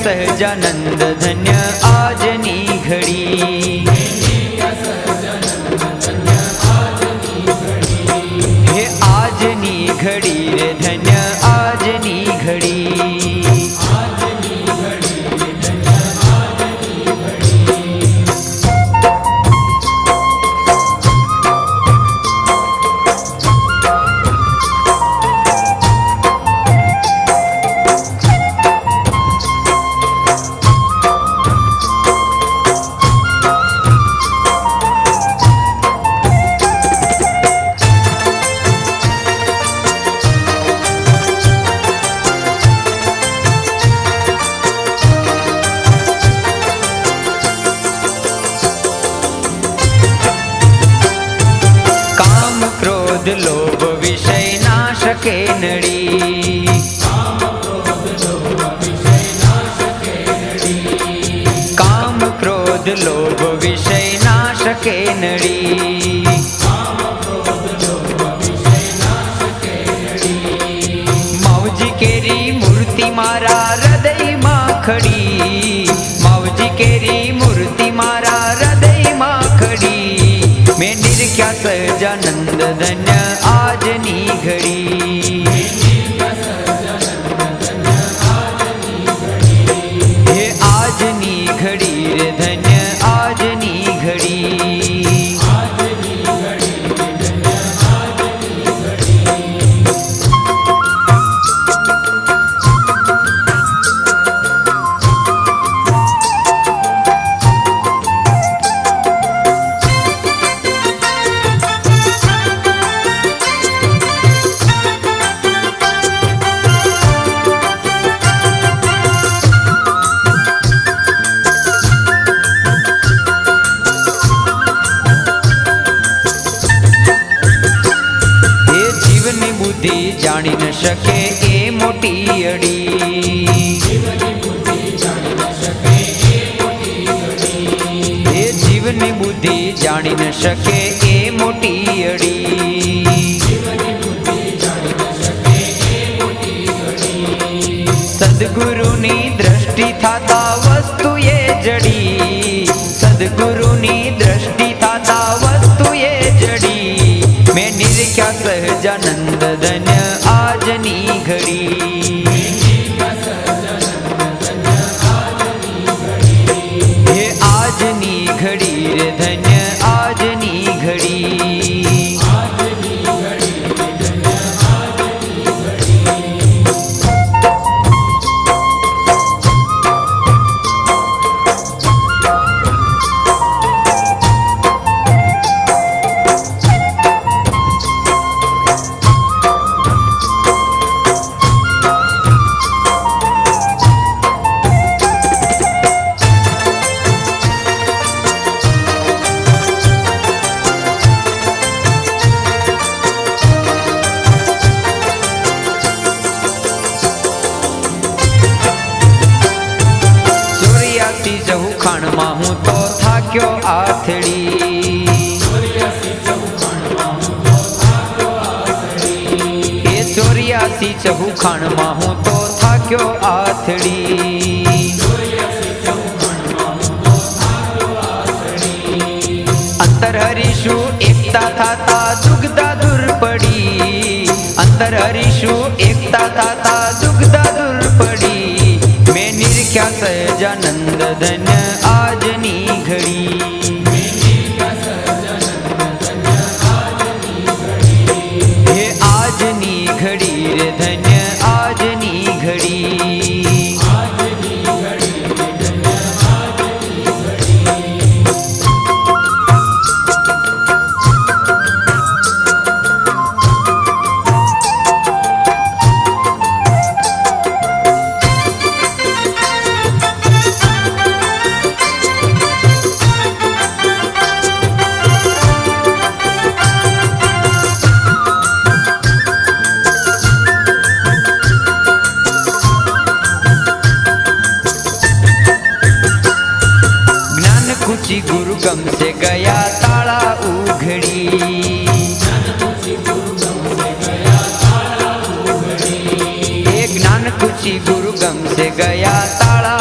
सहजानंद धन्य आजनी घड़ी। हे आजनी घड़ी रे धन्य आजनी घड़ी। लोभ विषय नाश के नड़ी। काम क्रोध लोभ विषय नाश के नड़ी। मौजी केरी मूर्ति मारा हृदय मां खड़ी। मौजी केरी मूर्ति मारा हृदय मां खड़ी। मैं निरख्या सहजानंद धन्य आजनी घड़ी। हे आजनी घड़ी रे धन्य आजनी घड़ी। जानी न शके ए मोटी अड़ी। ए जीवनी बुद्धि जानी न शके ए मोटी अड़ी। सद्गुरुनी दृष्टि थाता वस्तु ये जड़ी। सद्गुरुनी दृष्टि थाता वस्तु ये जड़ी। मैं निरख्या सहजानंद धन्य आजनी घड़ी। हे आजनी घड़ी रे धन्य आजनी घड़ी। खाणमा हूँ तो थाक्यो आथड़ी। ए 84 चहुखाणमा हूँ तो थाक्यो आथड़ी। अंतर हरीशु एकता थाता दुग्धा दूर पड़ी। अंतर हरीशु एकता थाता दुग्धा दूर पड़ी। मैं निरख्या सहजानंद धन्य आजनी घड़ी। हे आजनी घड़ी रे धन्य आजनी घड़ी। कुची गुरु गम से गया ताला उघड़ी। एक ज्ञान कुची गुरु गम से गया ताला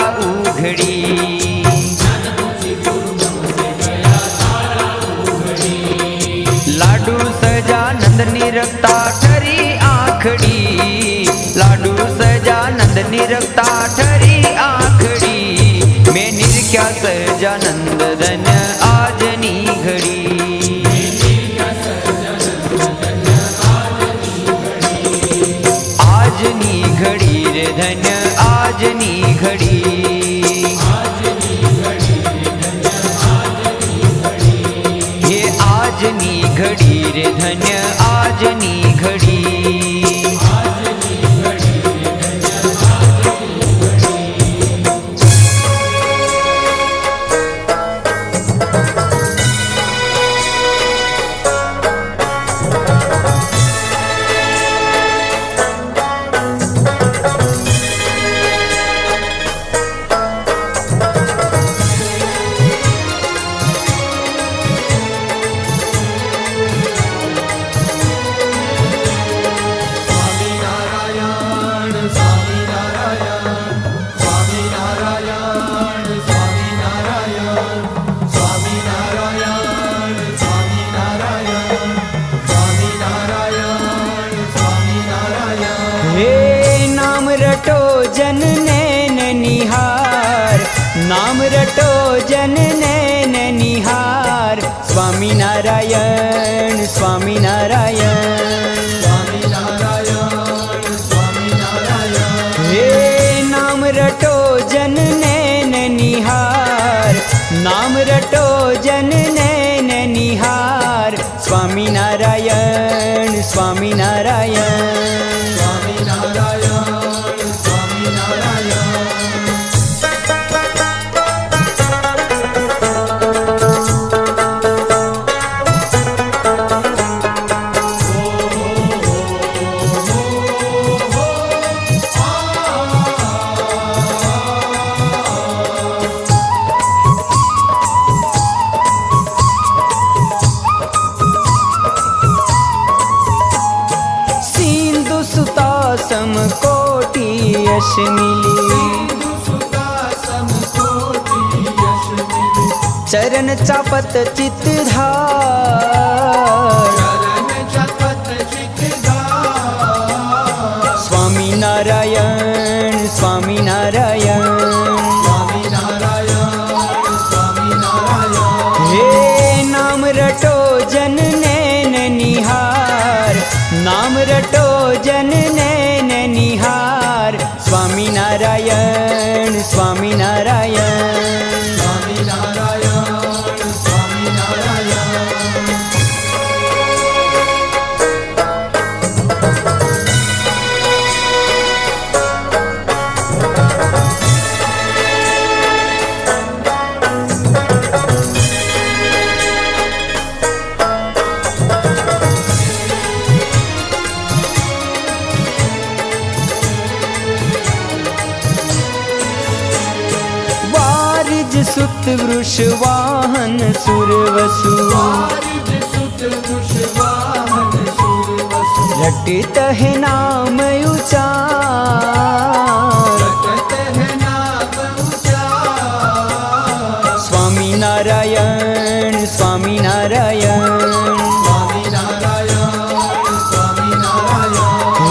સહજાનંદ ધન્ય આજની ઘડી, આજની ઘડી રે ધન્ય આજની ઘડી, હે આજની ઘડી રે ધન્ય આજની ઘડી. जन नैन निहार, नाम रटो जन नैन निहार, स्वामी नारायण स्वामी नारायण स्वामी नारायण स्वामी नारायण. हे नाम रटो जन नैन निहार, नाम रटो जन नैन निहार, स्वामी नारायण स्वामी नारायण स्वामी नारायण. समकोटि यश मिली, चरण चापत चित धार, स्वामी नारायण स्वामी नारायण स्वामी नारायण स्वामी नारायण. हे नाम रटो जन नैन निहार, नाम रटो जन नैन निहार, स्वामी नारायण स्वामी नारायण स्वामी नारायण स्वामी नारायण. सुत वृष वाहन सुरवसु, रटित है नाम उचार, स्वामी नारायण स्वामी नारायण स्वामी नारायण स्वामी नारायण.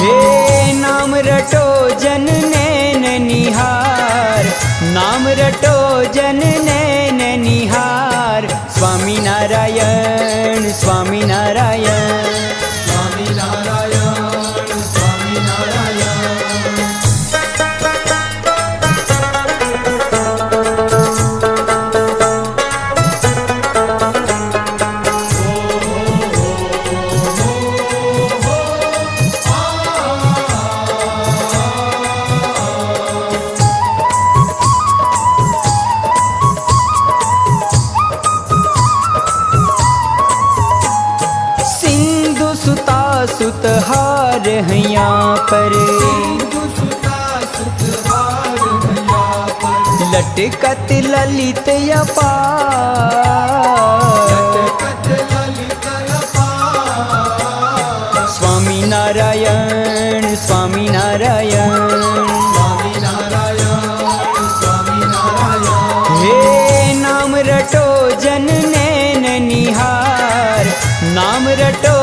हे नाम रटो जन नैन निहार, नाम रटो जन नैन निहार, स्वामी नारायण स्वामी नारायण स्वामी नारायण स्वामी नारायण. सुत हार हैया पर, लटकत ललित अपार, स्वामी नारायण स्वामी नारायण स्वामी नारायण स्वामी नारायण. हे नाम रटो जन नैन निहार, नाम रटो.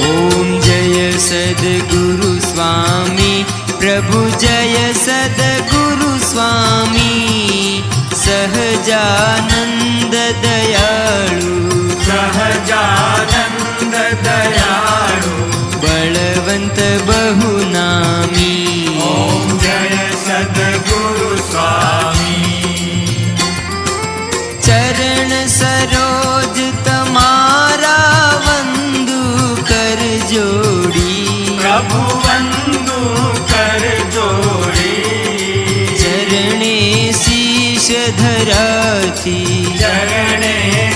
ओम जय सद्गुरु स्वामी, प्रभु जय सद्गुरु स्वामी, સહજાનંદ દયાળુ સહજાનંદ દયાળુ બળવંત બહુનામી ઓમ જય સદગુરુ સ્વામી ચરણ સરોજ તમારા વંદુ કર જોડી પ્રભુ વંદુ કર જોડી ચરણે શીશ ધરાતી ચરણે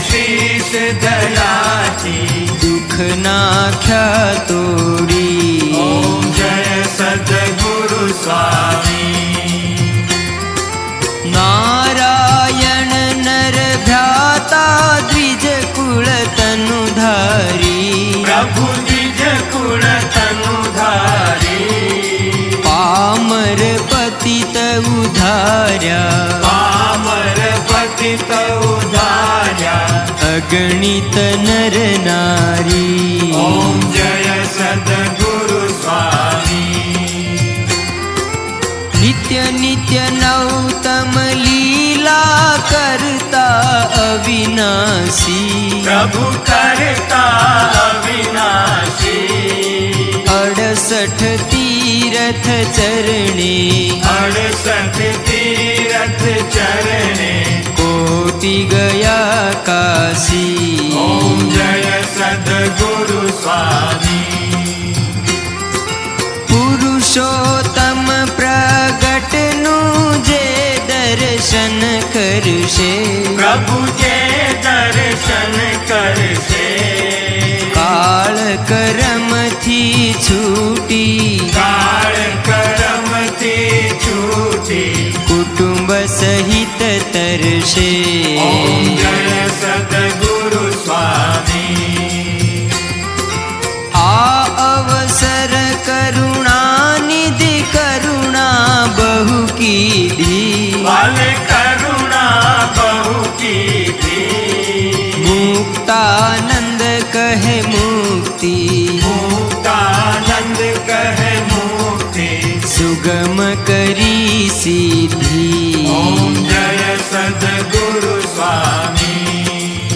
શીશ ધરાતી દુઃખ નાખ્યા તોડી ઓમ જય સદગુરુ સ્વામી નારાયણ નર ભ્રાતા દ્વિજ કુળ તનુ ધારી પ્રભુ દ્વિજ કુળ તનુ ધારી પામર પતિત ઉધાર્યા પામર પતિત ઉધાર્યા અગણિત નર નારી ઓમ જય સદગુરુ સ્વામી નિત્ય નિત્ય નવતમ લીલા કરતા અવિનાશી પ્રભુ કરતા અવિનાશી 68 તીરથ ચરણે 68 તીરથ ચરણે કોટી ગયા કાશી ઓમ જય સદગુરુ સ્વામી પુરુષોત્તમ પ્રગટનું જે દર્શન કરશે પ્રભુ જે દર્શન કરશે કાળ કરમથી છૂટી કાળ કરમથી છૂટી કુટુંબ સહિત તરશે ઓમ જય સદગુરુ સ્વામી આ અવસર કરુણાનિધિ કરુણા બહુ કીધી વાલ કરુણા બહુ કીધી મુક્તાનંદ કહે મુક્તિ મુક્તાનંદ કહે મુક્તિ સુગમ કરી સિદ્ધિ ઓમ જય સદગુરુ સ્વામી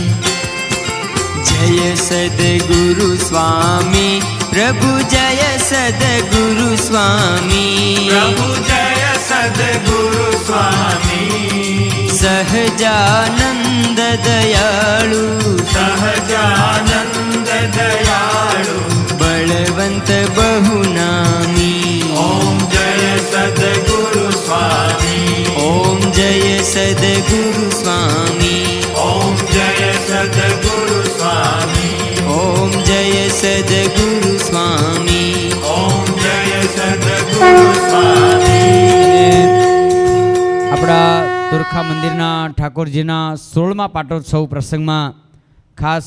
જય સદગુરુ સ્વામી પ્રભુ જય સદગુરુ સ્વામી પ્રભુ જય સદગુરુ સ્વામી સહજાનંદ દયાળુ સહજાનંદ દયાળુ બળવંત બહુનામી ઓમ જય સદગુરુ સ્વામી ઓમ જય સદગુરુ સ્વામી ઓમ જય સદગુરુ સ્વામી ઓમ જય સદગુરુ સ્વામી ઓમ જય સદગુરુ સ્વામી આપણા તુરખા મંદિરના ઠાકોરજીના 16મા પાટોત્સવ પ્રસંગમાં ખાસ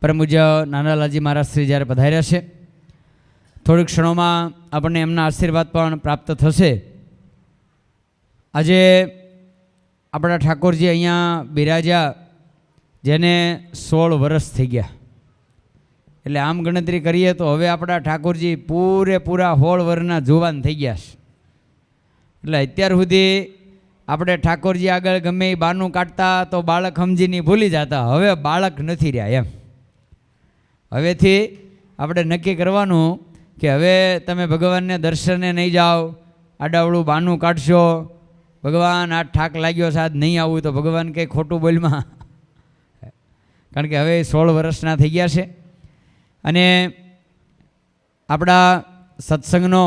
પરમ પૂજ્ય નાનાલાલજી મહારાજ શ્રી જ્યારે પધાર્યા છે, થોડીક ક્ષણોમાં આપણને એમના આશીર્વાદ પણ પ્રાપ્ત થશે. આજે આપણા ઠાકોરજી અહીંયા બિરાજ્યા, જેને 16 વર્ષ થઈ ગયા. એટલે આમ ગણતરી કરીએ તો હવે આપણા ઠાકોરજી પૂરેપૂરા 16 વર્ષના જુવાન થઈ ગયા છે. એટલે અત્યાર સુધી આપણે ઠાકોરજી આગળ ગમે એ બાનું કાઢતા તો બાળક સમજીને ભૂલી જતા, હવે બાળક નથી રહ્યા એમ. હવેથી આપણે નક્કી કરવાનું કે હવે તમે ભગવાનને દર્શને નહીં જાઓ, આડાવડું બાનું કાઢશો, ભગવાન આ ઠાક લાગ્યો છે આજ નહીં આવું તો ભગવાન કંઈ ખોટું બોલમાં, કારણ કે હવે 16 વર્ષના થઈ ગયા છે. અને આપણા સત્સંગનો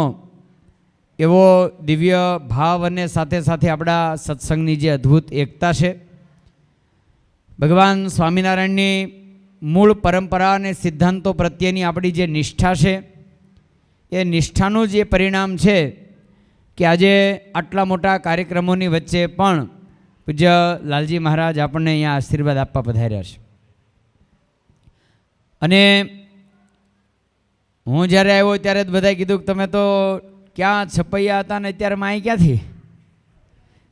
એવો દિવ્ય ભાવ અને સાથે સાથે આપણા સત્સંગની જે અદ્ભુત એકતા છે, ભગવાન સ્વામિનારાયણની મૂળ પરંપરા અને સિદ્ધાંતો પ્રત્યેની આપણી જે નિષ્ઠા છે, એ નિષ્ઠાનું જ એ પરિણામ છે કે આજે આટલા મોટા કાર્યક્રમોની વચ્ચે પણ પૂજ્ય લાલજી મહારાજ આપણને અહીંયા આશીર્વાદ આપવા પધાર્યા છે. અને હું જ્યારે આવ્યો ત્યારે જ બધાએ કીધું કે તમે તો ક્યાં છપૈયા હતા ને અત્યારે માં અહીં ક્યાંથી?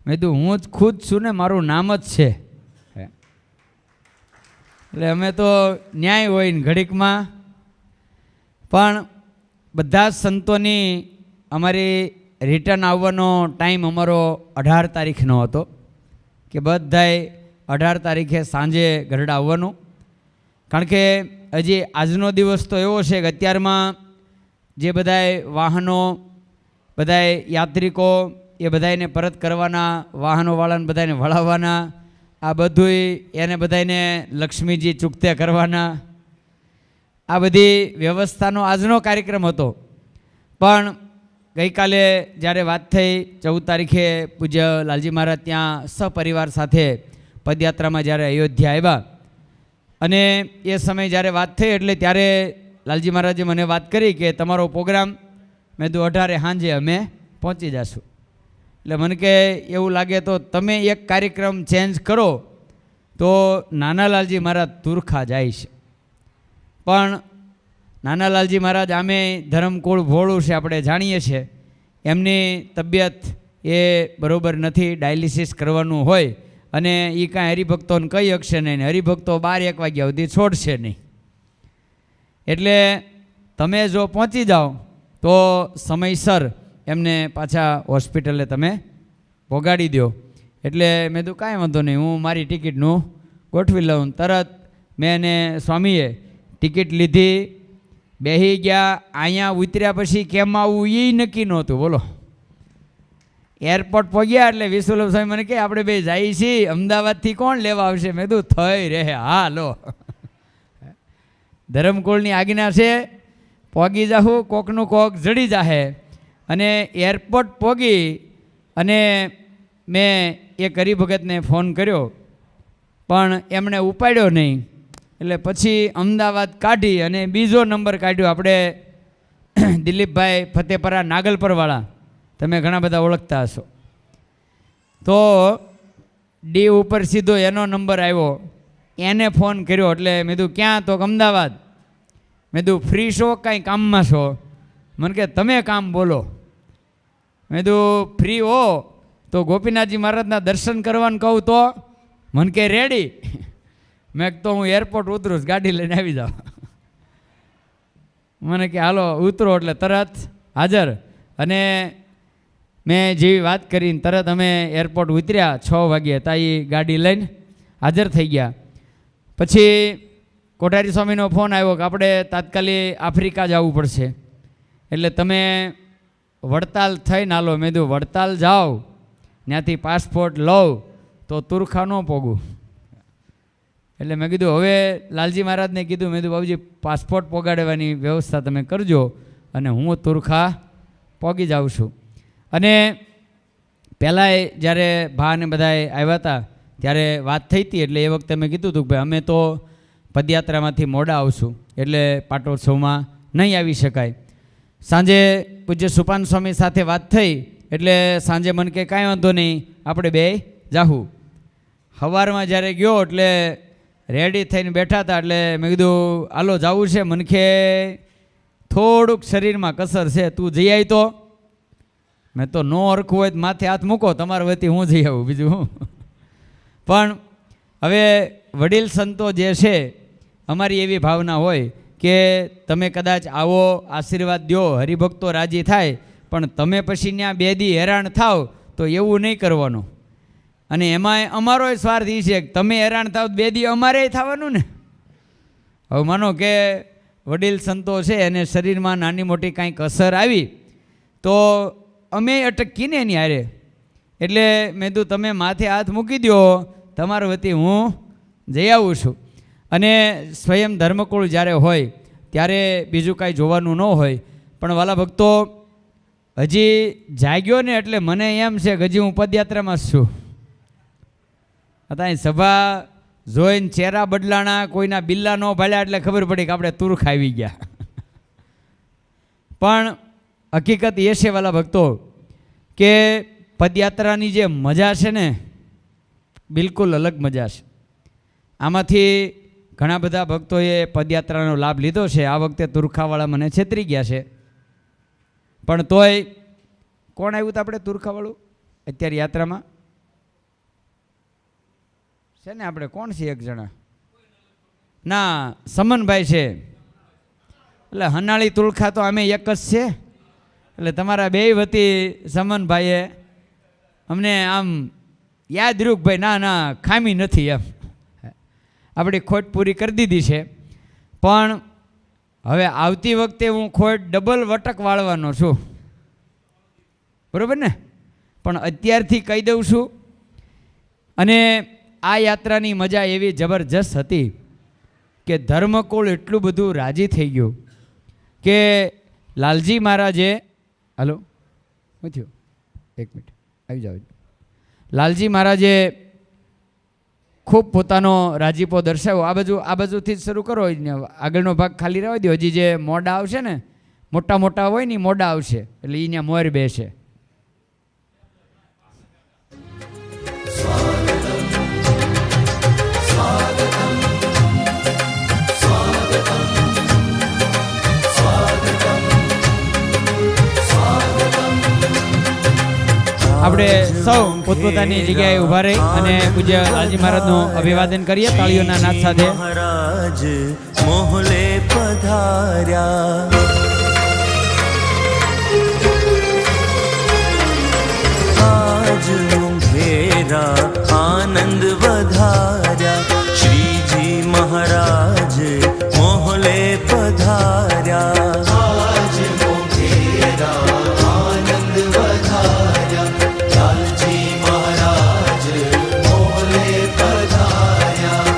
મેં કીધું હું જ ખુદ છું ને, મારું નામ જ છે. એટલે અમે તો ન્યાય હોય ને ઘડીકમાં, પણ બધા જ સંતોની અમારી રિટર્ન આવવાનો ટાઈમ અમારો 18 તારીખનો હતો. કે બધાય 18 તારીખે સાંજે ગરડા આવવાનું. કારણ કે હજી આજનો દિવસ તો એવો છે કે અત્યારમાં જે બધાય વાહનો, બધાય યાત્રિકો એ બધાને પરત કરવાના, વાહનોવાળાને બધાને વળાવવાના, આ બધુંય એને બધાને લક્ષ્મીજી ચૂકતે કરવાના, આ બધી વ્યવસ્થાનો આજનો કાર્યક્રમ હતો. પણ ગઈકાલે જ્યારે વાત થઈ 14 તારીખે પૂજ્ય લાલજી મહારાજ ત્યાં સપરિવાર સાથે પદયાત્રામાં જ્યારે અયોધ્યા આવ્યા અને એ સમયે જ્યારે વાત થઈ એટલે ત્યારે લાલજી મહારાજે મને વાત કરી કે તમારો પ્રોગ્રામ, મેં તો 18 સાંજે અમે પહોંચી જશું. એટલે મને કે એવું લાગે તો તમે એક કાર્યક્રમ ચેન્જ કરો તો નાના લાલજી મહારાજ તુરખા જાય છે. પણ નાના લાલજી મહારાજ આમે ધર્મકુળ ભોળું છે, આપણે જાણીએ છીએ. એમની તબિયત એ બરાબર નથી, ડાયાલિસિસ કરવાનું હોય અને એ કાંઈ હરિભક્તોને કહી શકશે નહીં, હરિભક્તો 12-1 વાગ્યા સુધી છોડશે નહીં. એટલે તમે જો પહોંચી જાઓ તો સમયસર એમને પાછા હોસ્પિટલે તમે પહોંચાડી દો. એટલે મેં કીધું કાંઈ વાંધો નહીં, હું મારી ટિકિટનું ગોઠવી લઉં. તરત મેં એને સ્વામીએ ટિકિટ લીધી, બેસી ગયા. અહીંયા ઉતર્યા પછી કેમ આવવું એ નક્કી નહોતું. બોલો, એરપોર્ટ પહોંચ્યા એટલે વિશ્વલ્લભ સ્વામી મને કહે આપણે બે જઈએ છીએ, અમદાવાદથી કોણ લેવા આવશે? મેં કીધું થઈ રહે, હા લો, ધર્મકુળની આજ્ઞા છે, પહોંચી જાઉં, કોકનું કોક જડી જાહે. અને એરપોર્ટ પહોંચી અને મેં એક હરિભગતને ફોન કર્યો પણ એમણે ઉપાડ્યો નહીં. એટલે પછી અમદાવાદ કાઢી અને બીજો નંબર કાઢ્યો. આપણે દિલીપભાઈ ફતેપરા નાગલપરવાળા, તમે ઘણા બધા ઓળખતા હશો. તો ડી ઉપર સીધો એનો નંબર આવ્યો, એને ફોન કર્યો. એટલે મેં કીધું ક્યાં? તો અમદાવાદ. મેં કીધું ફ્રી છો કાંઈ કામમાં છો? મને કે તમે કામ બોલો. મેં કીધું ફ્રી હો તો ગોપીનાથજી મહારાજના દર્શન કરવાનું કહું તો? મને કે રેડી. મેં તો હું એરપોર્ટ ઉતરું, ગાડી લઈને આવી જાઉં. મને કે હાલો ઉતરો. એટલે તરત હાજર. અને મેં જેવી વાત કરીને તરત અમે એરપોર્ટ ઉતર્યા 6 વાગ્યે, તાઈ ગાડી લઈને હાજર થઈ ગયા. પછી કોઠારી સ્વામીનો ફોન આવ્યો કે આપણે તાત્કાલિક આફ્રિકા જવું પડશે, એટલે તમે વડતાલ થઈને હાલો. મેં કીધું વડતાલ જાઓ, ત્યાંથી પાસપોર્ટ લઉં તો તુરખા ન પોગું. એટલે મેં કીધું હવે લાલજી મહારાજને કીધું, મેં કીધું બાબુજી પાસપોર્ટ પોગાડવાની વ્યવસ્થા તમે કરજો અને હું તુરખા પોગી જાઉં છું. અને પહેલાંય જ્યારે ભા ને બધાએ આવ્યા હતા ત્યારે વાત થઈ હતી. એટલે એ વખતે મેં કીધું હતું કે ભાઈ અમે તો પદયાત્રામાંથી મોડા આવશું, એટલે પાટોત્સવમાં નહીં આવી શકાય. સાંજે પૂજ્ય સુપાન સ્વામી સાથે વાત થઈ એટલે સાંજે મને કે કાંઈ વાંધો નહીં, આપણે બે જાહું. સવારમાં જ્યારે ગયો એટલે રેડી થઈને બેઠા હતા. એટલે મેં કીધું હાલો જવું છે. મને કે થોડુંક શરીરમાં કસર છે, તું જઈ આવી તો? મેં તો નો હરખું હોય તો માથે હાથ મૂકો, તમારા વતી હું જઈ આવું, બીજું હું. પણ હવે વડીલ સંતો જે છે, અમારી એવી ભાવના હોય કે તમે કદાચ આવો, આશીર્વાદ દો, હરિભક્તો રાજી થાય, પણ તમે પછી ત્યાં 2 દી હેરાન થાવ તો એવું નહીં કરવાનું. અને એમાંય અમારો સ્વાર્થ એ છે કે તમે હેરાન થાવ 2 દી અમારે થવાનું ને. હવે માનો કે વડીલ સંતો છે એને શરીરમાં નાની મોટી કાંઈક અસર આવી તો અમે અટકીને એની હારે. એટલે મેં કીધું તમે માથે હાથ મૂકી દો, તમારા વતી હું જઈ આવું છું. અને સ્વયં ધર્મકુળ જ્યારે હોય ત્યારે બીજું કાંઈ જોવાનું ન હોય. પણ વાલા ભક્તો, હજી જાગ્યો ને એટલે મને એમ છે કે હજી હું પદયાત્રામાં જ છું. અત્યારે સભા જોઈને ચહેરા બદલાણા, કોઈના બિલ્લા ન ભાળ્યા એટલે ખબર પડી કે આપણે તુરખા આવી ગયા. પણ હકીકત એ છે વાલા ભક્તો કે પદયાત્રાની જે મજા છે ને, બિલકુલ અલગ મજા છે. આમાંથી ઘણા બધા ભક્તોએ પદયાત્રાનો લાભ લીધો છે. આ વખતે તુરખાવાળા મને છેતરી ગયા છે, પણ તોય કોણ આવ્યું હતું આપણે તુરખાવાળું અત્યારે યાત્રામાં? છે ને આપણે કોણ છીએ? એક જણા ના, સમનભાઈ છે. એટલે હનાળી તુલખા તો અમે એક જ છે. એટલે તમારા 2 વતી સમનભાઈએ અમને આમ યાદ રૂક ભાઈ, ના ના ખામી નથી એમ, આપણી ખોટ પૂરી કરી દીધી છે. પણ હવે આવતી વખતે હું ખોટ ડબલ વટક વાળવાનો છું, બરાબર ને? પણ અત્યારથી કહી દઉં છું. અને આ યાત્રાની મજા એવી જબરજસ્ત હતી કે ધર્મકુળ એટલું બધું રાજી થઈ ગયું કે લાલજી મહારાજે, હાલો શું થયું, એક મિનિટ આવી જાવ. લાલજી મહારાજે ખૂબ પોતાનો રાજીપો દર્શાવ્યો. આ બાજુથી જ શરૂ કરો, આગળનો ભાગ ખાલી રહેવા દો. હજી જે મોડા આવશે ને, મોટા મોટા હોય ને મોડા આવશે, એટલે અહીંયા મોર બેસે. આપણે સૌ પોતપોતાની જગ્યાએ ઊભા રહી અને પૂજ્ય લાલજી મહારાજનું અભિવાદન કરીએ તાળીઓના નાદ સાથે. મહારાજ મોહલે પધાર્યા, આજ ઘેરા આનંદ વધાર્યા, શ્રીજી મહારાજ મોહલે પધાર્યા, આજ ઘેરા આનંદ વધાર્યા, લાલજી મહારાજ મોહલે પધાર્યા.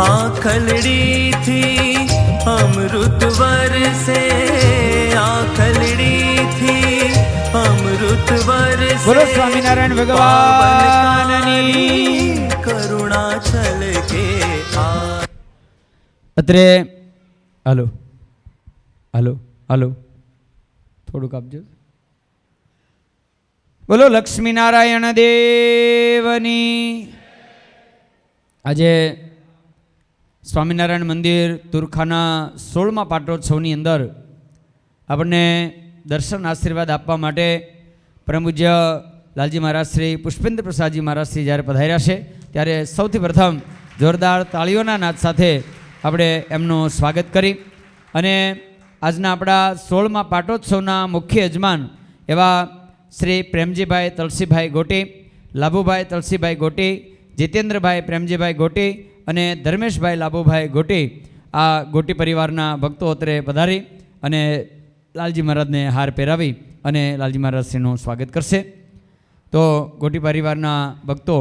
આખલડીથી અમૃત વરસે, આખલડીથી અમૃત વરસે, બોલો સ્વામિનારાયણ ભગવાનની કરુણા છલકે. અત્રે હાલો હાલો હાલો થોડુંક આપજો. બોલો લક્ષ્મીનારાયણ દેવની. આજે સ્વામિનારાયણ મંદિર તુરખાના 16મા પાટોત્સવની અંદર આપણને દર્શન આશીર્વાદ આપવા માટે પરમ પૂજ્ય લાલજી મહારાજ શ્રી પુષ્પેન્દ્ર પ્રસાદજી મહારાજ શ્રી જ્યારે પધાર્યા છે ત્યારે સૌથી પ્રથમ જોરદાર તાળીઓના નાદ સાથે આપણે એમનું સ્વાગત કરી અને આજના આપણા 16મા પાટોત્સવના મુખ્ય યજમાન એવા શ્રી પ્રેમજીભાઈ તલસીભાઈ ગોટી, લાભુભાઈ તલસીભાઈ ગોટી, જીતેન્દ્રભાઈ પ્રેમજીભાઈ ગોટી અને ધર્મેશભાઈ લાભુભાઈ ગોટી, આ ગોટી પરિવારના ભક્તો અત્રે પધારી અને લાલજી મહારાજને હાર પહેરાવી અને લાલજી મહારાજશ્રીનું સ્વાગત કરશે. તો ગોટી પરિવારના ભક્તો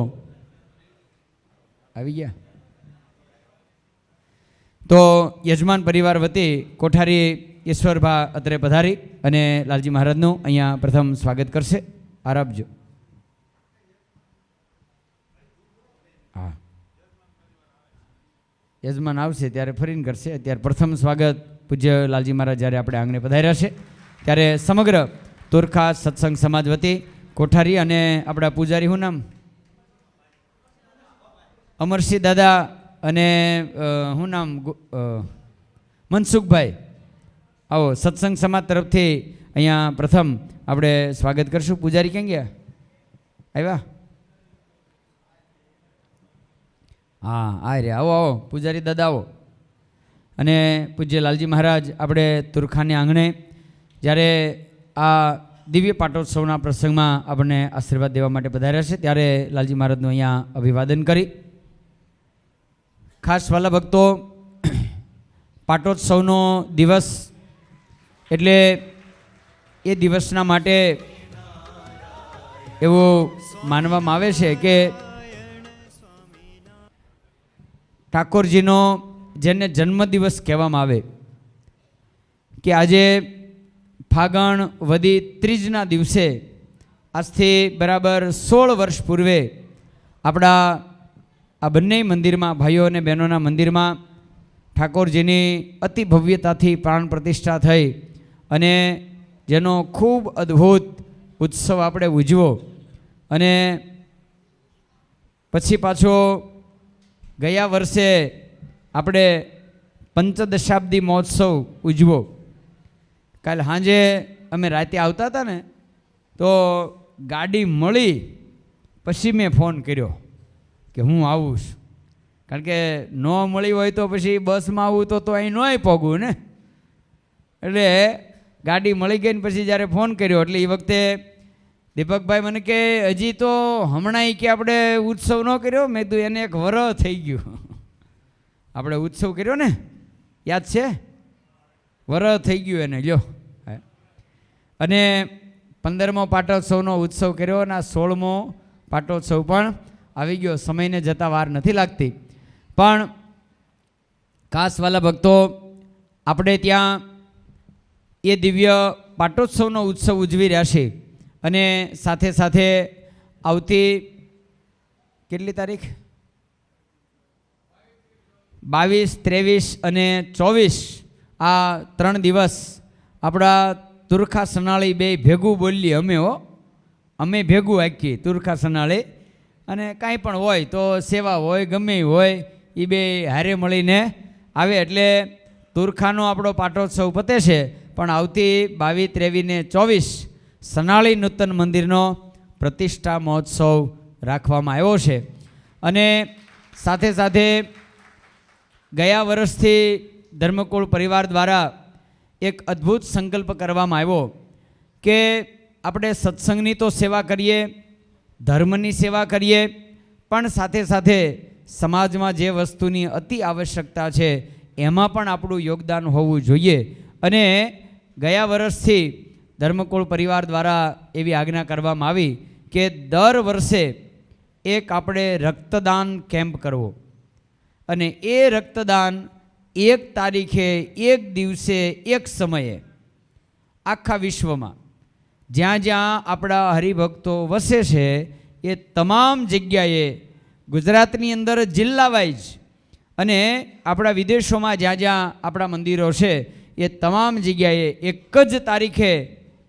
આવી ગયા. તો યજમાન પરિવાર વતી કોઠારી ઈશ્વરભા અત્રે પધારી અને લાલજી મહારાજનું અહીંયા પ્રથમ સ્વાગત કરશે. આરાપજો. હા, યજમાન આવશે ત્યારે ફરીને કરશે. અત્યારે પ્રથમ સ્વાગત પૂજ્ય લાલજી મહારાજ જ્યારે આપણે આંગણે પધાર્યા છે ત્યારે સમગ્ર તુરખા સત્સંગ સમાજ વતી કોઠારી અને આપણા પૂજારી, શું નામ, અમરસિંહ દાદા અને શું નામ, મનસુખભાઈ, આવો સત્સંગ સમાજ તરફથી અહીંયા પ્રથમ આપણે સ્વાગત કરશું. પૂજારી ક્યાં ગયા? આવ્યા? હા, આ રે, આવો આવો પૂજારી દાદા આવો. અને પૂજ્ય લાલજી મહારાજ આપણે તુરખાને આંગણે જ્યારે આ દિવ્ય પાટોત્સવના પ્રસંગમાં આપણને આશીર્વાદ દેવા માટે પધાર્યા છે ત્યારે લાલજી મહારાજનું અહીંયા અભિવાદન કરી. ખાસ વાલા ભક્તો, પાટોત્સવનો દિવસ એટલે એ દિવસના માટે એવું માનવામાં આવે છે કે ઠાકોરજીનો જેને જન્મદિવસ કહેવામાં આવે કે આજે ફાગણ વદી ત્રીજના દિવસે આજથી બરાબર 16 વર્ષ પૂર્વે આપણા આ બંને મંદિરમાં, ભાઈઓ અને બહેનોના મંદિરમાં ઠાકોરજીની અતિ ભવ્યતાથી પ્રાણ પ્રતિષ્ઠા થઈ અને જેનો ખૂબ અદ્ભુત ઉત્સવ આપણે ઉજવો અને પછી પાછો ગયા વર્ષે આપણે પંચદશાબ્દી મહોત્સવ ઉજવો. કાલે સાંજે અમે રાતે આવતા હતા ને તો ગાડી મળી પછી મેં ફોન કર્યો કે હું આવું છું, કારણ કે ન મળી હોય તો પછી બસમાં આવું તો અહીં નોય પગું ને, એટલે ગાડી મળી ગઈ ને પછી જ્યારે ફોન કર્યો એટલે એ વખતે દીપકભાઈ મને કે હજી તો હમણાં કે આપણે ઉત્સવ ન કર્યો. મેં કીધું એને એક વરહ થઈ ગયું. આપણે ઉત્સવ કર્યો ને, યાદ છે? વરહ થઈ ગયું એને, લ્યો. અને 15મો પાટોત્સવનો ઉત્સવ કર્યો અને 16મો પાટોત્સવ પણ આવી ગયો. સમયને જતાં વાર નથી લાગતી. પણ ખાસ વાલા ભક્તો, આપણે ત્યાં એ દિવ્ય પાટોત્સવનો ઉત્સવ ઉજવી રહ્યા છે. અને સાથે સાથે આવતી કેટલી તારીખ? 22, 23 અને 24 આ 3 દિવસ આપણા તુરખા સનાળી બે ભેગું બોલીએ અમે ભેગું આખીએ તુરખા સનાળી. અને કાંઈ પણ હોય તો સેવા હોય ગમે હોય એ બે હારે મળીને આવે. એટલે તુરખાનો આપણો પાટોત્સવ પતે છે, પણ આવતી 22, 23 ને 24 સનાળી નૂતન મંદિરનો પ્રતિષ્ઠા મહોત્સવ રાખવામાં આવ્યો છે. અને સાથે સાથે ગયા વર્ષથી ધર્મકુળ પરિવાર દ્વારા એક અદ્ભુત સંકલ્પ કરવામાં આવ્યો કે આપણે સત્સંગની તો સેવા કરીએ, ધર્મની સેવા કરીએ, પણ સાથે સાથે સમાજમાં જે વસ્તુની અતિ આવશ્યકતા છે એમાં પણ આપણું યોગદાન હોવું જોઈએ. અને ગયા વર્ષથી ધર્મકુળ પરિવાર દ્વારા એવી આજ્ઞા કરવામાં આવી કે દર વર્ષે એક આપણે રક્તદાન કેમ્પ કરવો. અને એ રક્તદાન 1 તારીખે, 1 દિવસે, 1 સમયે આખા વિશ્વમાં જ્યાં જ્યાં આપણા હરિભક્તો વસે છે એ તમામ જગ્યાએ, ગુજરાતની અંદર જિલ્લા વાઇઝ અને આપણા વિદેશોમાં જ્યાં જ્યાં આપણા મંદિરો છે એ તમામ જગ્યાએ એક જ તારીખે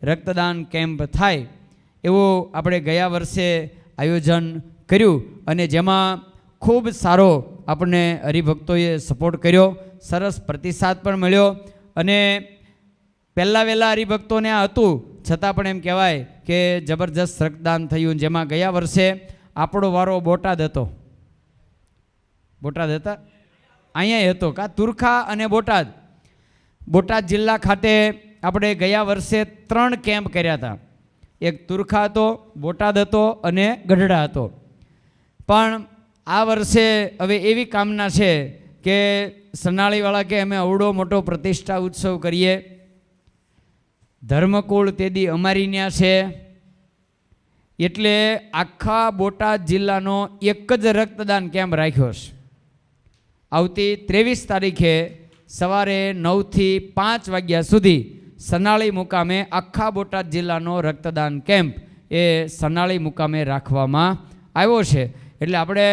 રક્તદાન કેમ્પ થાય એવું આપણે ગયા વર્ષે આયોજન કર્યું. અને જેમાં ખૂબ સારો આપણને હરિભક્તોએ સપોર્ટ કર્યો, સરસ પ્રતિસાદ પણ મળ્યો. અને વહેલા હરિભક્તોને આ હતું છતાં પણ એમ કહેવાય કે જબરજસ્ત રક્તદાન થયું. જેમાં ગયા વર્ષે આપણો વારો બોટાદ હતો. બોટાદ હતા, અહીંયા હતો કા તુરખા અને બોટાદ જિલ્લા ખાતે આપણે ગયા વર્ષે 3 કેમ્પ કર્યા હતા. એક તુરખા હતો, બોટાદ હતો અને ગઢડા હતો. પણ આ વર્ષે હવે એવી કામના છે કે સનાળીવાળા કે અમે અવડો મોટો પ્રતિષ્ઠા ઉત્સવ કરીએ, ધર્મકુળ તેદી અમારી ત્યાં છે, એટલે આખા બોટાદ જિલ્લાનો એક જ રક્તદાન કેમ્પ રાખ્યો છે. આવતી 23 તારીખે સવારે 9 થી 5 વાગ્યા સુધી સનાળી મુકામે આખા બોટાદ જિલ્લાનો રક્તદાન કેમ્પ એ સનાળી મુકામે રાખવામાં આવ્યો છે. એટલે આપણે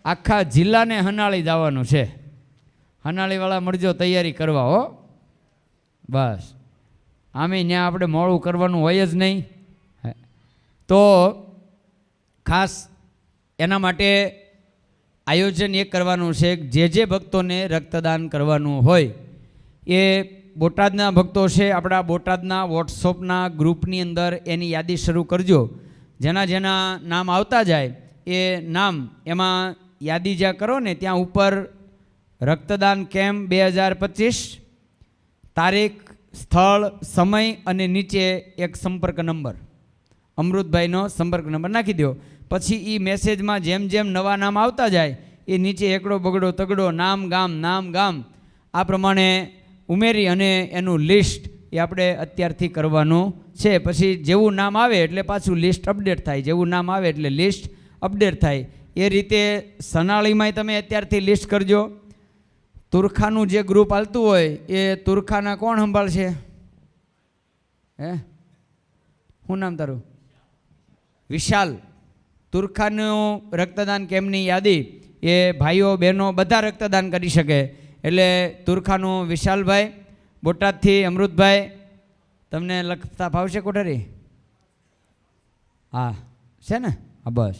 આખા જિલ્લાને હનાળી જવાનું છે. હનાળીવાળા મળજો, તૈયારી કરવા હો. બસ આમે ત્યાં આપણે મોડું કરવાનું હોય જ નહીં. તો ખાસ એના માટે આયોજન એ કરવાનું છે કે જે ભક્તોને રક્તદાન કરવાનું હોય એ બોટાદના ભક્તો છે, આપણા બોટાદના વોટ્સઅપના ગ્રુપની અંદર એની યાદી શરૂ કરજો. જેના નામ આવતા જાય એ નામ એમાં યાદી જ્યાં કરો ને ત્યાં ઉપર રક્તદાન કેમ્પ 2025 તારીખ, સ્થળ, સમય અને નીચે એક સંપર્ક નંબર, અમૃતભાઈનો સંપર્ક નંબર નાખી દો. પછી એ મેસેજમાં જેમ જેમ નવા નામ આવતા જાય એ નીચે એકડો બગડો તગડો નામ ગામ આ પ્રમાણે ઉમેરી અને એનું લિસ્ટ એ આપણે અત્યારથી કરવાનું છે. પછી જેવું નામ આવે એટલે પાછું લિસ્ટ અપડેટ થાય, જેવું નામ આવે એટલે લિસ્ટ અપડેટ થાય. એ રીતે સનાળીમાંય તમે અત્યારથી લિસ્ટ કરજો. તુરખાનું જે ગ્રુપ હાલતું હોય એ તુરખાના કોણ સંભાળશે? શું નામ તારું? વિશાલ. તુરખાનું રક્તદાન કેમ્પની યાદી એ ભાઈઓ બહેનો બધા રક્તદાન કરી શકે. એટલે તુરખાનું વિશાલભાઈ, બોટાદથી અમૃતભાઈ, તમને લખતા ફાવશે કોઠારી? હા છે ને? હા બસ.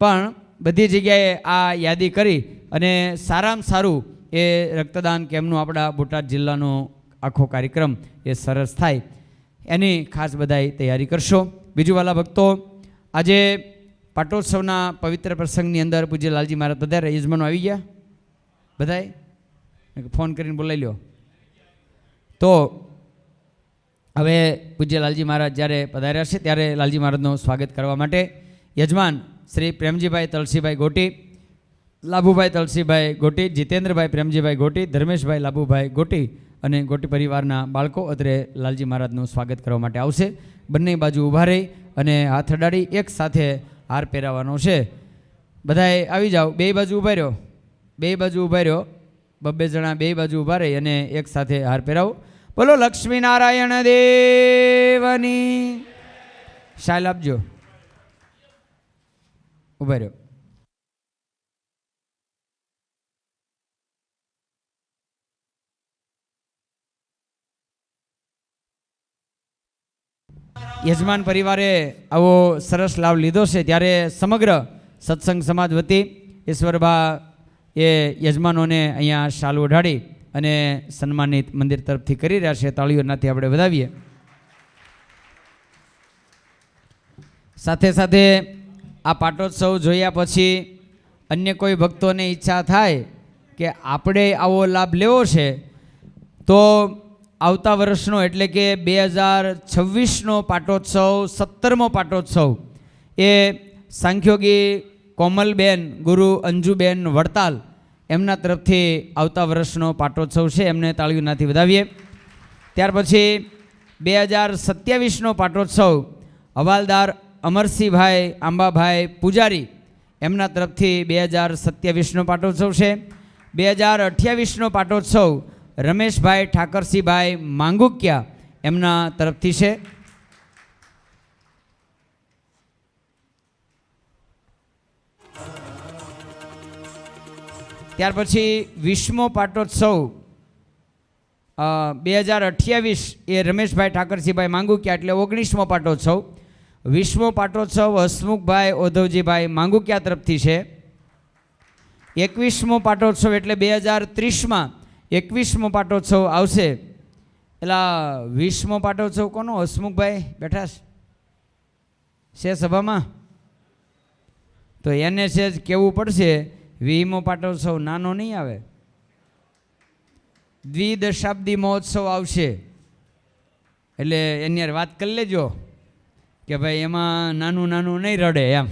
પણ બધી જગ્યાએ આ યાદી કરી અને સારામાં સારું એ રક્તદાન કેમ્પનું આપણા બોટાદ જિલ્લાનો આખો કાર્યક્રમ એ સરસ થાય એની ખાસ બધાએ તૈયારી કરશો. બીજું વાલા ભક્તો, આજે પાટોત્સવના પવિત્ર પ્રસંગની અંદર પૂજ્ય લાલજી મહારાજ બધા યજમાનો આવી ગયા? બધાએ ફોન કરીને બોલાવી લ્યો. તો હવે પૂજ્ય લાલજી મહારાજ જ્યારે પધાર્યા છે ત્યારે લાલજી મહારાજનું સ્વાગત કરવા માટે યજમાન શ્રી પ્રેમજીભાઈ તલસીભાઈ ગોટી, લાભુભાઈ તલસીભાઈ ગોટી, જીતેન્દ્રભાઈ પ્રેમજીભાઈ ગોટી, ધર્મેશભાઈ લાભુભાઈ ગોટી અને ગોટી પરિવારના બાળકો અત્રે લાલજી મહારાજનું સ્વાગત કરવા માટે આવશે. બંને બાજુ ઊભા રહી અને હાથ અડાડી એક સાથે હાર પહેરાવવાનો છે. બધાએ આવી જાઓ, બે બાજુ ઊભા રહ્યો, બે બાજુ ઊભા રહ્યો, બબ્બે જણા બે બાજુ ઊભા રહી અને એક સાથે હાર પહેરાવો. બોલો લક્ષ્મીનારાયણ દેવની. શાલ આપજો, ઊભા રહ્યો. યજમાન પરિવારે આવો સરસ લાભ લીધો છે ત્યારે સમગ્ર સત્સંગ સમાજ વતી ઈશ્વરભા એ યજમાનોને અહીંયા શાલ ઓઢાડી અને સન્માનિત મંદિર તરફથી કરી રહ્યા છે. તાળીઓનાથી આપણે વધાવીએ. સાથે સાથે આ પાટોત્સવ જોયા પછી અન્ય કોઈ ભક્તોને ઈચ્છા થાય કે આપણે આવો લાભ લેવો છે તો આવતા વર્ષનો એટલે કે 2026નો પાટોત્સવ 17મો પાટોત્સવ એ સાંખ્યોગી કોમલબેન ગુરુ અંજુબેન વડતાલ એમના તરફથી આવતા વર્ષનો પાટોત્સવ છે. એમને તાળીઓનાથી વધાવીએ. ત્યાર પછી 2027નો પાટોત્સવ હવાલદાર અમરસિંહભાઈ આંબાભાઈ પૂજારી એમના તરફથી 2027નો પાટોત્સવ છે. 2028નો પાટોત્સવ રમેશભાઈ ઠાકરસિંહભાઈ માંગુકિયા એમના તરફથી છે. ત્યાર પછી 20મો પાટોત્સવ 2028 એ રમેશભાઈ ઠાકરસિંહભાઈ માંગુકિયા એટલે 19મો પાટોત્સવ. 20મો પાટોત્સવ હસમુખભાઈ ઓધવજીભાઈ માંગુકિયા તરફથી છે. 21મો પાટોત્સવ એટલે 2030માં 21મો પાટોત્સવ આવશે. એટલે 20મો પાટોત્સવ કોનો? હસમુખભાઈ બેઠા છે સભામાં, તો એને છે જ કહેવું પડશે. 20મો પાટોત્સવ નાનો નહીં આવે, દ્વિદશાબ્દી મહોત્સવ આવશે. એટલે એની યાર વાત કરી લેજો કે ભાઈ એમાં નાનું નાનું નહીં રડે એમ.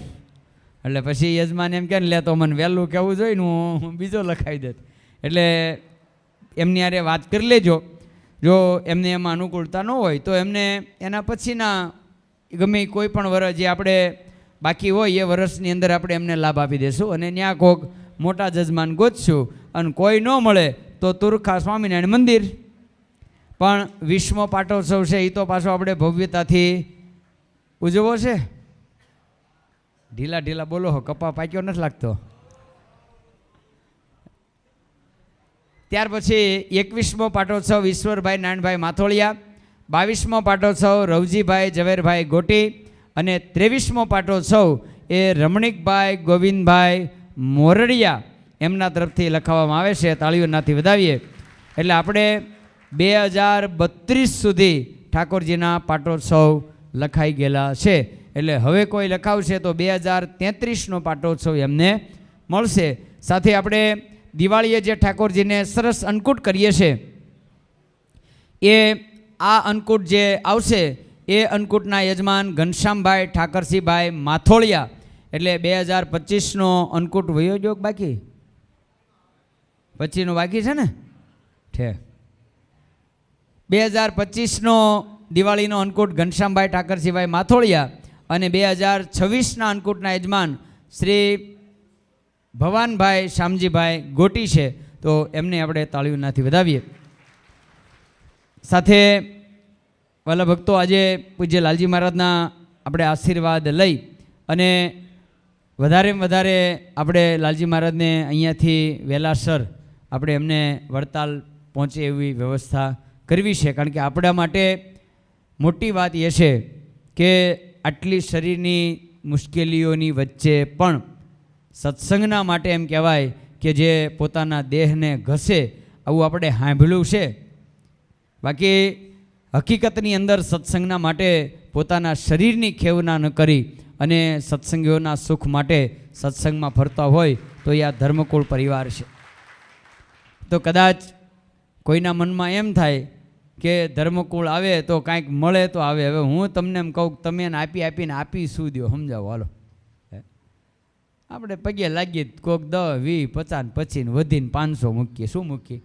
એટલે પછી યજમાન એમ કે લે તો મને વહેલું કહેવું જોઈએ ને હું બીજો લખાવી દેત. એટલે એમની યારે વાત કરી લેજો. જો એમને એમાં અનુકૂળતા ન હોય તો એમને એના પછીના ગમે કોઈ પણ વર્ષ જે આપણે બાકી હોય એ વર્ષની અંદર આપણે એમને લાભ આપી દઈશું અને ત્યાં કોઈક મોટા જજમાન ગોતશું અને કોઈ ન મળે તો તુરખા સ્વામિનારાયણ મંદિર. પણ 20મો પાટોત્સવ છે એ તો પાછો આપણે ભવ્યતાથી ઉજવો છે. ઢીલા ઢીલા બોલો હો, કપા પાક્યો નથી લાગતો. ત્યાર પછી 21મો પાટોત્સવ ઈશ્વરભાઈ નારાયણભાઈ માથોળિયા, 22મો પાટોત્સવ રવજીભાઈ ઝવેરભાઈ ગોટી અને 23મો પાટોત્સવ એ રમણીકભાઈ ગોવિંદભાઈ મોરડિયા એમના તરફથી લખાવવામાં આવે છે. તાળીઓનાથી વધાવીએ. એટલે આપણે 2032 સુધી ઠાકોરજીના પાટોત્સવ લખાઈ ગયેલા છે. એટલે હવે કોઈ લખાવશે તો 2033નો પાટોત્સવ એમને મળશે. સાથે આપણે દિવાળીએ જે ઠાકોરજીને સરસ અન્નકૂટ કરીએ છીએ એ આ અન્નકૂટ જે આવશે એ અન્નકૂટના યજમાન ઘનશ્યામભાઈ ઠાકરસિંહભાઈ માથોળિયા. એટલે 2025નો અન્નકૂટ વયો જો બાકી 25નો બાકી છે ને છે. 2025નો દિવાળીનો અન્નકૂટ ઘનશ્યામભાઈ ઠાકરસિંહભાઈ માથોળિયા અને 2026ના અન્નકૂટના યજમાન શ્રી ભવાનભાઈ શામજીભાઈ ગોટી છે. તો એમને આપણે તાળીઓનાથી વધાવીએ. સાથે વાલા ભક્તો, આજે પૂજ્ય લાલજી મહારાજના આપણે આશીર્વાદ લઈ અને વધારેમાં વધારે આપણે લાલજી મહારાજને અહીંયાથી વહેલાસર આપણે એમને વડતાલ પહોંચે એવી વ્યવસ્થા કરવી છે. કારણ કે આપણા માટે મોટી વાત એ છે કે આટલી શરીરની મુશ્કેલીઓની વચ્ચે પણ સત્સંગના માટે એમ કહેવાય કે જે પોતાના દેહને ઘસે આવું આપણે સાંભળ્યું છે. બાકી હકીકતની અંદર સત્સંગના માટે પોતાના શરીરની ખેવના ન કરી અને સત્સંગીઓના સુખ માટે સત્સંગમાં ફરતા હોય તો એ આ ધર્મકુળ પરિવાર છે. તો કદાચ કોઈના મનમાં એમ થાય કે ધર્મકુળ આવે તો કાંઈક મળે તો આવે. હવે હું તમને એમ કહું તમે એને આપીને આપી શું દો સમજાવો હાલો. આપણે પગે લાગીએ કોઈક 10, 20, 50 પછી વધીને 500 મૂકીએ. શું મૂકીએ?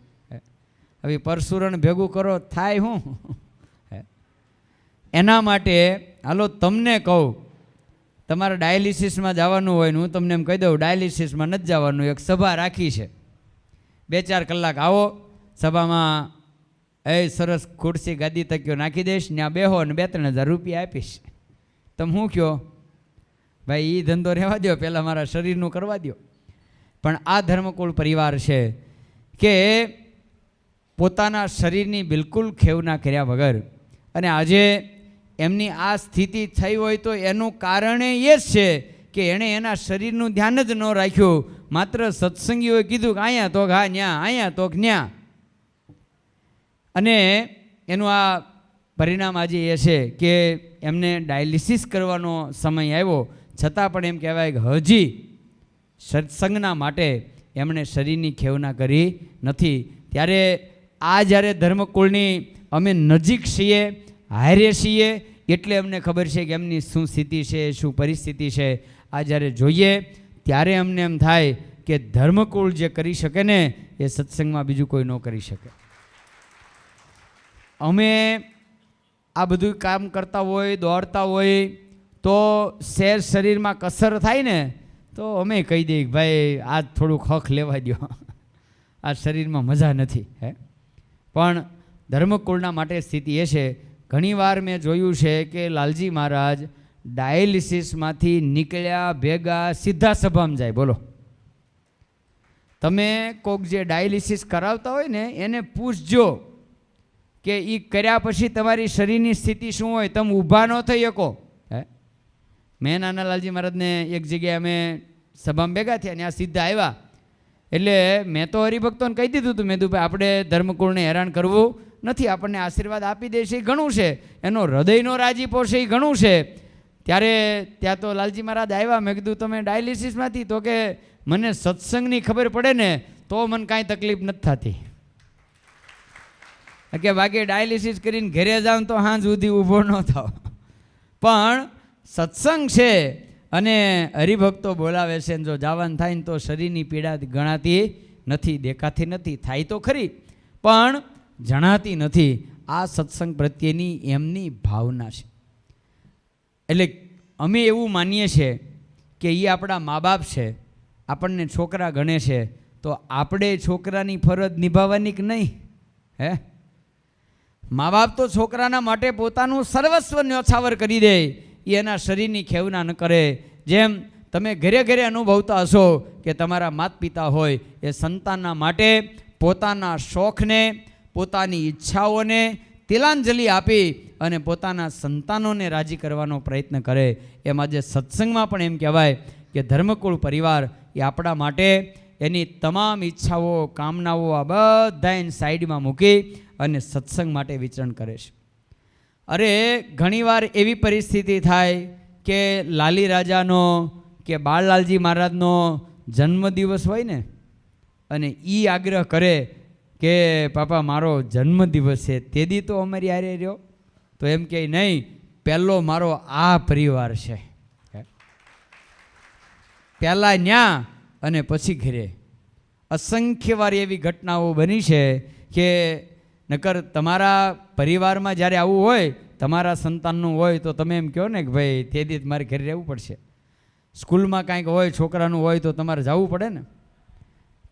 હવે પરશુરણ ભેગું કરો થાય શું? એના માટે હાલો તમને કહું, તમારે ડાયાલિસિસમાં જવાનું હોય ને હું તમને એમ કહી દઉં ડાયાલિસિસમાં નથી જવાનું, એક સભા રાખી છે, 2-4 કલાક આવો સભામાં, સરસ ખુરશી ગાદી તકીઓ નાખી દઈશ, ત્યાં બેહો અને 2-3 હજાર રૂપિયા આપીશ. તમે શું કહો? ભાઈ એ ધંધો રહેવા દો, પહેલાં મારા શરીરનું કરવા દો. પણ આ ધર્મકુળ પરિવાર છે કે પોતાના શરીરની બિલકુલ ખેવના કર્યા વગર, અને આજે એમની આ સ્થિતિ થઈ હોય તો એનું કારણ એ જ છે કે એણે એના શરીરનું ધ્યાન જ ન રાખ્યું. માત્ર સત્સંગીઓએ કીધું કે અહીંયા તો હા ન્યા, અહીંયા તો ન્યા, અને એનું આ પરિણામ આજે એ છે કે એમને ડાયાલિસિસ કરવાનો સમય આવ્યો, છતાં પણ એમ કહેવાય કે હજી સત્સંગના માટે એમણે શરીરની ખેવના કરી નથી. ત્યારે આ જ્યારે ધર્મકુળની અમે નજીક છીએ, હારે છીએ, એટલે અમને ખબર છે કે એમની શું સ્થિતિ છે, શું પરિસ્થિતિ છે. આ જ્યારે જોઈએ ત્યારે અમને એમ થાય કે ધર્મકુળ જે કરી શકે ને એ સત્સંગમાં બીજું કોઈ ન કરી શકે. અમે આ બધું કામ કરતા હોય, દોડતા હોય તો શરીરમાં કસર થાય ને તો અમે કહી દઈએ ભાઈ આ થોડુંક હક લેવા દો, આ શરીરમાં મજા નથી. પણ ધર્મકુળના માટે સ્થિતિ એ છે, ઘણીવાર મેં જોયું છે કે લાલજી મહારાજ ડાયાલિસિસમાંથી નીકળ્યા ભેગા સીધા સભામાં જાય. બોલો, તમે કોઈક જે ડાયાલિસિસ કરાવતા હોય ને એને પૂછજો કે એ કર્યા પછી તમારી શરીરની સ્થિતિ શું હોય, તમે ઊભા ન થઈ શકો. મેં નાના લાલજી મહારાજને એક જગ્યાએ અમે સભામાં ભેગા થયા, ત્યાં સીધા આવ્યા. એટલે મેં તો હરિભક્તોને કહી દીધું હતું, મેં કીધું ભાઈ આપણે ધર્મકુળને હેરાન કરવું નથી, આપણને આશીર્વાદ આપી દે છે એ ઘણું છે, એનો હૃદયનો રાજીપો છે એ ઘણું છે. ત્યારે ત્યાં તો લાલજી મહારાજ આવ્યા. મેં કીધું તમે ડાયાલિસિસમાંથી? તો કે મને સત્સંગની ખબર પડે ને તો મને કાંઈ તકલીફ નથી થતી, કે બાકી ડાયાલિસિસ કરીને ઘરે જાવ તો હાંજ સુધી ઊભો ન થાવ. પણ સત્સંગ છે અને હરિભક્તો બોલાવે છે, જો જવાનું થાય ને તો શરીરની પીડા ગણાતી નથી, દેખાતી નથી, થાય તો ખરી પણ જણાતી નથી. આ સત્સંગ પ્રત્યેની એમની ભાવના છે. એટલે અમે એવું માનીએ છીએ કે એ આપણા મા બાપ છે, આપણને છોકરા ગણે છે, તો આપણે છોકરાની ફરજ નિભાવવાની કે નહીં? મા બાપ તો છોકરાના માટે પોતાનું સર્વસ્વ ન્યોછાવર કરી દે, એ એના શરીરની ખેવના ન કરે. જેમ તમે ઘરે ઘરે અનુભવતા હશો કે તમારા માતા પિતા હોય એ સંતાનના માટે પોતાના શોખને, પોતાની ઈચ્છાઓને તિલાંજલિ આપી અને પોતાના સંતાનોને રાજી કરવાનો પ્રયત્ન કરે. એમ આજે સત્સંગમાં પણ એમ કહેવાય કે ધર્મકુળ પરિવાર એ આપણા માટે એની તમામ ઈચ્છાઓ, કામનાઓ આ બધા એની સાઈડમાં મૂકી અને સત્સંગ માટે વિચરણ કરે છે. અરે ઘણીવાર એવી પરિસ્થિતિ થાય કે લાલી રાજાનો કે બાળલાલજી મહારાજનો જન્મદિવસ હોય ને, અને એ આગ્રહ કરે કે પાપા મારો જન્મદિવસ છે, તે દી તો અમારી હારે રહ્યો, તો એમ કે નહીં, પહેલો મારો આ પરિવાર છે, પહેલાં ન્યા અને પછી ઘરે. અસંખ્ય વાર એવી ઘટનાઓ બની છે કે નકર તમારા પરિવારમાં જ્યારે આવું હોય, તમારા સંતાનનું હોય તો તમે એમ કહો ને કે ભાઈ તે દી મારે ઘરે રહેવું પડશે. સ્કૂલમાં કાંઈક હોય, છોકરાનું હોય તો તમારે જવું પડે ને.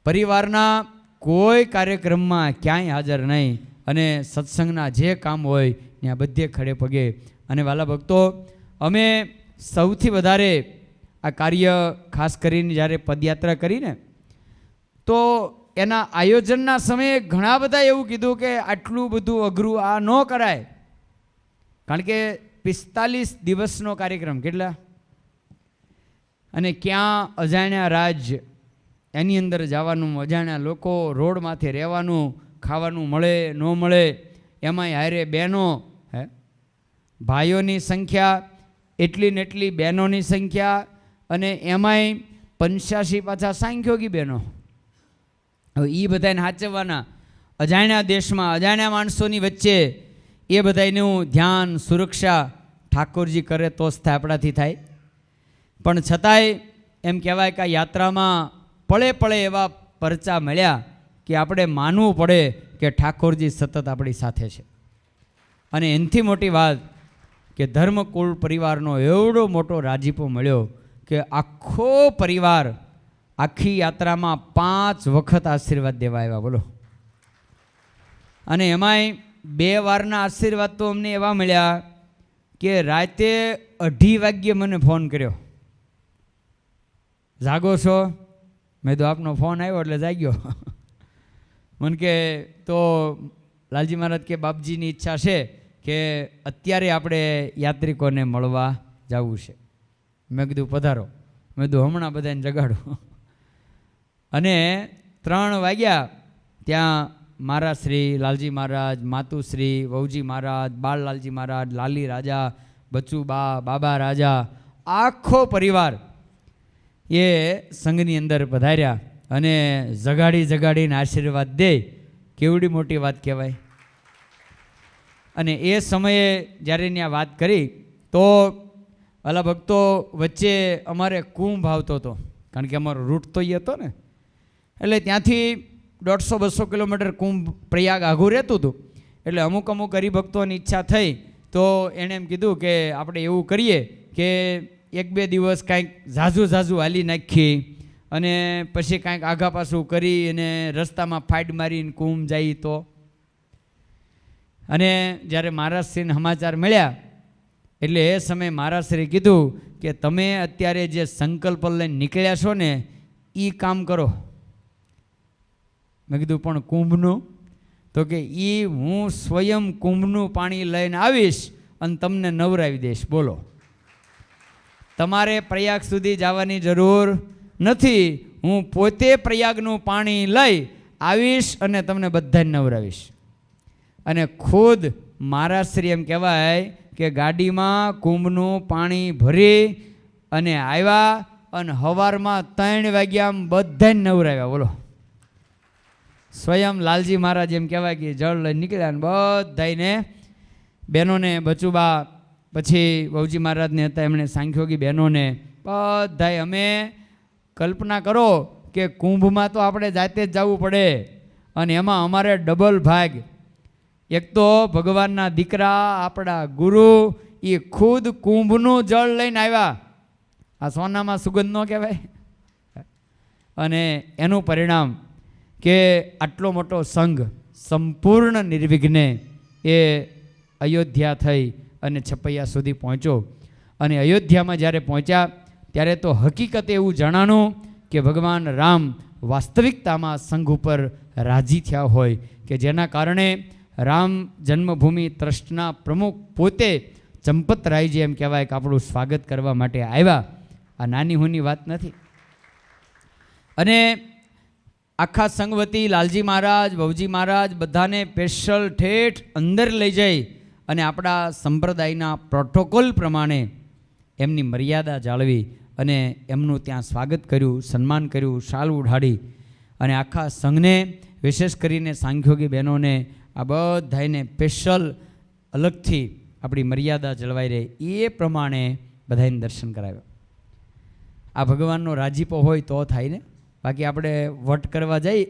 પરિવારના કોઈ કાર્યક્રમમાં ક્યાંય હાજર નહીં, અને સત્સંગના જે કામ હોય ત્યાં બધે ખડે પગે. અને વાલા ભક્તો, અમે સૌથી વધારે આ કાર્ય ખાસ કરીને જ્યારે પદયાત્રા કરીને તો એના આયોજનના સમયે ઘણા બધા એવું કીધું કે આટલું બધું અઘરું આ ન કરાય, કારણ કે 45 દિવસનો કાર્યક્રમ. કેટલા? અને ક્યાં અજાણ્યા રાજ્ય, એની અંદર જવાનું, અજાણ્યા લોકો, રોડ માથે રહેવાનું, ખાવાનું મળે ન મળે, એમાંય હારે બહેનો, ભાઈઓની સંખ્યા એટલી ને એટલી, બહેનોની સંખ્યા, અને એમાંય 85 પાછા સાંખ્યોગી બહેનો. હવે એ બધાને સાચવવાના. અજાણ્યા દેશમાં અજાણ્યા માણસોની વચ્ચે એ બધાનું ધ્યાન સુરક્ષા ઠાકોરજી કરે તો જ થાય, આપણાથી થાય. પણ છતાંય એમ કહેવાય કે આ યાત્રામાં પળે પળે એવા પરચા મળ્યા કે આપણે માનવું પડે કે ઠાકોરજી સતત આપણી સાથે છે. અને એનાથી મોટી વાત કે ધર્મકુળ પરિવારનો એવડો મોટો રાજીપો મળ્યો કે આખો પરિવાર આખી યાત્રામાં 5 વખત આશીર્વાદ દેવા આવ્યા. બોલો. અને એમાંય 2 વારના આશીર્વાદ તો અમને એવા મળ્યા કે રાતે 2:30 વાગ્યે મને ફોન કર્યો, જાગો છો? મેં તો આપનો ફોન આવ્યો એટલે જાગ્યો. મને કે તો લાલજી મહારાજ કે બાપજીની ઈચ્છા છે કે અત્યારે આપણે યાત્રિકોને મળવા જવું છે. મેં કીધું પધારો. મેં કીધું હમણાં બધાને જગાડું. અને 3 વાગ્યા ત્યાં મારા શ્રી લાલજી મહારાજ, માતુશ્રી, વહુજી મહારાજ, બાળલાલજી મહારાજ, લાલી રાજા, બચુબા, બાબા રાજા, આખો પરિવાર એ સંઘની અંદર પધાર્યા અને જગાડીને આશીર્વાદ દે. કેવડી મોટી વાત કહેવાય. અને એ સમયે જ્યારે ત્યાં વાત કરી તો અલા ભક્તો વચ્ચે અમારે કુંભ આવતો હતો, કારણ કે અમારો રૂટ તો એ હતો ને, એટલે ત્યાંથી 150-200 કિલોમીટર કુંભ પ્રયાગ આઘું રહેતું હતું. એટલે અમુક હરિભક્તોની ઈચ્છા થઈ તો એણે એમ કીધું કે આપણે એવું કરીએ કે 1-2 દિવસ કાંઈક ઝાઝું હાલી નાખીએ અને પછી કાંઈક આઘા પાછું કરી અને રસ્તામાં ફાઇટ મારીને કુંભ જઈએ તો. અને જ્યારે મહારાજશ્રીને સમાચાર મળ્યા એટલે એ સમયે મહારાજશ્રીએ કીધું કે તમે અત્યારે જે સંકલ્પ લઈને નીકળ્યા છો ને એ કામ કરો. મેં કીધું પણ કુંભનું? તો કે એ હું સ્વયં કુંભનું પાણી લઈને આવીશ અને તમને નવરાવી દઈશ. બોલો. તમારે પ્રયાગ સુધી જવાની જરૂર નથી, હું પોતે પ્રયાગનું પાણી લઈ આવીશ અને તમને બધાને નવરાવીશ. અને ખુદ મહારાજશ્રી એમ કહેવાય કે ગાડીમાં કુંભનું પાણી ભરી અને આવ્યા અને સવારમાં 3 વાગ્યામાં બધાને નવરાવ્યા. બોલો. સ્વયં લાલજી મહારાજ એમ કહેવાય કે જળ લઈને નીકળ્યા અને બધાને બહેનોને, બચુબા, પછી વહુજી મહારાજને હતા એમણે સાંખ્યોગી બહેનોને બધાય અમે કલ્પના કરો કે કુંભમાં તો આપણે જાતે જ જવું પડે અને એમાં અમારે ડબલ ભાગ. એક તો ભગવાનના દીકરા આપણા ગુરુ એ ખુદ કુંભનું જળ લઈને આવ્યા. આ સોનામાં સુગંધ ન કહેવાય. અને એનું પરિણામ કે આટલો મોટો સંઘ સંપૂર્ણ નિર્વિઘ્ને એ અયોધ્યા થઈ અને છપૈયા સુધી પહોંચ્યો. અને અયોધ્યામાં જ્યારે પહોંચ્યા ત્યારે તો હકીકત એવું જણાનું કે ભગવાન રામ વાસ્તવિકતામાં સંઘ ઉપર રાજી થયા હોય કે જેના કારણે રામ જન્મભૂમિ ટ્રસ્ટના પ્રમુખ પોતે ચંપતરાયજી એમ કહેવાય કે આપણું સ્વાગત કરવા માટે આવ્યા. આ નાની હુની વાત નથી. અને આખા સંઘ વતી લાલજી મહારાજ, વહુજી મહારાજ બધાને સ્પેશિયલ ઠેઠ અંદર લઈ જઈ અને આપણા સંપ્રદાયના પ્રોટોકોલ પ્રમાણે એમની મર્યાદા જાળવી અને એમનું ત્યાં સ્વાગત કર્યું, સન્માન કર્યું, શાલ ઉઢાડી. અને આખા સંઘને વિશેષ કરીને સાંખ્યોગી બહેનોને આ બધાને સ્પેશિયલ અલગથી આપણી મર્યાદા જળવાઈ રહે એ પ્રમાણે બધાને દર્શન કરાવ્યા. આ ભગવાનનો રાજીપો હોય તો થાય ને, બાકી આપણે વટ કરવા જઈ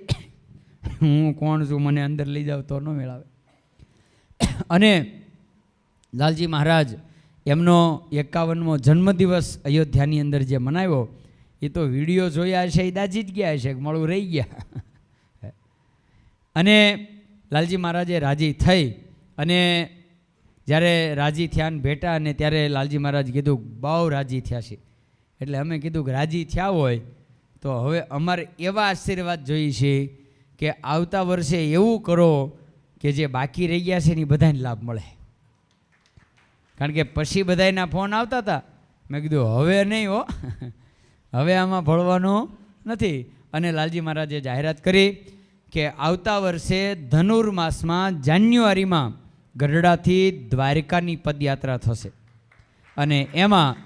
હું કોણ છું મને અંદર લઈ જાવ તો ન મેળાવે. અને લાલજી મહારાજ એમનો 51મો જન્મદિવસ અયોધ્યાની અંદર જે મનાવ્યો એ તો વિડીયો જોયા હશે, એ દાજી જ ગયા હશે, મળું રહી ગયા. અને લાલજી મહારાજે રાજી થઈ અને જ્યારે રાજી થયા ને ભેટા અને ત્યારે લાલજી મહારાજ કીધું બહુ રાજી થયા છે. એટલે અમે કીધું કે રાજી થયા હોય તો હવે અમારે એવા આશીર્વાદ જોઈએ છે કે આવતા વર્ષે એવું કરો કે જે બાકી રહી ગયા છે ને એ બધાને લાભ મળે. કારણ કે પછી બધાના ફોન આવતા હતા. મેં કીધું હવે નહીં હો, હવે આમાં ભળવાનું નથી. અને લાલજી મહારાજે જાહેરાત કરી કે આવતા વર્ષે ધનુર્માસમાં જાન્યુઆરીમાં ગઢડાથી દ્વારકાની પદયાત્રા થશે અને એમાં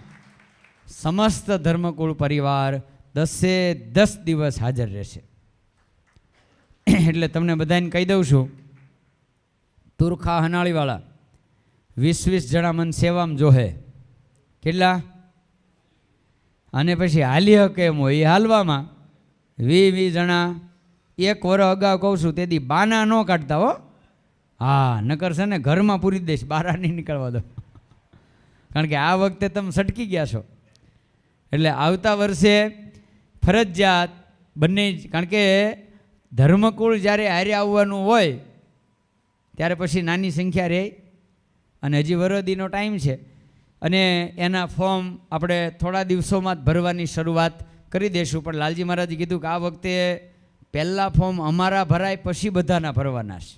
સમસ્ત ધર્મકુળ પરિવાર 10 દિવસ હાજર રહેશે. એટલે તમને બધાને કહી દઉં છું, તુરખા હનાળીવાળા 20 જણા મન સેવામાં જોહે. કેટલા? અને પછી હાલી હકે એમ હોય એ હાલવામાં 20 જણા. 1 વર્ષ અગાઉ કહું છું તેથી બાના ન કાઢતા હો. હા, નકર છે ને ઘરમાં પૂરી દઈશ, બહાર નહીં નીકળવા દો. કારણ કે આ વખતે તમે સટકી ગયા છો. એટલે આવતા વર્ષે ફરજિયાત બંને, કારણ કે ધર્મકુળ જ્યારે હારે આવવાનું હોય ત્યારે પછી નાની સંખ્યા રહે અને હજી વરદીનો ટાઈમ છે અને એના ફોર્મ આપણે થોડા દિવસોમાં જ ભરવાની શરૂઆત કરી દઈશું. પણ લાલજી મહારાજે કીધું કે આ વખતે પહેલાં ફોર્મ અમારા ભરાય પછી બધાના ભરવાના છે.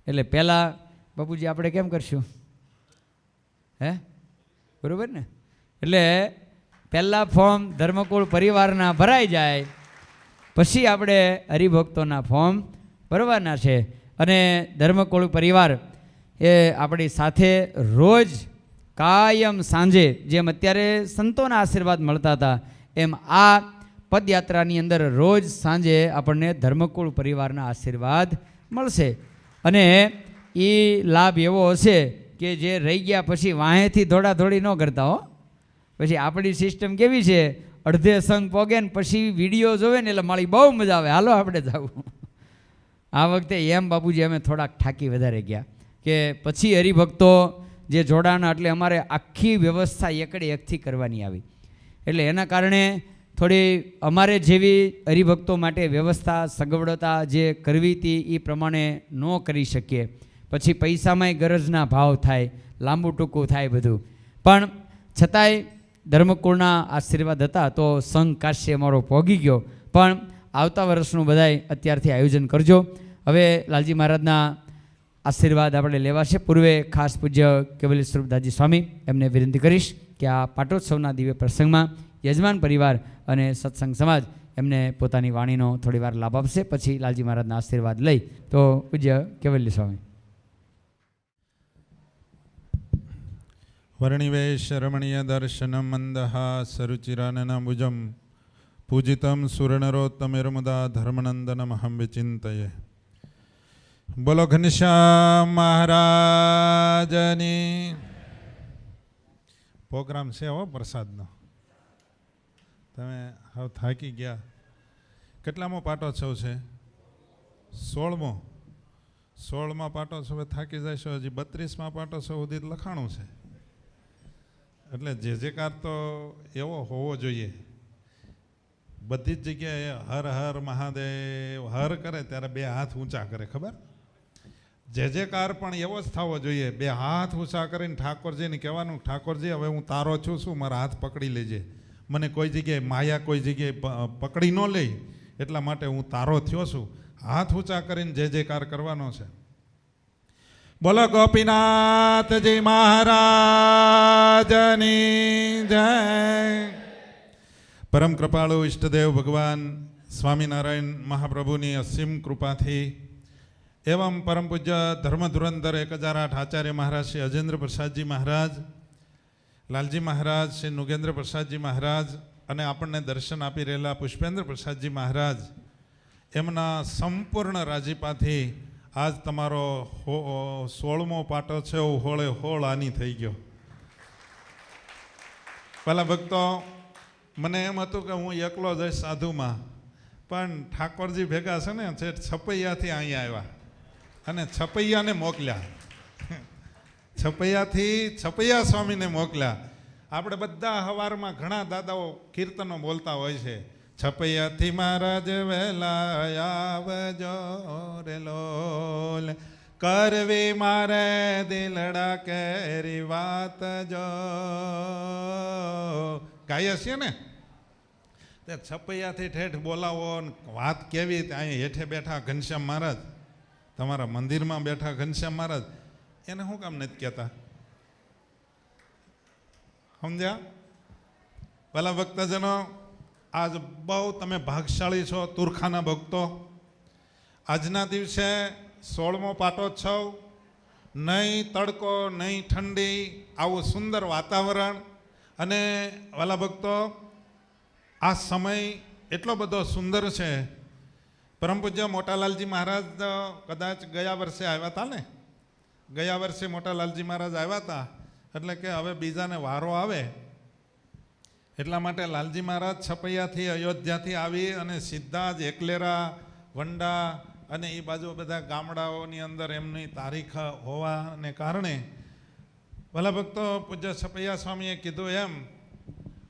એટલે પહેલાં બાપુજી આપણે કેમ કરશું? હે, બરાબર ને? એટલે પહેલાં ફોર્મ ધર્મકુળ પરિવારના ભરાઈ જાય પછી આપણે હરિભક્તોના ફોર્મ ભરવાના છે. અને ધર્મકુળ પરિવાર એ આપણી સાથે રોજ કાયમ સાંજે, જેમ અત્યારે સંતોના આશીર્વાદ મળતા હતા એમ આ પદયાત્રાની અંદર રોજ સાંજે આપણને ધર્મકુળ પરિવારના આશીર્વાદ મળશે. અને એ લાભ એવો હશે કે જે રહી ગયા પછી વાહેથી દોડાદોડી ન કરતા હો. પછી આપણી સિસ્ટમ કેવી છે, અડધે સંઘ પોગે ને પછી વિડીયો જોવે ને એટલે મારી બહુ મજા આવે, હાલો આપણે જવું. આ વખતે એમ બાપુજી અમે થોડાક થાકી વધારે ગયા કે પછી હરિભક્તો જે જોડાણા એટલે અમારે આખી વ્યવસ્થા એકડે એકથી કરવાની આવી. એટલે એના કારણે થોડી અમારે જેવી હરિભક્તો માટે વ્યવસ્થા સગવડતા જે કરવી હતી એ પ્રમાણે ન કરી શકીએ. પછી પૈસામાંય ગરજના ભાવ થાય, લાંબુ ટૂંકું થાય બધું. પણ છતાંય ધર્મકુળના આશીર્વાદ હતા તો સંઘ કાશ્ય અમારો પહોંચી ગયો. પણ આવતા વર્ષનું બધાય અત્યારથી આયોજન કરજો. હવે લાલજી મહારાજના આશીર્વાદ આપણે લેવા છે. પૂર્વે ખાસ પૂજ્ય કેવલી સ્વરૂપદાસજી સ્વામી એમને વિનંતી કરીશ કે આ પાટોત્સવના દિવ્ય પ્રસંગમાં યજમાન પરિવાર અને સત્સંગ સમાજ એમને પોતાની વાણીનો થોડી વાર લાભ આપશે. પછી લાલજી મહારાજના આશીર્વાદ લઈ તો પૂજ્ય કેવલી સ્વામી. વર્ણિવેશ રમણીય દર્શનમ મંદહા સરુચિરાનનભુજમ પૂજિતમ સુરનરોત્તમેર્મુદા ધર્મનંદનમહં વિચિંતયે. બોલો ઘનશ્યામ મહારાજની. પ્રોગ્રામ છે હો પ્રસાદનો. તમે હવે થાકી ગયા. કેટલામો પાટોત્સવ છે? 16મો. 16મા પાટોત્સવે થાકી જશો. હજી 32મા પાટોત્સવ સુધી લખાણું છે. એટલે જે કાર તો એવો હોવો જોઈએ. બધી જ જગ્યાએ હર હર મહાદેવ હર કરે ત્યારે 2 હાથ ઊંચા કરે, ખબર? જે કાર પણ એવો જ થવો જોઈએ. 2 હાથ ઊંચા કરીને ઠાકોરજીને કહેવાનું, ઠાકોરજી હવે હું તારો છું, શું મારા હાથ પકડી લેજે. મને કોઈ જગ્યાએ માયા કોઈ જગ્યાએ પકડી ન લે, એટલા માટે હું તારો થયો છું. હાથ ઊંચા કરીને જે કાર કરવાનો છે. બોલો ગોપીનાથજી મહારાજની જય. પરમ કૃપાળુ ઈષ્ટદેવ ભગવાન સ્વામિનારાયણ મહાપ્રભુની અસીમ કૃપાથી એવં પરમ પૂજ્ય ધર્મ ધુરંધર 1008 આચાર્ય મહારાજ શ્રી અજેન્દ્ર પ્રસાદજી મહારાજ, લાલજી મહારાજ, શ્રી નુગેન્દ્ર પ્રસાદજી મહારાજ અને આપણને દર્શન આપી રહેલા પુષ્પેન્દ્ર પ્રસાદજી મહારાજ એમના સંપૂર્ણ રાજીપાથી આજ તમારો 16મો પાટો છે. હોળે હોળ આની થઈ ગયો. પહેલાં ભક્તો મને એમ હતું કે હું એકલો જઈશ સાધુમાં, પણ ઠાકોરજી ભેગા છે ને છપૈયાથી અહીંયા આવ્યા અને છપૈયાને મોકલ્યા. છપૈયા સ્વામીને મોકલ્યા. આપણે બધા હવારમાં ઘણા દાદાઓ કીર્તનો બોલતા હોય છે. છપૈયાથી મહારાજ વહેલા આવજો રે લોલ, કરવી મારે દિલડા કેરી વાત જો. ગાઈએ છીએ ને તે છપૈયાથી ઠેઠ બોલાવો ને વાત કેવી. અહીંયા હેઠે બેઠા ઘનશ્યામ મહારાજ, તમારા મંદિરમાં બેઠા ઘનશ્યામ મહારાજ, એને શું કામ નથી કહેતા? સમજ્યા? પેલા ભક્તજનો, આજ બહુ તમે ભાગશાળી છો તુરખાના ભક્તો. આજના દિવસે 16મો પાટોત્સવ, નહીં તડકો નહીં ઠંડી, આવું સુંદર વાતાવરણ. અને વાલા ભક્તો, આ સમય એટલો બધો સુંદર છે પરમ પૂજ્ય મોટાલાલજી મહારાજ કદાચ ગયા વર્ષે આવ્યા હતા ને, ગયા વર્ષે મોટાલાલજી મહારાજ આવ્યા હતા, એટલે કે હવે બીજાને વારો આવે એટલા માટે લાલજી મહારાજ છપૈયાથી અયોધ્યાથી આવી અને સીધા જ એકલેરા, વંડા અને એ બાજુ બધા ગામડાઓની અંદર એમની તારીખ હોવાને કારણે ભલા ભક્તો પૂજ્ય છપૈયા સ્વામીએ કીધું એમ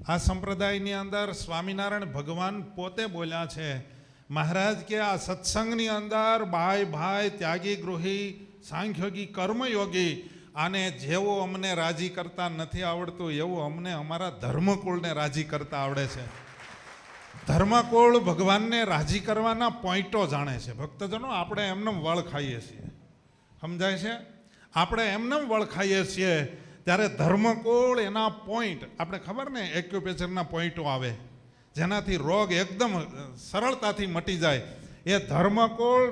આ સંપ્રદાયની અંદર સ્વામિનારાયણ ભગવાન પોતે બોલ્યા છે. મહારાજ કે આ સત્સંગની અંદર ભાઈ ભાઈ ત્યાગી ગૃહી સાંખ્યોગી કર્મયોગી આને જેવું અમને રાજી કરતા નથી આવડતું એવું અમને અમારા ધર્મકુળને રાજી કરતા આવડે છે. ધર્મકુળ ભગવાનને રાજી કરવાના પોઈન્ટો જાણે છે. ભક્તજનો આપણે એમને વળ ખાઈએ છીએ, સમજાય છે? આપણે એમને વળ ખાઈએ છીએ ત્યારે ધર્મકુળ એના પોઈન્ટ આપણે ખબર ને એક્યુપેચરના પોઈન્ટો આવે જેનાથી રોગ એકદમ સરળતાથી મટી જાય. એ ધર્મકુળ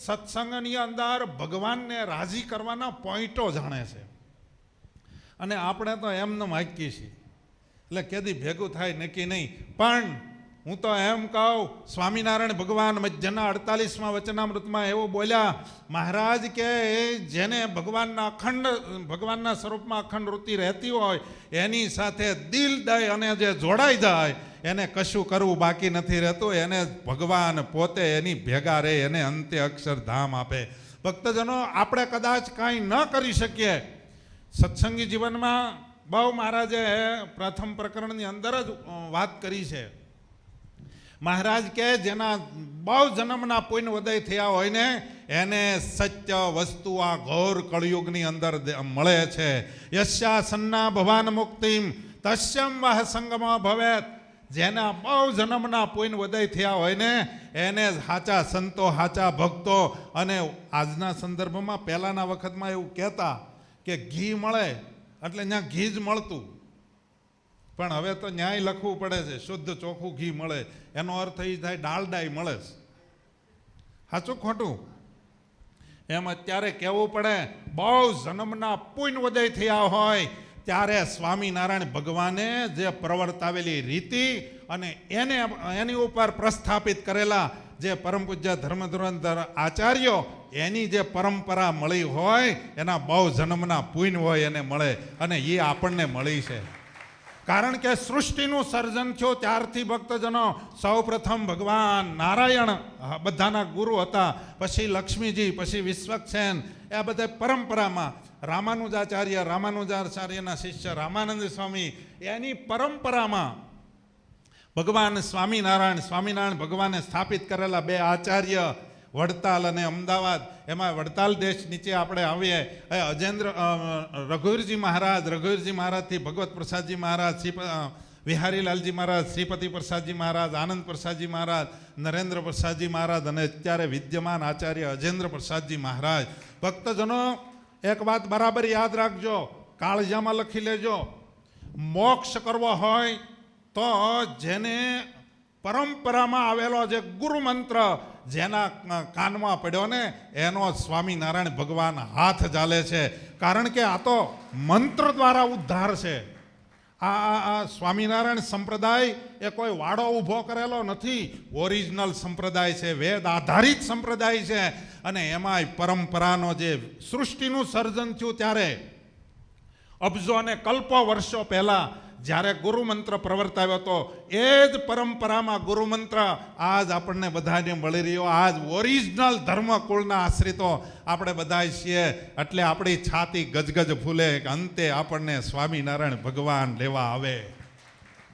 સત્સંગની અંદર ભગવાનને રાજી કરવાના પોઈન્ટો જાણે છે અને આપણે તો એમને માગીએ છીએ એટલે કેદી ભેગું થાય નક્કી નહીં. પણ હું તો એમ કહું સ્વામિનારાયણ ભગવાન મધ્યના 48મા વચનામૃતમાં એવું બોલ્યા મહારાજ કે જેને ભગવાનના સ્વરૂપમાં અખંડ વૃત્તિ રહેતી હોય એની સાથે દિલ દઈ અને જે જોડાઈ જાય એને કશું કરવું બાકી નથી રહેતું. એને ભગવાન પોતે એની ભેગા રહે, એને અંતે અક્ષરધામ આપે. ભક્તજનો આપણે કદાચ કાંઈ ન કરી શકીએ. સત્સંગી જીવનમાં બહુ મહારાજે પ્રથમ પ્રકરણની અંદર જ વાત કરી છે. મહારાજ કે જેના બહુ જન્મના પુણ્ય ઉદય થયા હોય ને એને સત્ય વસ્તુ આ ઘોર કળયુગની અંદર મળે છે. યસ્યા સન્ના ભવાન મુક્તિમ તસ્યમ વાહ સંગમ ભવેત. જેના બહુ જન્મના પુણ્ય ઉદય થયા હોય ને એને સાચા સંતો, સાચા ભક્તો. અને આજના સંદર્ભમાં પહેલાના વખતમાં એવું કહેતા કે ઘી મળે એટલે ત્યાં ઘી જ મળતું, પણ હવે તો ન્યાય લખવું પડે છે શુદ્ધ ચોખ્ખું ઘી મળે. એનો અર્થ એ થાય ડાલડાઈ મળે છે. સાચું ખોટું? એમ અત્યારે કહેવું પડે બહુ જન્મના પુણ્ય ઉદય થયા હોય ત્યારે સ્વામિનારાયણ ભગવાને જે પ્રવર્તાવેલી રીતિ અને એની ઉપર પ્રસ્થાપિત કરેલા જે પરમ પૂજ્ય ધર્મધુરંધર આચાર્યો એની જે પરંપરા મળી હોય એના બહુ જન્મના પુણ્ય હોય એને મળે અને એ આપણને મળી છે. કારણ કે સૃષ્ટિનું સર્જન થયું ત્યારથી ભક્તજનો સૌ પ્રથમ ભગવાન નારાયણ બધાના ગુરુ હતા, પછી લક્ષ્મીજી, પછી વિશ્વક્સેન. એ બધા પરંપરામાં રામાનુજાચાર્યના શિષ્ય રામાનંદ સ્વામી એની પરંપરામાં ભગવાન સ્વામિનારાયણ ભગવાને સ્થાપિત કરેલા બે આચાર્ય વડતાલ અને અમદાવાદ. એમાં વડતાલ દેશ નીચે આપણે આવીએ રઘુવીરજી મહારાજથી ભગવત પ્રસાદજી મહારાજ, વિહારીલાલજી મહારાજ, શ્રીપતિ પ્રસાદજી મહારાજ, આનંદ પ્રસાદજી મહારાજ, નરેન્દ્ર પ્રસાદજી મહારાજ અને અત્યારે વિદ્યમાન આચાર્ય અજેન્દ્ર પ્રસાદજી મહારાજ. ભક્તજનો એક વાત બરાબર યાદ રાખજો, કાળજામાં લખી લેજો. મોક્ષ કરવો હોય તો જેને પરંપરામાં આવેલો જે ગુરુ મંત્ર જેના કાનમાં પડ્યો ને એનો સ્વામિનારાયણ ભગવાન હાથ ચાલે છે. કારણ કે આ તો મંત્ર દ્વારા ઉદ્ધાર છે. આ સ્વામિનારાયણ સંપ્રદાય એ કોઈ વાડો ઊભો કરેલો નથી, ઓરિજિનલ સંપ્રદાય છે, વેદ આધારિત સંપ્રદાય છે. અને એમાંય પરંપરાનો જે સૃષ્ટિનું સર્જન થયું ત્યારે અબજો અને કલ્પો વર્ષો પહેલા જ્યારે ગુરુમંત્ર પ્રવર્તાવ્યો હતો એ જ પરંપરામાં ગુરુમંત્ર આજ આપણને બધાને મળી રહ્યો. આજ ઓરિજિનલ ધર્મકુળના આશ્રિતો આપણે બધા છીએ. એટલે આપણી છાતી ગજગજ ફૂલે કે અંતે આપણને સ્વામિનારાયણ ભગવાન લેવા આવે.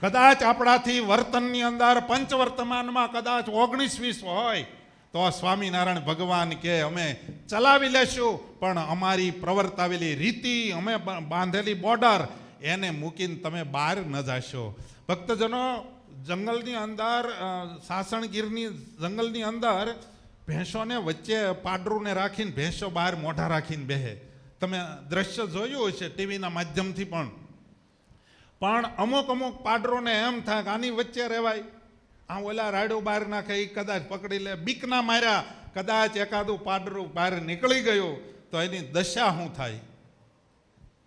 કદાચ આપણાથી વર્તનની અંદર પંચવર્તમાનમાં કદાચ 19-20 હોય તો સ્વામિનારાયણ ભગવાન કે અમે ચલાવી લેશું, પણ અમારી પ્રવર્તાવેલી રીતિ, અમે બાંધેલી બોર્ડર એને મૂકીને તમે બહાર ન જાશો. ભક્તજનો જંગલની અંદર, સાસણગીરની જંગલની અંદર ભેંસોને વચ્ચે પાડરૂને રાખીને ભેંસો બહાર મોઢા રાખીને બેહે. તમે દ્રશ્ય જોયું હશે ટીવીના માધ્યમથી. પણ અમુક પાડરોને એમ થાય કે આની વચ્ચે રહેવાય, આ ઓલા રાયડું બહાર નાખે એ કદાચ પકડી લે. બીકના માર્યા કદાચ એકાદું પાડરું બહાર નીકળી ગયું તો એની દશા શું થાય?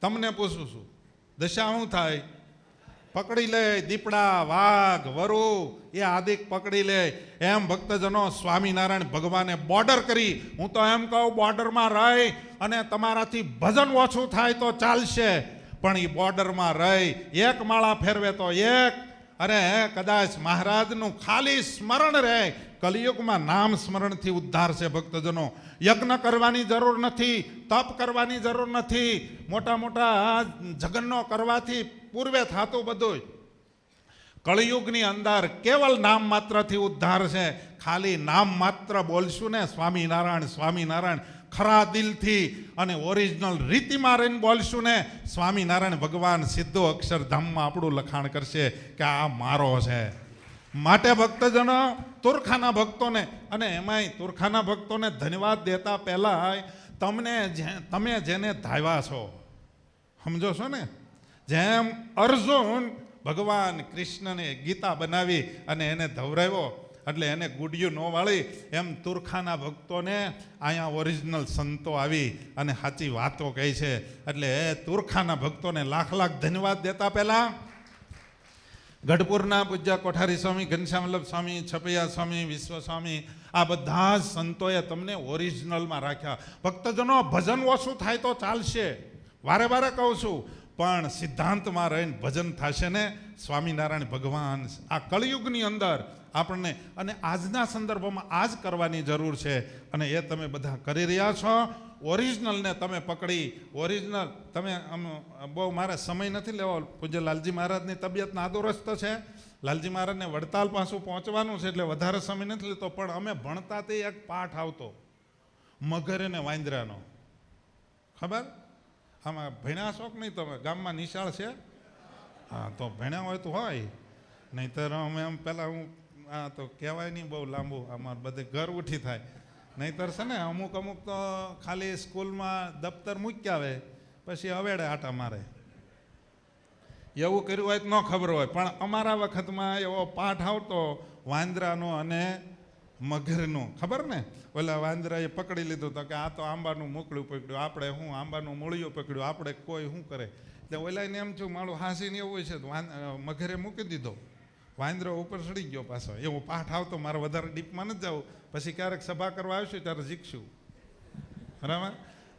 તમને પૂછું છું, દશા શું થાય? પકડી લે, દીપડા, વાઘ, વરુ એ આદિક પકડી લે. એમ ભક્તજનો સ્વામિનારાયણ ભગવાને બોર્ડર કરી. હું તો એમ કહું, બોર્ડરમાં રહી અને તમારાથી ભજન ઓછું થાય તો ચાલશે, પણ એ બોર્ડરમાં રહી એક માળા ફેરવે તો એક, અરે કદાચ મહારાજનું ખાલી સ્મરણ રહે. કલિયુગમાં નામ સ્મરણથી ઉદ્ધાર છે ભક્તજનો. યજ્ઞ કરવાની જરૂર નથી, તપ કરવાની જરૂર નથી, મોટા મોટા જગનનો કરવાથી પૂર્વે થતું બધું. કળિયુગની અંદર કેવલ નામ માત્રથી ઉદ્ધાર છે. ખાલી નામ માત્ર બોલશું ને, સ્વામિનારાયણ સ્વામિનારાયણ, ખરા દિલથી અને ઓરિજિનલ રીતિમાં રહીને બોલશું ને, સ્વામિનારાયણ ભગવાન સીધો અક્ષરધામમાં આપણું લખાણ કરશે કે આ મારો છે. માટે ભક્તજનો તુરખાના ભક્તોને, અને એમાંય તુરખાના ભક્તોને ધન્યવાદ દેતા પહેલા તમે જેને ધાવ્યા છો, સમજો છો ને, જેમ અર્જુન ભગવાન કૃષ્ણને ગીતા બનાવી અને એને ધવરાવ્યો એટલે એને ગુડિયું ન વાળી, એમ તુરખાના ભક્તોને અહીંયા ઓરિજિનલ સંતો આવી અને સાચી વાતો કહી છે. એટલે તુરખાના ભક્તોને લાખ લાખ ધન્યવાદ દેતા પહેલા ગઢપુરના પૂજ્ય કોઠારી સ્વામી, ઘનશ્યામવલ્લભ સ્વામી, છપૈયા સ્વામી, વિશ્વ સ્વામી, આ બધા જ સંતોએ તમને ઓરિજિનલમાં રાખ્યા. ભક્તજનો ભજન ઓછું થાય તો ચાલશે, વારે વારે કહું છું, પણ સિદ્ધાંતમાં રહીને ભજન થશે ને. સ્વામિનારાયણ ભગવાન આ કળિયુગની અંદર આપણને, અને આજના સંદર્ભમાં આ જ કરવાની જરૂર છે, અને એ તમે બધા કરી રહ્યા છો. ઓરિજિનલને તમે પકડી, ઓરિજિનલ તમે બહુ મારે સમય નથી લેવો. પૂજ્ય લાલજી મહારાજની તબિયત નાદુરસ્ત છે, લાલજી મહારાજને વડતાલ પાછું પહોંચવાનું છે, એટલે વધારે સમય નથી લેતો. પણ અમે ભણતા તે એક પાઠ આવતો મગર અને વાંદરાનો, ખબર? આમાં ભણ્યા શોખ નહીં તમે? ગામમાં નિશાળ છે? હા, તો ભણ્યા હોય તો હોય, નહીંતર અમે એમ પહેલાં હું આ તો કહેવાય નહીં બહુ લાંબુ, અમારે બધે ઘર ઉઠી થાય. નહીંતર છે ને અમુક તો ખાલી સ્કૂલમાં દફતર મૂકી આવે પછી અવેડે આટા મારે. એવું કર્યું હોય તો ન ખબર હોય, પણ અમારા વખતમાં એવો પાઠ આવતો વાંદરાનો અને મગરનો, ખબર ને? ઓલા વાંદરાએ પકડી લીધું તો કે આ તો આંબાનું મોકળું પકડ્યું, આપણે હું આંબાનું મૂળિયું પકડ્યું, આપણે કોઈ શું કરે? એટલે ઓલાને એમ થયું મારું હાંસીને એવું છે, મગરે મૂકી દીધો, વાંદરો ઉપર ચડી ગયો પાછો. એવો પાઠ આવતો. મારે વધારે ડીપમાં નથી જવું, પછી ક્યારેક સભા કરવા આવશું ત્યારે શીખશું, બરાબર?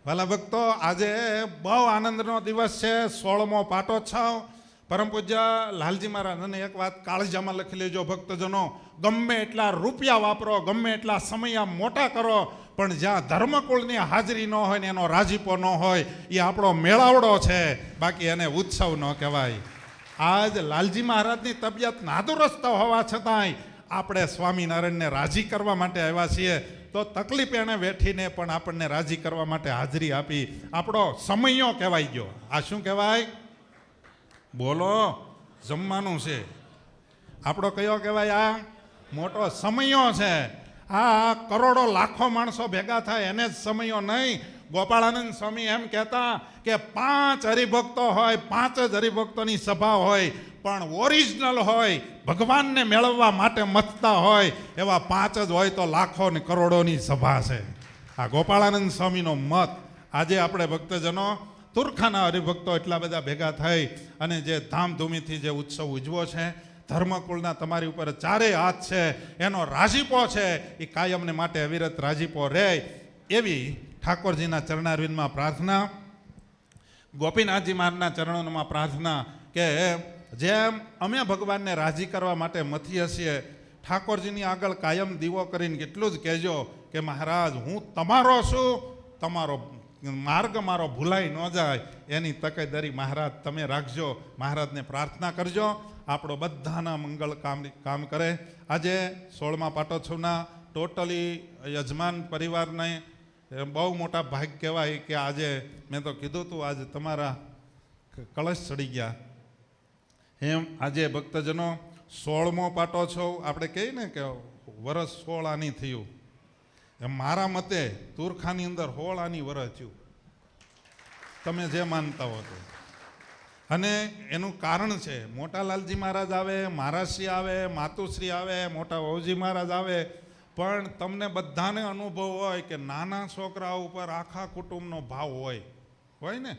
વાલા ભક્તો, આજે બહુ આનંદનો દિવસ છે, 16મો પાટોત્સવ. પરમ પૂજ્ય લાલજી મહારાજ, અને એક વાત કાળજામાં લખી લેજો ભક્તજનો, ગમે એટલા રૂપિયા વાપરો, ગમે એટલા સમય મોટા કરો, પણ જ્યાં ધર્મકુળની હાજરી ન હોય ને એનો રાજીપો ન હોય, એ આપણો મેળાવડો છે, બાકી એને ઉત્સવ ન કહેવાય. આજ લાલજી મહારાજની તબિયત નાદુરસ્ત હોવા છતાંય આપણે સ્વામિનારાયણને રાજી કરવા માટે આવ્યા છીએ. તો તકલીફ એને વેઠીને પણ આપણને રાજી કરવા માટે હાજરી આપી. આપણો સમયો કહેવાય ગયો. આ શું કહેવાય? બોલો, જમવાનું છે. આપણો કયો કહેવાય? આ મોટો સમયો છે. આ કરોડો લાખો માણસો ભેગા થાય એને જ સમયો નહીં. ગોપાળાનંદ સ્વામી એમ કહેતા કે 5 હરિભક્તો હોય, 5 જ હરિભક્તોની સભા હોય, પણ ઓરિજિનલ હોય, ભગવાનને મેળવવા માટે મથતા હોય, એવા 5 જ હોય તો લાખો ને કરોડોની સભા છે. આ ગોપાળાનંદ સ્વામીનો મત. આજે આપણે ભક્તજનો તુરખાના હરિભક્તો એટલા બધા ભેગા થઈ અને જે ધામધૂમીથી જે ઉત્સવ ઉજવો છે, ધર્મકુળના તમારી ઉપર 4 હાથ છે, એનો રાજીપો છે, એ કાયમને માટે અવિરત રાજીપો રહે એવી ઠાકોરજીના ચરણારવિંદમાં પ્રાર્થના, ગોપીનાથજી મહારાજના ચરણોમાં પ્રાર્થના કે જેમ અમે ભગવાનને રાજી કરવા માટે મથીએ છીએ, ઠાકોરજીની આગળ કાયમ દીવો કરીને કેટલું જ કહેજો કે મહારાજ હું તમારો છું, તમારો માર્ગ મારો ભૂલાઈ ન જાય, એની તકેદારી મહારાજ તમે રાખજો. મહારાજને પ્રાર્થના કરજો, આપણો બધાના મંગળ કામ કરે. આજે 16મા પાટોત્સવના ટોટલી યજમાન પરિવારને બહુ મોટા ભાગ કહેવાય કે આજે મેં તો કીધું હતું આજે તમારા કળશ ચડી ગયા. એમ આજે ભક્તજનો 16મો પાટોત્સવ આપણે કહીએ ને કે વરસ 16 આની થયું, એમ મારા મતે તુરખાની અંદર 16 આની વરસ થયું, તમે જે માનતા હો તો. અને એનું કારણ છે, મોટા લાલજી મહારાજ આવે, મહારાજશ્રી આવે, માતુશ્રી આવે, મોટા વહુજી મહારાજ આવે, પણ તમને બધાને અનુભવ હોય કે નાના છોકરા ઉપર આખા કુટુંબનો ભાવ હોય ને?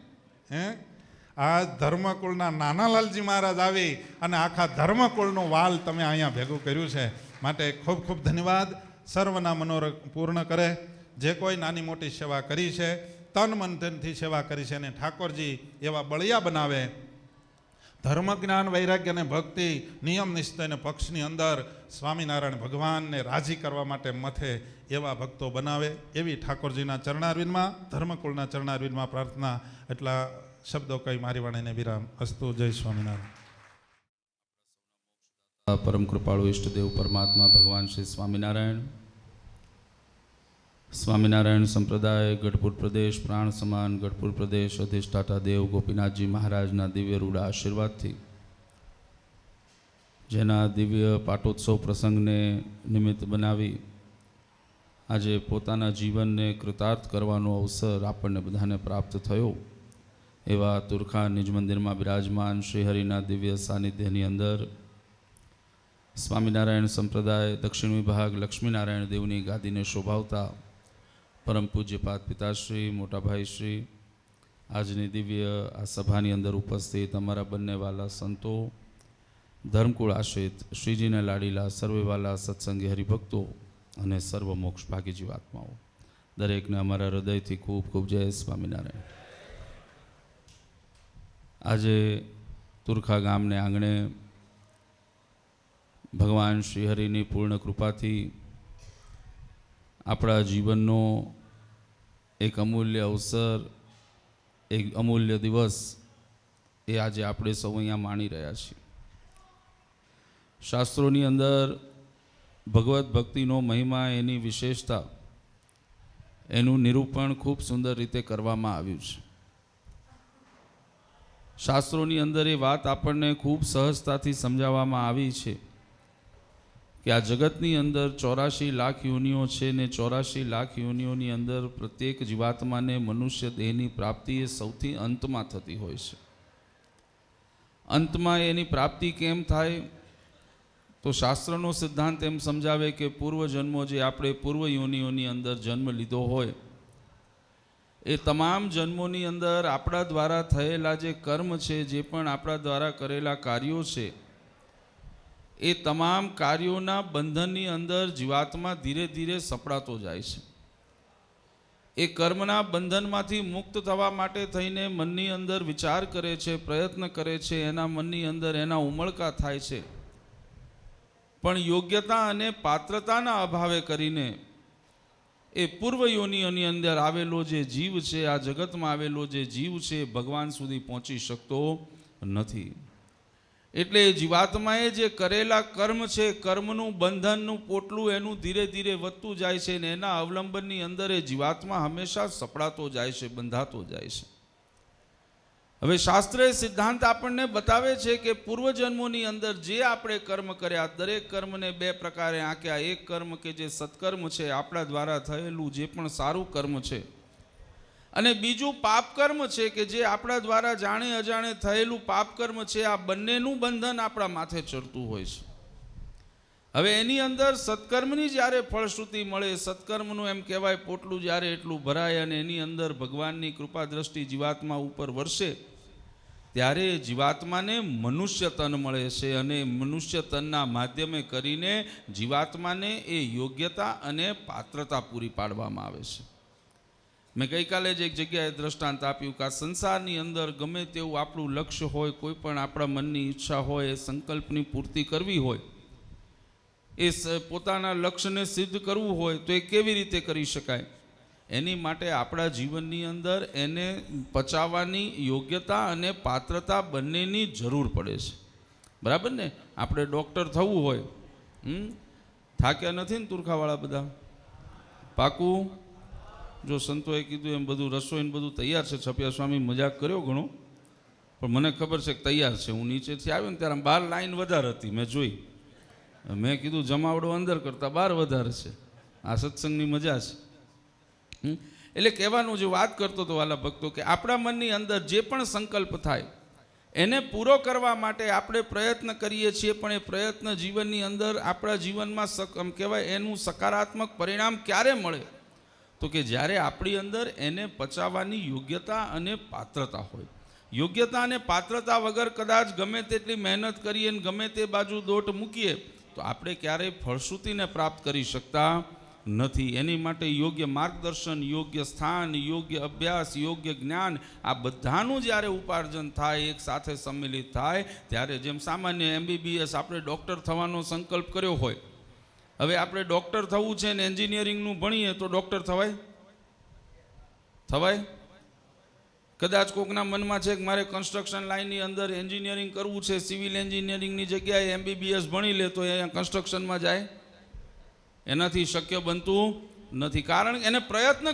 આ ધર્મકુળના નાનાલાલજી મહારાજ આવી અને આખા ધર્મકુળનું વાલ તમે અહીંયા ભેગું કર્યું છે, માટે ખૂબ ખૂબ ધન્યવાદ. સર્વના મનોરથ પૂર્ણ કરે. જે કોઈ નાની મોટી સેવા કરી છે, તન મન ધનથી સેવા કરી છે, અને ઠાકોરજી એવા બળિયા બનાવે. ધર્મ જ્ઞાન વૈરાગ્ય અને ભક્તિ નિયમ નિષ્ઠા અને પક્ષની અંદર સ્વામિનારાયણ ભગવાનને રાજી કરવા માટે મથે એવા ભક્તો બનાવે, એવી ઠાકોરજીના ચરણારવિંદમાં, ધર્મકુળના ચરણારવિંદમાં પ્રાર્થના. એટલા શબ્દો કહી મારી વાણીને વિરામ. અસ્તુ. જય સ્વામિનારાયણ. પરમ કૃપાળુ ઈષ્ટદેવ પરમાત્મા ભગવાન શ્રી સ્વામિનારાયણ, સ્વામિનારાયણ સંપ્રદાય ગઢપુર પ્રદેશ પ્રાણ સમાન ગઢપુર પ્રદેશ અધિષ્ઠાતા દેવ ગોપીનાથજી મહારાજના દિવ્ય રૂડા આશીર્વાદથી, જેના દિવ્ય પાટોત્સવ પ્રસંગને નિમિત્ત બનાવી આજે પોતાના જીવનને કૃતાર્થ કરવાનો અવસર આપણને બધાને પ્રાપ્ત થયો, એવા તુરખા નિજ મંદિરમાં બિરાજમાન શ્રીહરિના દિવ્ય સાનિધ્યની અંદર સ્વામિનારાયણ સંપ્રદાય દક્ષિણ વિભાગ લક્ષ્મીનારાયણ દેવની ગાદીને શોભાવતા પરમ પૂજ્યપાદ પિતાશ્રી, મોટાભાઈશ્રી, આજની દિવ્ય આ સભાની અંદર ઉપસ્થિત અમારા બંને વાલા સંતો, ધર્મકુળ આશ્રિત શ્રીજીને લાડીલા સર્વે વાલા સત્સંગી હરિભક્તો અને સર્વ મોક્ષ ભાગી જીવાત્માઓ, દરેકને અમારા હૃદયથી ખૂબ ખૂબ જય સ્વામિનારાયણ. આજે તુરખા ગામને આંગણે ભગવાન શ્રીહરિની પૂર્ણ કૃપાથી આપણા જીવનનો એક અમૂલ્ય અવસર, એક અમૂલ્ય દિવસ એ આજે આપણે સૌ અહીંયા માણી રહ્યા છીએ. શાસ્ત્રોની અંદર ભગવત ભક્તિનો મહિમા, એની વિશેષતા, એનું નિરૂપણ ખૂબ સુંદર રીતે કરવામાં આવ્યું છે. શાસ્ત્રોની અંદર એ વાત આપણને ખૂબ સહજતાથી સમજાવવામાં આવી છે કે આ જગતની અંદર 84 લાખ યોનિઓ છે ને 84 લાખ યોનિઓની અંદર પ્રત્યેક જીવાત્માને મનુષ્ય દેહની પ્રાપ્તિ એ સૌથી અંતમાં થતી હોય છે. અંતમાં એની પ્રાપ્તિ કેમ થાય તો શાસ્ત્રનો સિદ્ધાંત એમ સમજાવે કે પૂર્વજન્મો જે આપણે પૂર્વ યોનિઓની અંદર જન્મ લીધો હોય, એ તમામ જન્મોની અંદર આપણા દ્વારા થયેલા જે કર્મ છે, જે પણ આપણા દ્વારા કરેલા કાર્યો છે, એ તમામ કાર્યોના બંધનની અંદર જીવાત્મા ધીરે ધીરે સપડાતો જાય છે. એ કર્મના બંધનમાંથી મુક્ત થવા માટે થઈને મનની અંદર વિચાર કરે છે, પ્રયત્ન કરે છે, એના મનની અંદર એના ઉમળકા થાય છે, પણ યોગ્યતા અને પાત્રતાના અભાવે કરીને એ પૂર્વ યોનિઓની અંદર આવેલો જે જીવ છે, આ જગતમાં આવેલો જે જીવ છે, ભગવાન સુધી પહોંચી શકતો નથી. એટલે જીવાત્માએ જે કરેલા કર્મ છે, કર્મનું બંધનનું પોટલું એનું ધીરે ધીરે વધતું જાય છે, ને એના અવલંબનની અંદર એ જીવાત્મા હંમેશા સપડાતો જાય છે, બંધાતો જાય છે. હવે શાસ્ત્રે સિદ્ધાંત આપણને બતાવે છે કે પૂર્વજન્મોની અંદર જે આપણે કર્મ કર્યા, દરેક કર્મને બે પ્રકારે આંક્યા. એક કર્મ કે જે સત્કર્મ છે, આપણા દ્વારા થયેલું જે પણ સારું કર્મ છે, અને બીજું પાપ કર્મ છે કે જે આપણા દ્વારા જાણે અજાણે થયેલું પાપ કર્મ છે. આ બંનેનું બંધન આપણા માથે ચડતું હોય છે. હવે એની અંદર સત્કર્મની જ્યારે ફળશ્રુતિ મળે, સત્કર્મનું એમ કહેવાય પોટલું જ્યારે એટલું ભરાય અને એની અંદર ભગવાનની કૃપા દ્રષ્ટિ જીવાત્મા ઉપર વરસે, ત્યારે જીવાત્માને મનુષ્ય તન મળે છે, અને મનુષ્ય તનના માધ્યમે કરીને જીવાત્માને એ યોગ્યતા અને પાત્રતા પૂરી પાડવામાં આવે છે. મેં ગઈકાલે જ એક જગ્યાએ દ્રષ્ટાંત આપ્યું કે આ સંસારની અંદર ગમે તેવું આપણું લક્ષ્ય હોય, કોઈ પણ આપણા મનની ઈચ્છા હોય, એ સંકલ્પની પૂર્તિ કરવી હોય, એ પોતાના લક્ષ્યને સિદ્ધ કરવું હોય તો એ કેવી રીતે કરી શકાય? એની માટે આપણા જીવનની અંદર એને પચાવવાની યોગ્યતા અને પાત્રતા બંનેની જરૂર પડે છે. બરાબર ને? આપણે ડૉક્ટર થવું હોય, થાક્યા નથી ને તુરખાવાળા બધા? પાકું? જો સંતોએ કીધું એમ બધું રસોઈને બધું તૈયાર છે. છપિયા સ્વામી મજાક કર્યો ઘણો, પણ મને ખબર છે કે તૈયાર છે. હું નીચેથી આવ્યો ને ત્યારે બહાર લાઈન વધારે હતી, મેં જોઈ. મેં કીધું જમાવડો અંદર કરતાં બહાર વધારે છે. આ સત્સંગની મજા છે. એટલે કહેવાનું જે વાત કરતો હતો વાલા ભક્તો, કે આપણા મનની અંદર જે પણ સંકલ્પ થાય એને પૂરો કરવા માટે આપણે પ્રયત્ન કરીએ છીએ, પણ એ પ્રયત્ન જીવનની અંદર આપણા જીવનમાં એમ કહેવાય એનું સકારાત્મક પરિણામ ક્યારે મળે? તો કે જ્યારે આપણી અંદર એને પચાવવાની યોગ્યતા અને પાત્રતા હોય. યોગ્યતા અને પાત્રતા વગર કદાચ ગમે તેટલી મહેનત કરીએ અને ગમે તે બાજુ દોટ મૂકીએ તો આપણે ક્યારેય ફળશ્રુતિને પ્રાપ્ત કરી શકતા નથી. એની માટે યોગ્ય માર્ગદર્શન, યોગ્ય સ્થાન, યોગ્ય અભ્યાસ, યોગ્ય જ્ઞાન, આ બધાનું જ્યારે ઉપાર્જન થાય, એક સાથે સંમિલિત થાય, ત્યારે જેમ સામાન્ય MBBS આપણે ડૉક્ટર થવાનો સંકલ્પ કર્યો હોય, હવે આપણે ડૉક્ટર થવું છે ને એન્જિનિયરિંગનું ભણીએ તો ડૉક્ટર થવાય? કદાચ કોકના મનમાં છે કે મારે કન્સ્ટ્રક્શન લાઇનની અંદર એન્જિનિયરિંગ કરવું છે, સિવિલ એન્જિનિયરિંગની જગ્યાએ MBBS ભણી લે તો અહીંયા કન્સ્ટ્રક્શનમાં જાય? એનાથી શક્ય બનતું નથી. કારણ કે એને પ્રયત્ન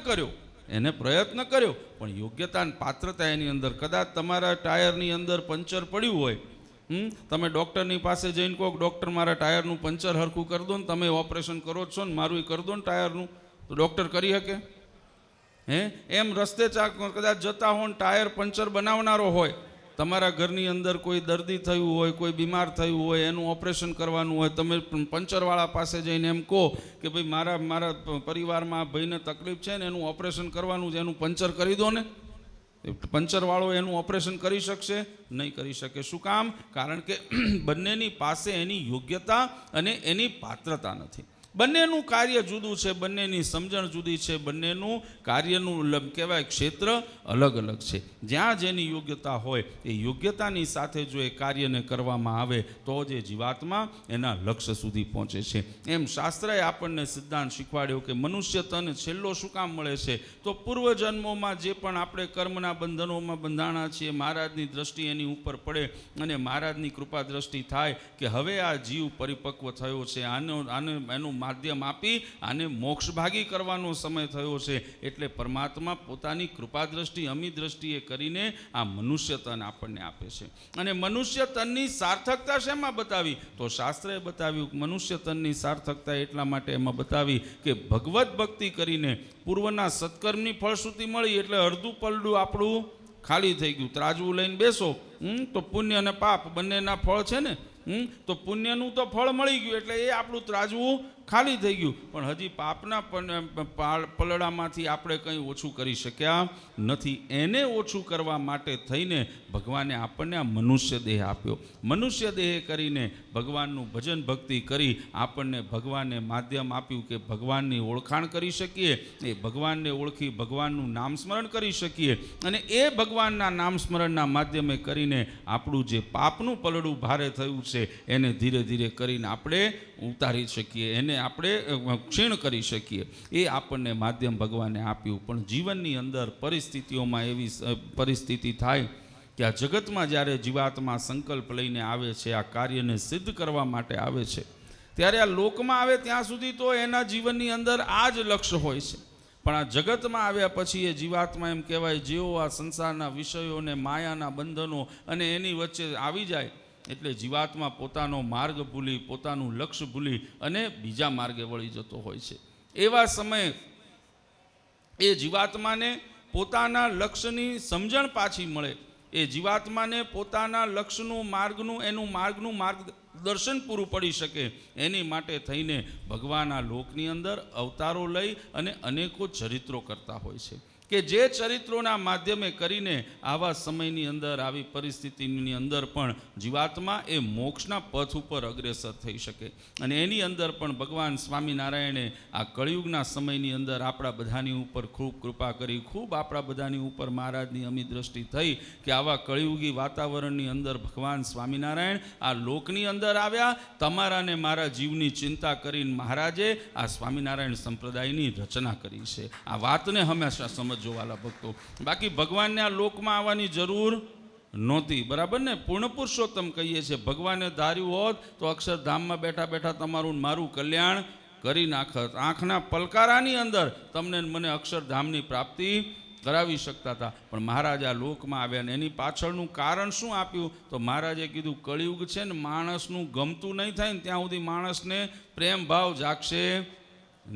કર્યો પણ યોગ્યતા અને પાત્રતા એની અંદર. કદાચ તમારા ટાયરની અંદર પંચર પડ્યું હોય, તમે ડૉક્ટરની પાસે જઈને કહો ડૉક્ટર મારા ટાયરનું પંચર હરખું કરી દો ને, તમે ઓપરેશન કરો જ છો ને મારું કરી દો ને ટાયરનું, તો ડૉક્ટર કરી શકે? એમ રસ્તે કદાચ જતા હો ને ટાયર પંચર બનાવનારો હોય, તમારા ઘરની અંદર કોઈ દર્દી થયું હોય, કોઈ બીમાર થયું હોય, એનું ઓપરેશન કરવાનું હોય, તમે પંચરવાળા પાસે જઈને એમ કહો કે ભાઈ મારા પરિવારમાં ભાઈને તકલીફ છે ને એનું ઓપરેશન કરવાનું છે, એનું પંચર કરી દો ને. પંચરવાળો એનું ઓપરેશન કરી શકશે? નહીં કરી શકે. શું કામ? કારણ કે બંનેની પાસે એની યોગ્યતા અને એની પાત્રતા નથી. બંનેનું કાર્ય જુદું છે, બંનેની સમજણ જુદી છે, બંનેનું કાર્યનું કહેવાય ક્ષેત્ર અલગ અલગ છે. જ્યાં જેની યોગ્યતા હોય એ યોગ્યતાની સાથે જો એ કાર્યને કરવામાં આવે તો જ એ જીવાત્મા એના લક્ષ્ય સુધી પહોંચે છે. એમ શાસ્ત્રએ આપણને સિદ્ધાંત શીખવાડ્યો કે મનુષ્ય તન છેલ્લો શું કામ મળે છે? તો પૂર્વજન્મોમાં જે પણ આપણે કર્મના બંધનોમાં બંધાણા છીએ, મહારાજની દ્રષ્ટિ એની ઉપર પડે અને મહારાજની કૃપા દ્રષ્ટિ થાય કે હવે આ જીવ પરિપક્વ થયો છે, એનું માધ્યમ આપી આને મોક્ષભાગી કરવાનો સમય થયો છે, એટલે પરમાત્મા પોતાની કૃપા દ્રષ્ટિ, અમી દ્રષ્ટિએ કરીને આ મનુષ્ય તન આપણને આપે છે. અને મનુષ્ય તનની સાર્થકતા શેમાં બતાવી? તો શાસ્ત્રએ બતાવ્યું મનુષ્ય તનની સાર્થકતા એટલા માટે એમાં બતાવી કે ભગવત ભક્તિ કરીને પૂર્વના સત્કર્મની ફળશ્રુતિ મળી એટલે અડધું પલડું આપણું ખાલી થઈ ગયું. ત્રાજવું લઈને બેસો તો પુણ્ય અને પાપ બંનેના ફળ છે ને, તો પુણ્યનું તો ફળ મળી ગયું એટલે એ આપણું ત્રાજવું ખાલી થઈ ગયું, પણ હજી પાપના પલડામાંથી આપણે કંઈ ઓછું કરી શક્યા નથી. એને ઓછું કરવા માટે થઈને ભગવાને આપણને આ મનુષ્ય દેહ આપ્યો. મનુષ્ય દેહ કરીને ભગવાનનું ભજન ભક્તિ કરી આપણને ભગવાને માધ્યમ આપ્યું કે ભગવાનની ઓળખાણ કરી શકીએ, એ ભગવાનને ઓળખી ભગવાનનું નામ સ્મરણ કરી શકીએ, અને એ ભગવાનના નામ સ્મરણના માધ્યમે કરીને આપણું જે પાપનું પલડું ભારે થયું છે એને ધીરે ધીરે કરીને આપણે ઉતારી શકીએ, એને આપણે ક્ષીણ કરી શકીએ. એ આપણને માધ્યમ ભગવાને આપ્યું. પણ જીવનની અંદર પરિસ્થિતિઓમાં એવી પરિસ્થિતિ થાય કે આ જગતમાં જ્યારે જીવાત્મા સંકલ્પ લઈને આવે છે, આ કાર્યને સિદ્ધ કરવા માટે આવે છે, ત્યારે આ લોકમાં આવે ત્યાં સુધી તો એના જીવનની અંદર આ જ લક્ષ્ય હોય છે. પણ આ જગતમાં આવ્યા પછી એ જીવાત્મા એમ કહેવાય જેઓ આ સંસારના વિષયોને, માયાના બંધનો અને એની વચ્ચે આવી જાય એટલે જીવાત્મા પોતાનો માર્ગ ભૂલી, પોતાનું લક્ષ્ય ભૂલી અને બીજા માર્ગે વળી જતો હોય છે. એવા સમયે એ જીવાત્માને પોતાના લક્ષ્યની સમજણ પાછી મળે, એ જીવાત્માને પોતાના લક્ષ્યનું માર્ગનું માર્ગદર્શન પૂરું પડી શકે, એની માટે થઈને ભગવાન આ લોકની અંદર અવતારો લઈ અને અનેકો ચરિત્રો કરતા હોય છે કે જે ચરિત્રોના માધ્યમે કરીને આવા સમયની અંદર, આવી પરિસ્થિતિની અંદર પણ જીવાત્મા એ મોક્ષના પથ ઉપર અગ્રેસર થઈ શકે. અને એની અંદર પણ ભગવાન સ્વામિનારાયણે આ કળિયુગના સમયની અંદર આપણા બધાની ઉપર ખૂબ કૃપા કરી, ખૂબ આપણા બધાની ઉપર મહારાજની અમી દ્રષ્ટિ થઈ કે આવા કળિયુગી વાતાવરણની અંદર ભગવાન સ્વામિનારાયણ આ લોકની અંદર આવ્યા. તમારા ને મારા જીવની ચિંતા કરીને મહારાજે આ સ્વામિનારાયણ સંપ્રદાયની રચના કરી છે. આ વાતને હંમેશા જોવાલા ભક્તો, બાકી ભગવાનને આ લોકમાં આવવાની જરૂર નહોતી, બરાબર ને? પૂર્ણ પુરુષોત્તમ કહીએ છીએ. ભગવાને ધાર્યું હોત તો અક્ષરધામમાં બેઠા બેઠા તમારું મારું કલ્યાણ કરી નાખત. આંખના પલકારાની અંદર તમને મને અક્ષરધામની પ્રાપ્તિ કરાવી શકતા હતા. પણ મહારાજ આ લોકમાં આવ્યા ને એની પાછળનું કારણ શું આપ્યું? તો મહારાજે કીધું કળિયુગ છે ને, માણસનું ગમતું નહીં થાય ને ત્યાં સુધી માણસને પ્રેમ ભાવ જાગશે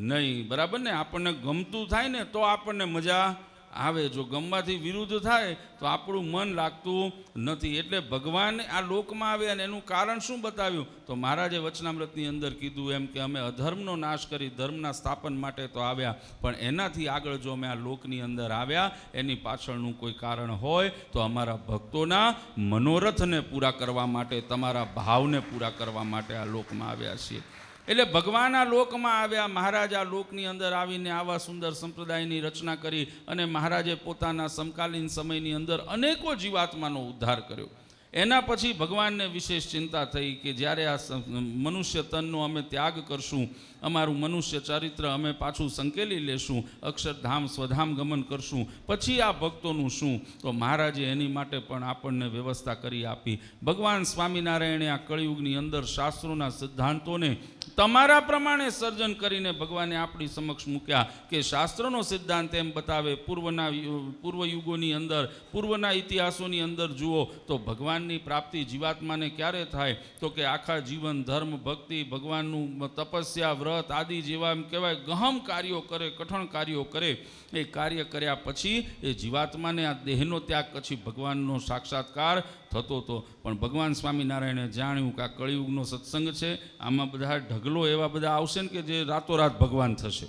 નહીં, બરાબર ને? આપણને ગમતું થાય ને તો આપણને મજા આવે. જો ગમવાથી વિરુદ્ધ થાય તો આપણું મન લાગતું નથી. એટલે ભગવાન આ લોકમાં આવે અને એનું કારણ શું બતાવ્યું? તો મહારાજે વચનામૃતની અંદર કીધું એમ કે અમે અધર્મનો નાશ કરી ધર્મના સ્થાપન માટે તો આવ્યા, પણ એનાથી આગળ જો અમે આ લોકની અંદર આવ્યા એની પાછળનું કોઈ કારણ હોય તો અમારા ભક્તોના મનોરથને પૂરા કરવા માટે, તમારા ભાવને પૂરા કરવા માટે આ લોકમાં આવ્યા છીએ. એટલે ભગવાન આ લોકમાં આવ્યા, મહારાજ આ લોકની અંદર આવીને આવા સુંદર સંપ્રદાયની રચના કરી અને મહારાજે પોતાના સમકાલીન સમયની અંદર અનેકો જીવાત્માનો ઉદ્ધાર કર્યો. એના પછી ભગવાનને વિશેષ ચિંતા થઈ કે જ્યારે આ મનુષ્ય તનનો અમે ત્યાગ કરશું, અમારું મનુષ્ય ચરિત્ર અમે પાછું સંકેલી લેશું, અક્ષરધામ સ્વધામ ગમન કરશું, પછી આ ભક્તોનું શું? તો મહારાજે એની માટે પણ આપણને વ્યવસ્થા કરી આપી. ભગવાન સ્વામિનારાયણે આ કળિયુગની અંદર શાસ્ત્રોના સિદ્ધાંતોને તમારા પ્રમાણે સર્જન કરીને ભગવાને આપણી સમક્ષ મૂક્યા કે શાસ્ત્રનો સિદ્ધાંત એમ બતાવે. પૂર્વ યુગોની અંદર, પૂર્વના ઇતિહાસોની અંદર જુઓ તો ભગવાનની પ્રાપ્તિ જીવાત્માને ક્યારે થાય? તો કે આખા જીવન ધર્મ, ભક્તિ, ભગવાનનું તપસ્યા, વ્રત આદિ જેવા એમ કહેવાય ગહન કાર્યો કરે, કઠણ કાર્યો કરે. એ કાર્ય કર્યા પછી એ જીવાત્માને આ દેહનો ત્યાગ પછી ભગવાનનો સાક્ષાત્કાર થતો હતો. પણ ભગવાન સ્વામિનારાયણે જાણ્યું કે આ કળિયુગનો સત્સંગ છે, આમાં બધા ઢગલો એવા બધા આવશે ને કે જે રાતોરાત ભગવાન થશે.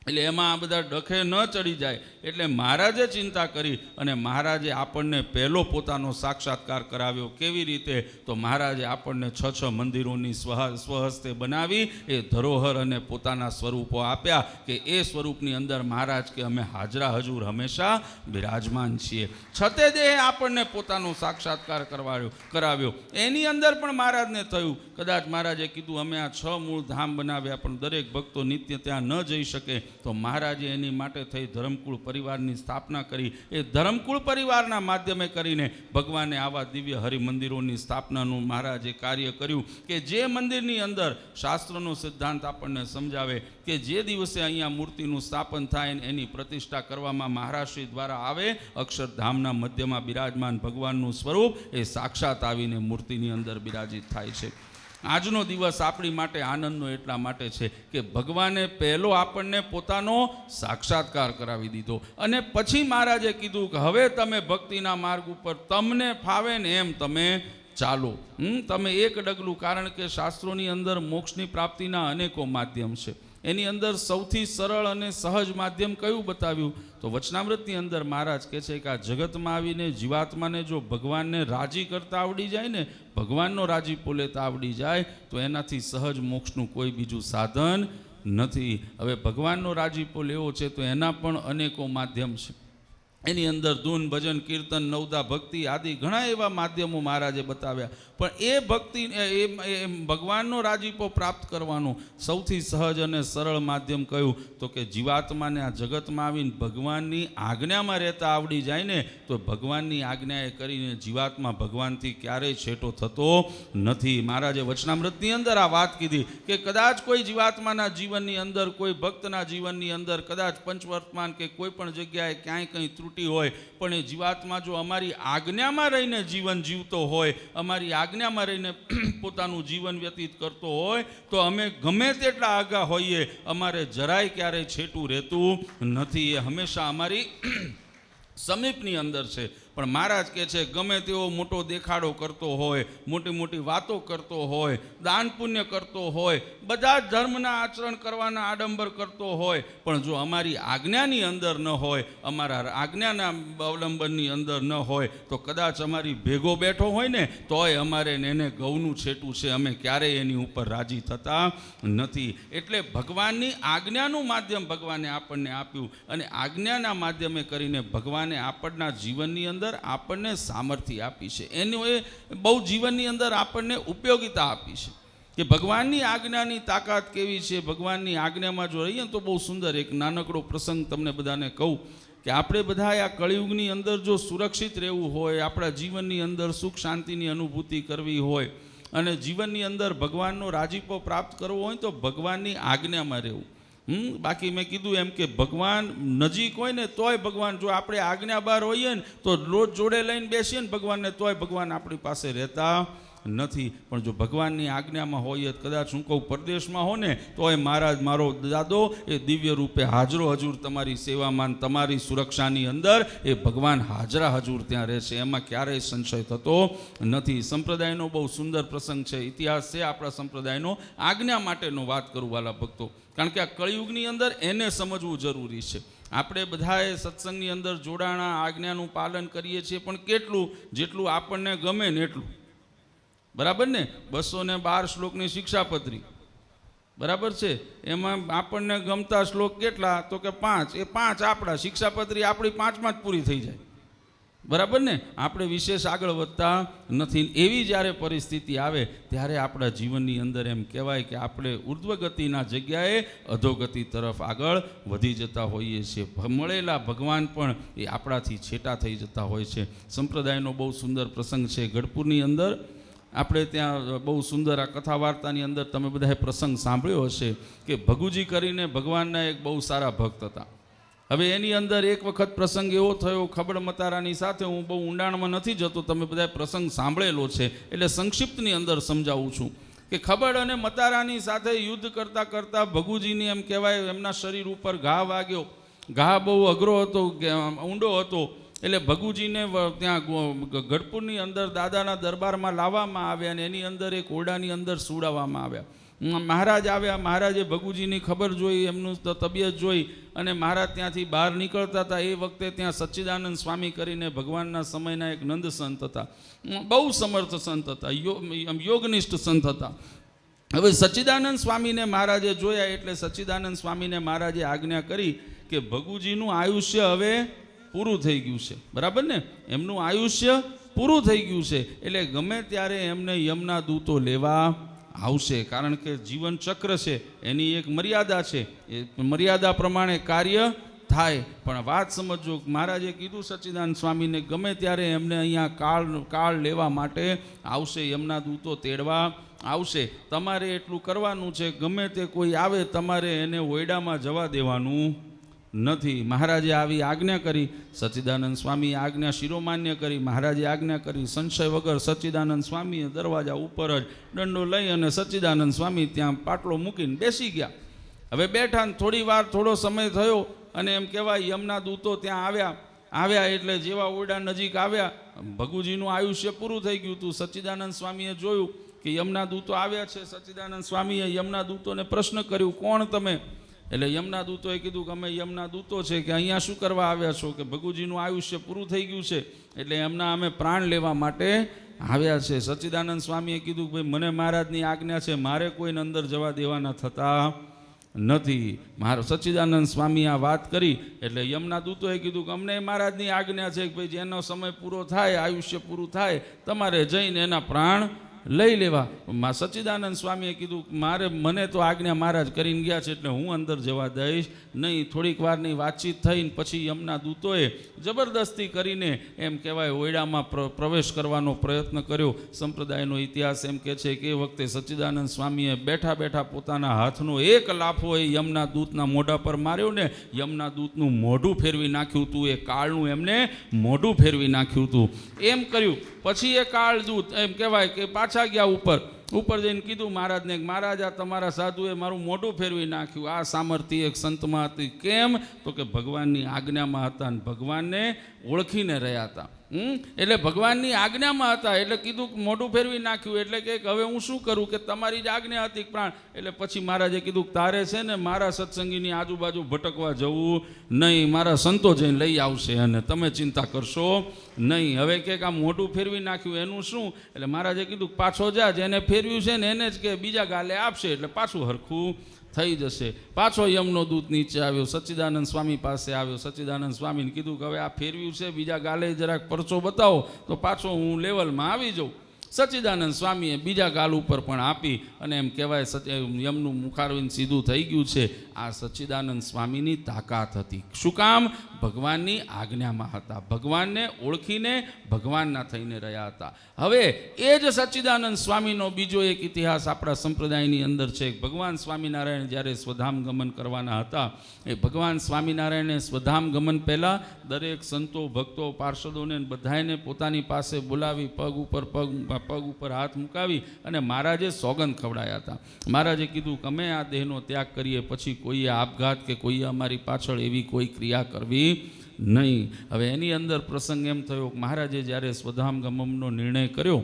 એટલે એમાં આ બધા ડખે ન ચડી જાય. એટલે મહારાજે ચિંતા કરી અને મહારાજે આપણને પહેલો પોતાનો સાક્ષાત્કાર કરાવ્યો. કેવી રીતે? તો મહારાજે આપણને 6 મંદિરોની સ્વહસ્તે બનાવી એ ધરોહર અને પોતાના સ્વરૂપો આપ્યા કે એ સ્વરૂપની અંદર મહારાજ કે અમે હાજરા હજુર હંમેશા બિરાજમાન છીએ. છતે દેહે આપણને પોતાનો સાક્ષાત્કાર કરાવ્યો. એની અંદર પણ મહારાજને થયું, કદાચ મહારાજે કીધું અમે આ 6 મૂળ ધામ બનાવ્યા પણ દરેક ભક્તો નિત્ય ત્યાં ન જઈ શકે, તો મહારાજે એની માટે થઈ ધર્મકુળ પરિવારની સ્થાપના કરી. એ ધર્મકુળ પરિવારના માધ્યમે કરીને ભગવાને આવા દિવ્ય હરિમંદિરોની સ્થાપનાનું મહારાજે કાર્ય કર્યું કે જે મંદિરની અંદર શાસ્ત્રનો સિદ્ધાંત આપણને સમજાવે કે જે દિવસે અહીંયા મૂર્તિનું સ્થાપન થાય ને એની પ્રતિષ્ઠા કરવામાં મહારાજશ્રી દ્વારા આવે, અક્ષરધામના મધ્યમાં બિરાજમાન ભગવાનનું સ્વરૂપ એ સાક્ષાત આવીને મૂર્તિની અંદર બિરાજિત થાય છે. આજનો દિવસ આપણી માટે આનંદનો એટલા માટે છે કે ભગવાને પહેલો આપણને પોતાનો સાક્ષાત્કાર કરાવી દીધો અને પછી મહારાજે કીધું કે હવે તમે ભક્તિના માર્ગ ઉપર તમને ફાવે ને એમ તમે ચાલો. તમે એક ડગલું, કારણ કે શાસ્ત્રોની અંદર મોક્ષની પ્રાપ્તિના અનેકો માધ્યમ છે. એની અંદર સૌથી સરળ અને સહજ માધ્યમ કયું બતાવ્યું? તો વચનામૃતની અંદર મહારાજ કહે છે કે આ જગતમાં આવીને જીવાત્માને જો ભગવાનને રાજી કરતા આવડી જાય ને, ભગવાનનો રાજીપો લેતા આવડી જાય તો એનાથી સહજ મોક્ષનું કોઈ બીજું સાધન નથી. હવે ભગવાનનો રાજીપો લેવો છે તો એના પણ અનેકો માધ્યમ છે. એની અંદર ધૂન, ભજન, કીર્તન, નવદા, ભક્તિ આદિ ઘણા એવા માધ્યમો મહારાજે બતાવ્યા. પણ એ ભક્તિ એ ભગવાનનો રાજીપો પ્રાપ્ત કરવાનું સૌથી સહજ અને સરળ માધ્યમ કયું? તો કે જીવાત્માને આ જગતમાં આવીને ભગવાનની આજ્ઞામાં રહેતા આવડી જાય ને તો ભગવાનની આજ્ઞાએ કરીને જીવાત્મા ભગવાનથી ક્યારેય છેટો થતો નથી. મહારાજે વચનામૃતની અંદર આ વાત કીધી કે કદાચ કોઈ જીવાત્માના જીવનની અંદર, કોઈ ભક્તના જીવનની અંદર કદાચ પંચવર્તમાન કે કોઈ પણ જગ્યાએ ક્યાંય કંઈ ત્રુટિ હોય, પણ એ જીવાત્મા જો અમારી આજ્ઞામાં રહીને જીવન જીવતો હોય, અમારી આજ્ઞામાં રહીને પોતાનું જીવન વ્યતીત કરતો હોય તો અમે ગમે તેટલા આગા હોઈએ, અમારે જરાય ક્યારેય છેટું રહેતું નથી. એ હંમેશા અમારી સમીપની અંદર છે. પણ મહારાજ કહે છે ગમે તેવો મોટો દેખાડો કરતો હોય, મોટી મોટી વાતો કરતો હોય, દાન પુણ્ય કરતો હોય, બધા જ ધર્મના આચરણ કરવાના આડંબર કરતો હોય, પણ જો અમારી આજ્ઞાની અંદર ન હોય, અમારા આજ્ઞાના અવલંબનની અંદર ન હોય તો કદાચ અમારી ભેગો બેઠો હોય ને તોય અમારે એને ગૌનું છેટું છે, અમે ક્યારેય એની ઉપર રાજી થતા નથી. એટલે ભગવાનની આજ્ઞાનું માધ્યમ ભગવાને આપણને આપ્યું અને આજ્ઞાના માધ્યમે કરીને ભગવાને આપણના જીવનની અંદર આપણને સામર્થ્ય આપી છે. એનો એ બહુ જીવનની અંદર આપણને ઉપયોગિતા આપી છે કે ભગવાનની આજ્ઞાની તાકાત કેવી છે. ભગવાનની આજ્ઞામાં જો રહીએ તો બહુ સુંદર એક નાનકડો પ્રસંગ તમને બધાને કહું કે આપણે બધા આ કળિયુગની અંદર જો સુરક્ષિત રહેવું હોય, આપણા જીવનની અંદર સુખ શાંતિની અનુભૂતિ કરવી હોય અને જીવનની અંદર ભગવાનનો રાજીપો પ્રાપ્ત કરવો હોય તો ભગવાનની આજ્ઞામાં રહેવું. બાકી મેં કીધું એમ કે ભગવાન નજીક હોય ને તોય ભગવાન, જો આપણે આજ્ઞા બહાર હોઈએ ને તો રોજ જોડે લઈને બેસીએ ને ભગવાનને તોય ભગવાન આપણી પાસે રહેતા નથી. પણ જો ભગવાનની આજ્ઞામાં હોય કદાચ હું કહું પરદેશમાં હો ને તો એ મહારાજ મારો દાદો એ દિવ્ય રૂપે હાજરો હજુર તમારી સેવામાં તમારી સુરક્ષાની અંદર એ ભગવાન હાજરા હજુર ત્યાં રહેશે, એમાં ક્યારેય સંશય થતો નથી. સંપ્રદાયનો બહુ સુંદર પ્રસંગ છે, ઇતિહાસ છે આપણા સંપ્રદાયનો. આજ્ઞા માટેનો વાત કરું વાલા ભક્તો, કારણ કે આ કળિયુગની અંદર એને સમજવું જરૂરી છે. આપણે બધાએ સત્સંગની અંદર જોડાણા આજ્ઞાનું પાલન કરીએ છીએ, પણ કેટલું? જેટલું આપણને ગમે ને એટલું, બરાબર ને? 212 શ્લોકની શિક્ષાપત્રી, બરાબર છે, એમાં આપણને ગમતા શ્લોક કેટલા? તો કે 5. એ 5 આપણા, શિક્ષાપત્રી આપણી 5માં જ પૂરી થઈ જાય, બરાબર ને? આપણે વિશેષ આગળ વધતા નથી. એવી જ્યારે પરિસ્થિતિ આવે ત્યારે આપણા જીવનની અંદર એમ કહેવાય કે આપણે ઉર્ધ્વગતિના જગ્યાએ અધોગતિ તરફ આગળ વધી જતા હોઈએ છીએ. મળેલા ભગવાન પણ એ આપણાથી છેટા થઈ જતા હોય છે. સંપ્રદાયનો બહુ સુંદર પ્રસંગ છે ગઢપુરની અંદર. આપણે ત્યાં બહુ સુંદર આ કથા વાર્તાની અંદર તમે બધાએ પ્રસંગ સાંભળ્યો હશે કે ભગુજી કરીને ભગવાનના એક બહુ સારા ભક્ત હતા. હવે એની અંદર એક વખત પ્રસંગ એવો થયો ખબડ મતારાની સાથે, હું બહુ ઊંડાણમાં નથી જતો, તમે બધાએ પ્રસંગ સાંભળેલો છે એટલે સંક્ષિપ્તની અંદર સમજાવું છું કે ખબડ અને મતારાની સાથે યુદ્ધ કરતાં કરતાં ભગુજીની એમ કહેવાય એમના શરીર ઉપર ઘા વાગ્યો. ઘા બહુ અઘરો હતો, ઊંડો હતો, એટલે ભગુજીને ત્યાં ગઢપુરની અંદર દાદાના દરબારમાં લાવવામાં આવ્યા અને એની અંદર એક ઓરડાની અંદર સુડાવવામાં આવ્યા. મહારાજ આવ્યા, મહારાજે ભગુજીની ખબર જોઈ, એમનું તબિયત જોઈ અને મહારાજ ત્યાંથી બહાર નીકળતા હતા. એ વખતે ત્યાં સચ્ચિદાનંદ સ્વામી કરીને ભગવાનના સમયના એક નંદ સંત હતા, બહુ સમર્થ સંત હતા, યોગનિષ્ઠ સંત હતા. હવે સચ્ચિદાનંદ સ્વામીને મહારાજે જોયા એટલે સચ્ચિદાનંદ સ્વામીને મહારાજે આજ્ઞા કરી કે ભગુજીનું આયુષ્ય હવે પૂરું થઈ ગયું છે, બરાબર ને? એમનું આયુષ્ય પૂરું થઈ ગયું છે એટલે ગમે ત્યારે એમને યમના દૂતો લેવા આવશે, કારણ કે જીવન ચક્ર છે એની એક મર્યાદા છે, એ મર્યાદા પ્રમાણે કાર્ય થાય. પણ વાત સમજો, મહારાજે કીધું સચ્ચિદાનંદ સ્વામીને ગમે ત્યારે એમને અહીંયા કાળ લેવા માટે આવશે, યમના દૂતો તેડવા આવશે. તમારે એટલું કરવાનું છે, ગમે તે કોઈ આવે તમારે એને ઓયડામાં જવા દેવાનું નથી. મહારાજે આવી આજ્ઞા કરી, સચ્ચિદાનંદ સ્વામીએ આજ્ઞા શિરોમાન્ય કરી, મહારાજે આજ્ઞા કરી. સંશય વગર સચ્ચિદાનંદ સ્વામીએ દરવાજા ઉપર જ દંડો લઈ અને સચ્ચિદાનંદ સ્વામી ત્યાં પાટલો મૂકીને બેસી ગયા. હવે બેઠા ને થોડી વાર થોડો સમય થયો અને એમ કહેવાય યમના દૂતો ત્યાં આવ્યા એટલે જેવા ઓરડા નજીક આવ્યા, ભગુજીનું આયુષ્ય પૂરું થઈ ગયું હતું. સચ્ચિદાનંદ સ્વામીએ જોયું કે યમના દૂતો આવ્યા છે. સચ્ચિદાનંદ સ્વામીએ યમના દૂતોને પ્રશ્ન કર્યું, કોણ તમે? એટલે યમના દૂતોએ કીધું કે અમે યમના દૂતો છે, કે અહીંયા શું કરવા આવ્યા છો? કે ભગુજીનું આયુષ્ય પૂરું થઈ ગયું છે એટલે એમના અમે પ્રાણ લેવા માટે આવ્યા છે. સચ્ચિદાનંદ સ્વામીએ કીધું, ભાઈ મને મહારાજની આજ્ઞા છે, મારે કોઈને અંદર જવા દેવાના થતા નથી. સચ્ચિદાનંદ સ્વામી આ વાત કરી એટલે યમના દૂતોએ કીધું કે અમને મહારાજની આજ્ઞા છે કે ભાઈ જેનો સમય પૂરો થાય, આયુષ્ય પૂરું થાય, તમારે જઈને એના પ્રાણ લઈ લેવા. સચ્ચિદાનંદ સ્વામીએ કીધું મને તો આજ્ઞા મહારાજ કરીને ગયા છે એટલે હું અંદર જવા દઈશ નહીં. થોડીક વારની વાતચીત થઈને પછી યમના દૂતોએ જબરદસ્તી કરીને એમ કહેવાય ઓયડામાં પ્રવેશ કરવાનો પ્રયત્ન કર્યો. સંપ્રદાયનો ઇતિહાસ એમ કહે છે કે એ વખતે સચ્ચિદાનંદ સ્વામીએ બેઠા બેઠા પોતાના હાથનો એક લાફો એ યમના દૂતના મોઢા પર માર્યો ને યમના દૂતનું મોઢું ફેરવી નાખ્યું હતું. એ કાળનું એમને મોઢું ફેરવી નાખ્યું હતું. એમ કર્યું પછી એ કાળ દૂત એમ કહેવાય કે પાછા ગયા ઉપર જઈને કીધું મહારાજને, મહારાજ આ તમારા સાધુએ મારું મોઢું ફેરવી નાખ્યું. આ સામર્થ્ય એક સંતમાં હતી. કેમ? તો કે ભગવાનની આજ્ઞામાં હતા અને ભગવાનને ઓળખીને રહ્યા હતા. એટલે ભગવાનની આજ્ઞામાં હતા એટલે કીધું મોઢું ફેરવી નાખ્યું. એટલે કે હવે હું શું કરું કે તમારી જ આજ્ઞા હતી પ્રાણ. એટલે પછી મહારાજે કીધું તારે છે ને મારા સત્સંગીની આજુબાજુ ભટકવા જવું નહીં, મારા સંતો જઈને લઈ આવશે અને તમે ચિંતા કરશો નહીં. હવે કે આ મોઢું ફેરવી નાખ્યું એનું શું? એટલે મહારાજે કીધું પાછો જા, જેને ફેરવ્યું છે ને એને જ કે બીજા ગાલે આપશે એટલે પાછું હરખું થઈ જશે. પાછો યમનો દૂત નીચે આવ્યો, સચ્ચિદાનંદ સ્વામી પાસે આવ્યો. સચ્ચિદાનંદ સ્વામીને કીધું કે હવે આ ફેરવ્યું છે, બીજા ગાલે જરાક પરચો બતાવો તો પાછો હું લેવલમાં આવી જાઉં. સચ્ચિદાનંદ સ્વામીએ બીજા ગાલ ઉપર પણ આપી અને એમ કહેવાય યમનું મુખારવિંદ સીધું થઈ ગયું છે. આ સચ્ચિદાનંદ સ્વામીની તાકાત હતી. શું કામ? ભગવાનની આજ્ઞામાં હતા, ભગવાનને ઓળખીને ભગવાનના થઈને રહ્યા હતા. હવે એ જ સચ્ચિદાનંદ સ્વામીનો બીજો એક ઇતિહાસ આપણા સંપ્રદાયની અંદર છે. ભગવાન સ્વામિનારાયણ જ્યારે સ્વધામ ગમન કરવાના હતા, એ ભગવાન સ્વામિનારાયણે સ્વધામ ગમન પહેલાં દરેક સંતો ભક્તો પાર્ષદોને બધાને પોતાની પાસે બોલાવી પગ ઉપર પગ પગ ઉપર હાથ મુકાવી અને મહારાજે સોગંદ ખવડાયા હતા. મહારાજે કીધું કે અમે આ દેહનો ત્યાગ કરીએ પછી કોઈએ આપઘાત કે કોઈએ અમારી પાછળ એવી કોઈ ક્રિયા કરવી નહીં. હવે એની અંદર પ્રસંગ એમ થયો કે મહારાજે જ્યારે સ્વધામ ગમનનો નિર્ણય કર્યો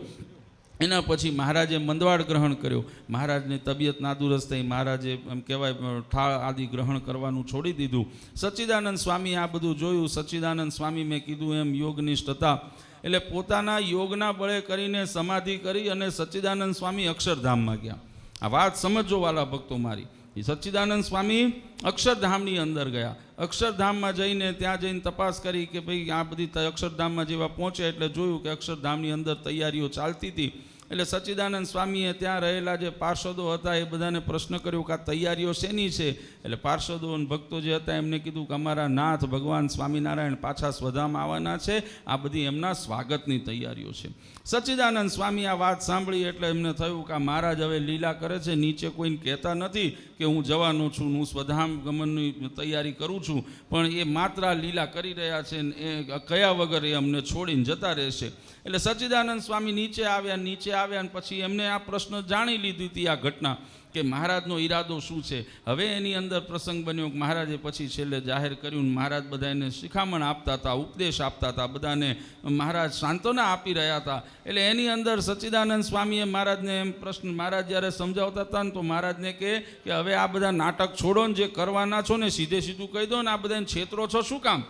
એના પછી મહારાજે મંદવાડ ગ્રહણ કર્યો. મહારાજની તબિયત નાદુરસ્ત થઈ. મહારાજે એમ કહેવાય ઠાળ આદિ ગ્રહણ કરવાનું છોડી દીધું. સચ્ચિદાનંદ સ્વામીએ આ બધું જોયું. સચ્ચિદાનંદ સ્વામી મેં કીધું એમ યોગનિષ્ઠ હતા એટલે પોતાના યોગના બળે કરીને સમાધિ કરી અને સચ્ચિદાનંદ સ્વામી અક્ષરધામમાં ગયા. આ વાત સમજો વાલા ભક્તો મારી. સચ્ચિદાનંદ સ્વામી અક્ષરધામની અંદર ગયા. અક્ષરધામમાં જઈને ત્યાં જઈને તપાસ કરી કે ભાઈ આ બધી અક્ષરધામમાં જેવા પહોંચ્યા એટલે જોયું કે અક્ષરધામની અંદર તૈયારીઓ ચાલતી હતી. એટલે સચ્ચિદાનંદ સ્વામીએ ત્યાં રહેલા જે પાર્ષદો હતા એ બધાને પ્રશ્ન કર્યો કે આ તૈયારીઓ શેની છે? એટલે પાર્ષદો અને ભક્તો જે હતા એમને કીધું કે અમારા નાથ ભગવાન સ્વામિનારાયણ પાછા સ્વધામ આવવાના છે, આ બધી એમના સ્વાગતની તૈયારીઓ છે. સચ્ચિદાનંદ સ્વામી આ વાત સાંભળી એટલે એમને થયું કે આ મહારાજ હવે લીલા કરે છે, નીચે કોઈને કહેતા નથી કે હું જવાનો છું, હું સ્વધામ ગમનની તૈયારી કરું છું, પણ એ માત્ર લીલા કરી રહ્યા છે ને એ કયા વગર એ અમને છોડીને જતા રહેશે. એટલે સચ્ચિદાનંદ સ્વામી નીચે આવ્યા અને પછી એમને આ પ્રશ્ન જાણી લીધી હતી આ ઘટના કે મહારાજનો ઈરાદો શું છે. હવે એની અંદર પ્રસંગ બન્યો કે મહારાજે પછી છેલ્લે જાહેર કર્યું. મહારાજ બધાને શિખામણ આપતા હતા, ઉપદેશ આપતા હતા, બધાને મહારાજ સાંત્વના આપી રહ્યા હતા. એટલે એની અંદર સચ્ચિદાનંદ સ્વામીએ મહારાજને એમ પ્રશ્ન, મહારાજ જ્યારે સમજાવતા હતા ને તો મહારાજને કે હવે આ બધા નાટક છોડો ને, જે કરવાના છો ને સીધે સીધું કહી દો ને, આ બધાને છેતરો છો શું કામ?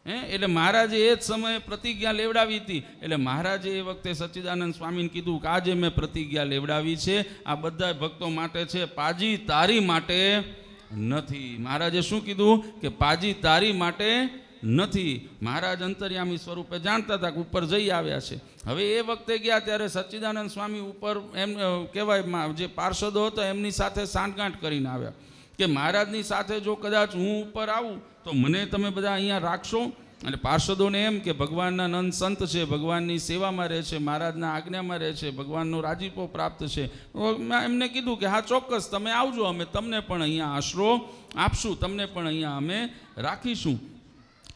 એટલે મહારાજે એ જ સમયે પ્રતિજ્ઞા લેવડાવી હતી. એટલે મહારાજે એ વખતે સચ્ચિદાનંદ સ્વામીને કીધું કે આજે મેં પ્રતિજ્ઞા લેવડાવી છે, આ બધા ભક્તો માટે છે, પાજી તારી માટે નથી. મહારાજે શું કીધું કે પાજી તારી માટે નથી. મહારાજ અંતર્યામી સ્વરૂપે જાણતા હતા કે ઉપર જઈ આવ્યા છે. હવે એ વખતે ગયા ત્યારે સચ્ચિદાનંદ સ્વામી ઉપર એમ કહેવાય જે પાર્ષદો હતો એમની સાથે સાંઠગાંઠ કરીને આવ્યા કે મહારાજની સાથે જો કદાચ હું ઉપર આવું તો મને તમે બધા અહીંયા રાખશો? અને પાર્ષદોને એમ કે ભગવાનના નંદ સંત છે, ભગવાનની સેવામાં રહે છે, મહારાજના આજ્ઞામાં રહે છે, ભગવાનનો રાજીપો પ્રાપ્ત છે. મેં એમને કીધું કે હા ચોક્કસ તમે આવજો, અમે તમને પણ અહીંયા આશરો આપશું, તમને પણ અહીંયા અમે રાખીશું.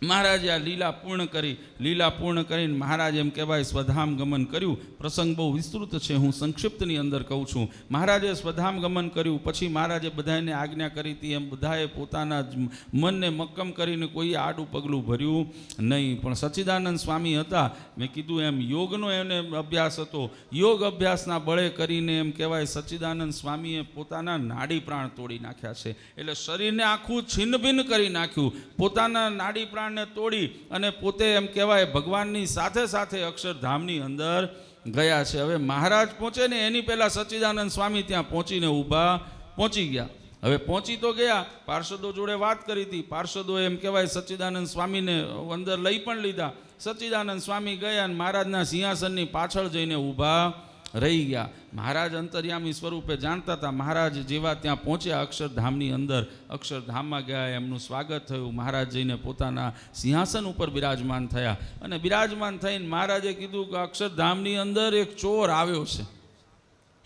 મહારાજે આ લીલા પૂર્ણ કરીને મહારાજ એમ કહેવાય સ્વધામ ગમન કર્યું. પ્રસંગ બહુ વિસ્તૃત છે, હું સંક્ષિપ્તની અંદર કહું છું. મહારાજે સ્વધામ ગમન કર્યું પછી મહારાજે બધાને આજ્ઞા કરી હતી એમ બધાએ પોતાના મનને મક્કમ કરીને કોઈ આડું પગલું ભર્યું નહીં. પણ સચ્ચિદાનંદ સ્વામી હતા, મેં કીધું એમ યોગનો એને અભ્યાસ હતો. યોગ અભ્યાસના બળે કરીને એમ કહેવાય સચ્ચિદાનંદ સ્વામીએ પોતાના નાડી પ્રાણ તોડી નાખ્યા છે. એટલે શરીરને આખું છિન્ન ભિન્ન કરી નાખ્યું. પોતાના નાડી પ્રાણ તોડી અને પોતે એમ કહેવાય ભગવાનની સાથે સાથે અક્ષરધામની અંદર ગયા છે. હવે મહારાજ પહોંચે ને એની પહેલા સચ્ચિદાનંદ સ્વામી ત્યાં પહોંચી ગયા. હવે પહોંચી તો ગયા, પાર્ષદો જોડે વાત કરી હતી. પાર્ષદો એમ કહેવાય સચ્ચિદાનંદ સ્વામીને અંદર લઈ પણ લીધા. સચ્ચિદાનંદ સ્વામી ગયા અને મહારાજના સિંહાસનની પાછળ જઈને ઊભા રહી ગયા. મહારાજ અંતર્યામી સ્વરૂપે જાણતા હતા. મહારાજ જેવા ત્યાં પહોંચ્યા અક્ષરધામની અંદર, અક્ષરધામમાં ગયા, એમનું સ્વાગત થયું. મહારાજ જઈને પોતાના સિંહાસન ઉપર બિરાજમાન થયા અને બિરાજમાન થઈને મહારાજે કીધું કે અક્ષરધામની અંદર એક ચોર આવ્યો છે.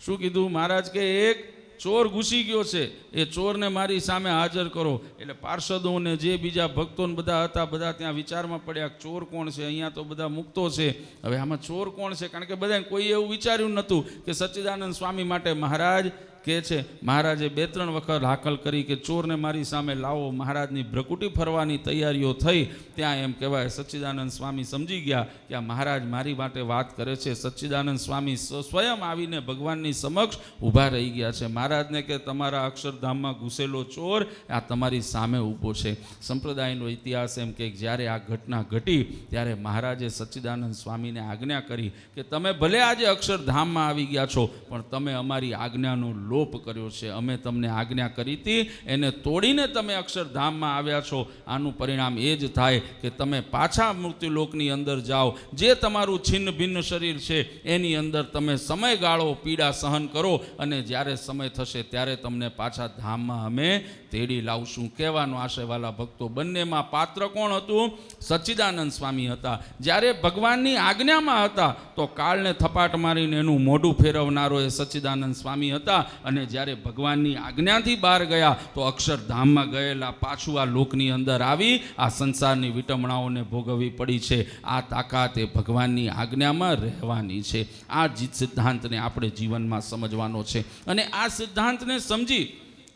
શું કીધું મહારાજ? કે એક ચોર ઘૂસી ગયો છે, એ ચોરને મારી સામે હાજર કરો. એટલે પાર્ષદોને જે બીજા ભક્તોને બધા હતા બધા ત્યાં વિચારમાં પડ્યા કે ચોર કોણ છે? અહીંયા તો બધા મુક્તો છે, હવે આમાં ચોર કોણ છે? કારણ કે બધાને કોઈ એવું વિચાર્યું નહોતું કે સચ્ચિદાનંદ સ્વામી માટે મહારાજ કે છે. મહારાજે 2-3 વખત હાકલ કરી કે ચોરને મારી સામે લાવો. મહારાજની ભ્રકુટી ફરવાની તૈયારીઓ થઈ. ત્યાં એમ કહેવાય સચ્ચિદાનંદ સ્વામી સમજી ગયા કે આ મહારાજ મારી માટે વાત કરે છે. સચ્ચિદાનંદ સ્વામી સ્વયં આવીને ભગવાનની સમક્ષ ઊભા રહી ગયા છે. મહારાજને કે તમારા અક્ષરધામમાં ઘૂસેલો ચોર આ તમારી સામે ઊભો છે. સંપ્રદાયનો ઇતિહાસ એમ કે જ્યારે આ ઘટના ઘટી ત્યારે મહારાજે સચ્ચિદાનંદ સ્વામીને આજ્ઞા કરી કે તમે ભલે આજે અક્ષરધામમાં આવી ગયા છો પણ તમે અમારી આજ્ઞાનો લોપ કર્યો છે. અમે તમને આજ્ઞા કરી હતી એને તોડીને તમે અક્ષરધામમાં આવ્યા છો. આનું પરિણામ એ જ થાય કે તમે પાછા મૃત્યુલોકની અંદર જાઓ. જે તમારું છિન્ન ભિન્ન શરીર છે એની અંદર તમે સમયગાળો પીડા સહન કરો અને જ્યારે સમય થશે ત્યારે તમને પાછા ધામમાં અમે તેડી લાવશું. કહેવાનો આશયવાલા ભક્તો, બંનેમાં પાત્ર કોણ હતું? સચ્ચિદાનંદ સ્વામી હતા. જ્યારે ભગવાનની આજ્ઞામાં હતા તો કાળને થપાટ મારીને એનું મોઢું ફેરવનારો એ સચ્ચિદાનંદ સ્વામી હતા અને જ્યારે ભગવાનની આજ્ઞાથી બહાર ગયા તો અક્ષરધામમાં ગયેલા પાછું આ લોકની અંદર આવી આ સંસારની વિટમણાઓને ભોગવવી પડી છે. આ તાકાત એ ભગવાનની આજ્ઞામાં રહેવાની છે. આ સિદ્ધાંતને આપણે જીવનમાં સમજવાનો છે અને આ સિદ્ધાંતને સમજી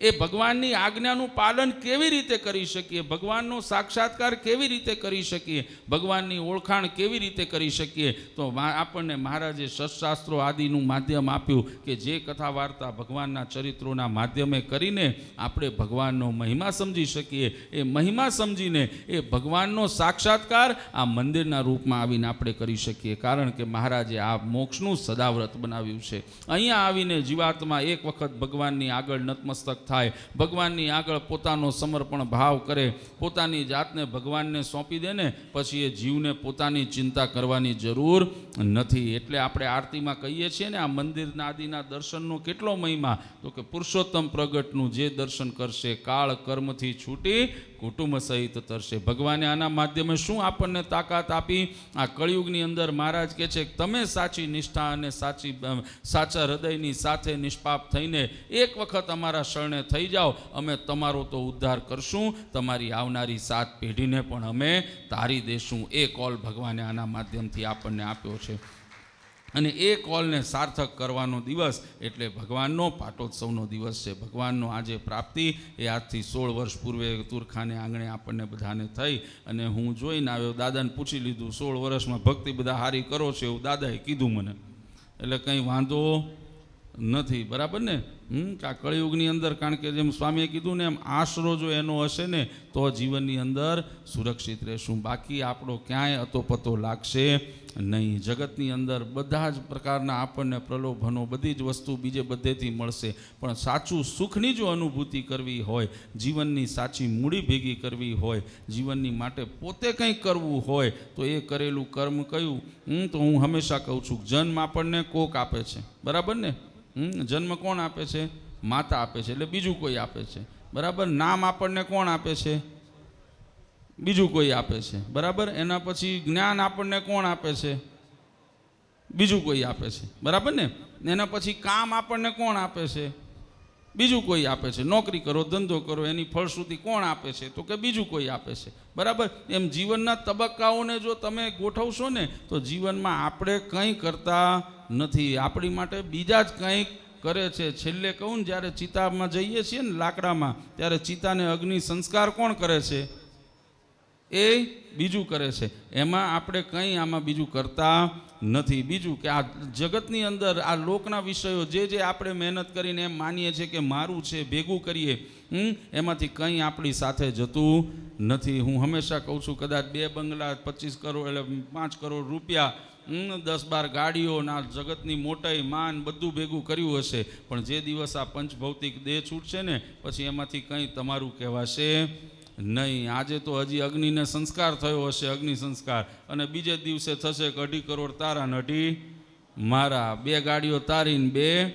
એ ભગવાનની આજ્ઞાનું પાલન કેવી રીતે કરી શકીએ, ભગવાનનો સાક્ષાત્કાર કેવી રીતે કરી શકીએ, ભગવાનની ઓળખાણ કેવી રીતે કરી શકીએ, તો આપણને મહારાજે સત્શાસ્ત્રો આદિનું માધ્યમ આપ્યું કે જે કથા વાર્તા ભગવાનના ચરિત્રોના માધ્યમે કરીને આપણે ભગવાનનો મહિમા સમજી શકીએ. એ મહિમા સમજીને એ ભગવાનનો સાક્ષાત્કાર આ મંદિરના રૂપમાં આવીને આપણે કરી શકીએ. કારણ કે મહારાજે આ મોક્ષનું સદાવ્રત બનાવ્યું છે. અહીંયા આવીને જીવાત્મા એક વખત ભગવાનની આગળ નતમસ્તક થાય, ભગવાનની આગળ પોતાનો સમર્પણ ભાવ કરે, પોતાની જાતને ભગવાનને સોંપી દે ને પછી એ જીવને પોતાની ચિંતા કરવાની જરૂર નથી. એટલે આપણે આરતીમાં કહીએ છીએ ને આ મંદિરના આદિના દર્શનનો કેટલો મહિમા, તો કે પુરુષોત્તમ પ્રગટનું જે દર્શન કરશે કાળ કર્મથી છૂટી કુટુંબ સહિત તરશે. ભગવાને આના માધ્યમે શું આપણને તાકાત આપી? આ કળિયુગની અંદર મહારાજ કહે છે કે તમે સાચી નિષ્ઠા અને સાચા હૃદયની સાથે નિષ્પાપ થઈને એક વખત અમારા શરણે થઈ જાઓ, અમે તમારો તો ઉદ્ધાર કરશું, તમારી આવનારી 7 પેઢીને પણ અમે તારી દેશું. એ કોલ ભગવાને આના માધ્યમથી આપણને આપ્યો છે અને એ કોલને સાર્થક કરવાનો દિવસ એટલે ભગવાનનો પાટોત્સવનો દિવસ છે. ભગવાનનો આજે પ્રાપ્તિ એ આજથી 16 વર્ષ પૂર્વે તુરખાને આંગણે આપણને બધાને થઈ અને હું જોઈને આવ્યો. દાદાને પૂછી લીધું 16 વર્ષમાં ભક્તિ બધા હારી કરો છો એવું દાદાએ કીધું મને, એટલે કંઈ વાંધો નથી. બરાબર ને? આ કળિયુગની અંદર, કારણ કે જેમ સ્વામીએ કીધું ને એમ આશરો જો એનો હશે ને તો જીવનની અંદર સુરક્ષિત રહેશું, બાકી આપણો ક્યાંય અતોપતો લાગશે નહીં. જગતની અંદર બધા જ પ્રકારના આપણને પ્રલોભનો, બધી જ વસ્તુ બીજે બધેથી મળશે, પણ સાચું સુખની જો અનુભૂતિ કરવી હોય, જીવનની સાચી મૂડી ભેગી કરવી હોય, જીવનની માટે પોતે કંઈક કરવું હોય તો એ કરેલું કર્મ કયું? તો હું હંમેશા કહું છું જન્મ આપણને કોક આપે છે. બરાબર ને? જન્મ કોણ આપે છે? માતા આપે છે, એટલે બીજું કોઈ આપે છે. બરાબર? નામ આપણને કોણ આપે છે? બીજું કોઈ આપે છે. બરાબર? એના પછી જ્ઞાન આપણને કોણ આપે છે? બીજું કોઈ આપે છે. બરાબર ને? એના પછી કામ આપણને કોણ આપે છે? બીજું કોઈ આપે છે. નોકરી કરો, ધંધો કરો, એની ફળશ્રુતિ કોણ આપે છે? તો કે બીજું કોઈ આપે છે. બરાબર? એમ જીવનના તબક્કાઓને જો તમે ગોઠવશો ને તો જીવનમાં આપણે કંઈ કરતા નથી, આપણી માટે બીજા જ કંઈક કરે છે. છેલ્લે કહું ને, જ્યારે ચિતામાં જઈએ છીએ ને લાકડામાં, ત્યારે ચિતાને અગ્નિ સંસ્કાર કોણ કરે છે? એ બીજું કરે છે. એમાં આપણે કંઈ આમાં બીજું કરતા નથી. બીજું કે આ જગતની અંદર આ લોકના વિષયો જે આપણે મહેનત કરીને એમ માનીએ છીએ કે મારું છે, ભેગું કરીએ, એમાંથી કંઈ આપણી સાથે જતું નથી. હું હંમેશા કહું છું કદાચ 2 બંગલા, 25 કરોડ એટલે 5 કરોડ રૂપિયા, 10-12 ગાડીઓના જગતની મોટાઈ માન બધું ભેગું કર્યું હશે, પણ જે દિવસ આ પંચભૌતિક દેહ છૂટશે ને પછી એમાંથી કંઈ તમારું કહેવાશે નહીં. આજે તો હજી અગ્નિને સંસ્કાર થયો હશે, અગ્નિ સંસ્કાર, અને બીજે દિવસે થશે કે 2.5 કરોડ તારા ને 2.5 મારા, 2 ગાડીઓ તારીને 2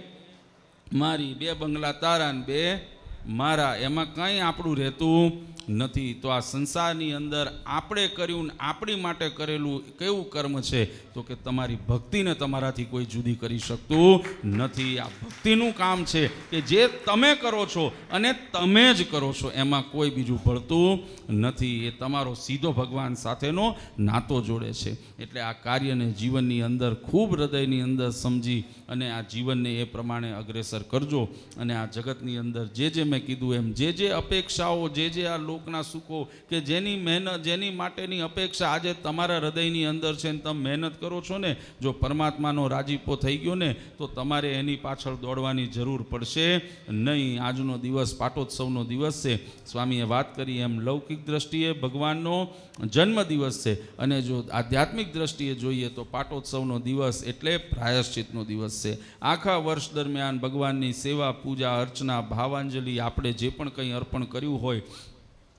મારી, 2 બંગલા તારા ને 2 મારા, એમાં કંઈ આપણું રહેતું નથી. તો આ સંસારની અંદર આપણે કર્યું ને આપણી માટે કરેલું કેવું કર્મ છે? તો કે તમારી ભક્તિને તમારાથી કોઈ જુદી કરી શકતું નથી. આ ભક્તિનું કામ છે કે જે તમે કરો છો અને તમે જ કરો છો, એમાં કોઈ બીજું ભળતું નથી. એ તમારો સીધો ભગવાન સાથેનો નાતો જોડે છે. એટલે આ કાર્યને જીવનની અંદર ખૂબ હૃદયની અંદર સમજી અને આ જીવનને એ પ્રમાણે અગ્રેસર કરજો. અને આ જગતની અંદર જે મેં કીધું એમ જે અપેક્ષાઓ, જે આ લોકના સુખો કે જેની મહેનત, જેની માટેની અપેક્ષા આજે તમારા હૃદયની અંદર છે ને તમે મહેનત કરો છો ને, જો પરમાત્માનો રાજીપો થઈ ગયો ને તો તમારે એની પાછળ દોડવાની જરૂર પડશે નહીં. આજનો દિવસ પાટોત્સવનો દિવસ છે. સ્વામીએ વાત કરી એમ લૌકિક દ્રષ્ટિએ ભગવાનનો જન્મ દિવસ છે, અને જો આધ્યાત્મિક દ્રષ્ટિએ જોઈએ તો પાટોત્સવનો દિવસ એટલે પ્રાયશ્ચિતનો દિવસ છે. આખા વર્ષ દરમિયાન ભગવાનની સેવા, પૂજા, અર્ચના, ભાવાંજલિ આપણે જે પણ કંઈ અર્પણ કર્યું હોય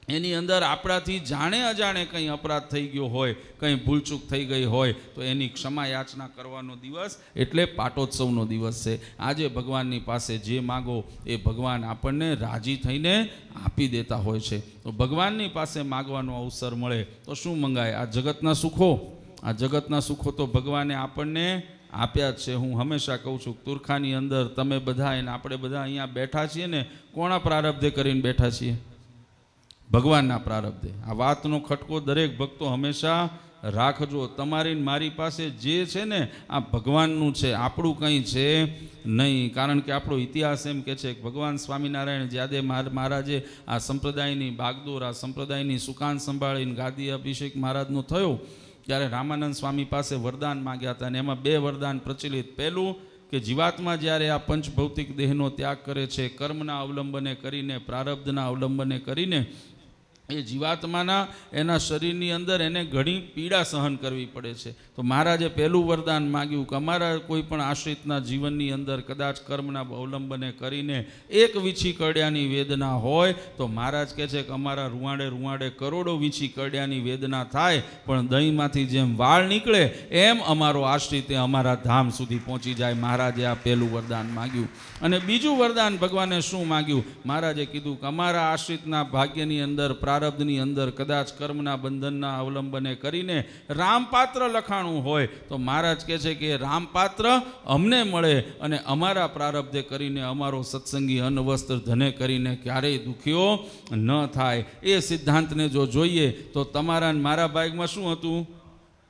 એની અંદર આપણાથી જાણે અજાણે કંઈ અપરાધ થઈ ગયો હોય, કંઈ ભૂલચૂક થઈ ગઈ હોય તો એની ક્ષમા યાચના કરવાનો દિવસ એટલે પાટોત્સવનો દિવસ છે. આજે ભગવાનની પાસે જે માગો એ ભગવાન આપણને રાજી થઈને આપી દેતા હોય છે. તો ભગવાનની પાસે માગવાનો અવસર મળે તો શું મંગાય? આ જગતના સુખો તો ભગવાને આપણને આપ્યા જ છે. હું હંમેશા કહું છું તુરખાની અંદર તમે બધા અને આપણે બધા અહીંયા બેઠા છીએ ને કોના પ્રારબ્ધે કરીને બેઠા છીએ? ભગવાનના પ્રારબ્ધે. આ વાતનો ખટકો દરેક ભક્તો હંમેશા રાખજો. તમારી મારી પાસે જે છે ને આ ભગવાનનું છે, આપણું કંઈ છે નહીં. કારણ કે આપણો ઇતિહાસ એમ કે છે કે ભગવાન સ્વામિનારાયણ જ્યારે મહારાજે આ સંપ્રદાયની બાગદોર, આ સંપ્રદાયની સુકાન સંભાળીને ગાદી અભિષેક મહારાજનો થયો ત્યારે રામાનંદ સ્વામી પાસે વરદાન માગ્યા હતા. અને એમાં 2 વરદાન પ્રચલિત. પહેલું કે જીવાત્મા જ્યારે આ પંચભૌતિક દેહનો ત્યાગ કરે છે, કર્મના અવલંબને કરીને, પ્રારબ્ધના અવલંબને કરીને, એ જીવાત્માના એના શરીરની અંદર એને ઘણી પીડા સહન કરવી પડે છે. તો મહારાજે પહેલું વરદાન માગ્યું કે અમારા કોઈ પણ આશ્રિતના જીવનની અંદર કદાચ કર્મના અવલંબને કરીને એક વીછી કરડ્યાની વેદના હોય તો મહારાજ કહે છે કે અમારા રૂવાડે કરોડો વીછી કરડ્યાની વેદના થાય, પણ દહીંમાંથી જેમ વાળ નીકળે એમ અમારો આશ્રિત અમારા ધામ સુધી પહોંચી જાય. મહારાજે આ પહેલું વરદાન માગ્યું. અને બીજું વરદાન ભગવાને શું માગ્યું? મહારાજે કીધું કે અમારા આશ્રિતના ભાગ્યની અંદર, પ્રારબ્ધની અંદર કદાચ કર્મના બંધનના અવલંબને કરીને રામપાત્ર લખાણું હોય તો મહારાજ કહે છે કે રામપાત્ર અમને મળે અને અમારા પ્રારબ્ધે કરીને અમારો સત્સંગી અન્ન વસ્ત્ર ધને કરીને ક્યારેય દુખ્યો ન થાય. એ સિદ્ધાંતને જો જોઈએ તો તમારા ને મારા ભાગમાં શું હતું?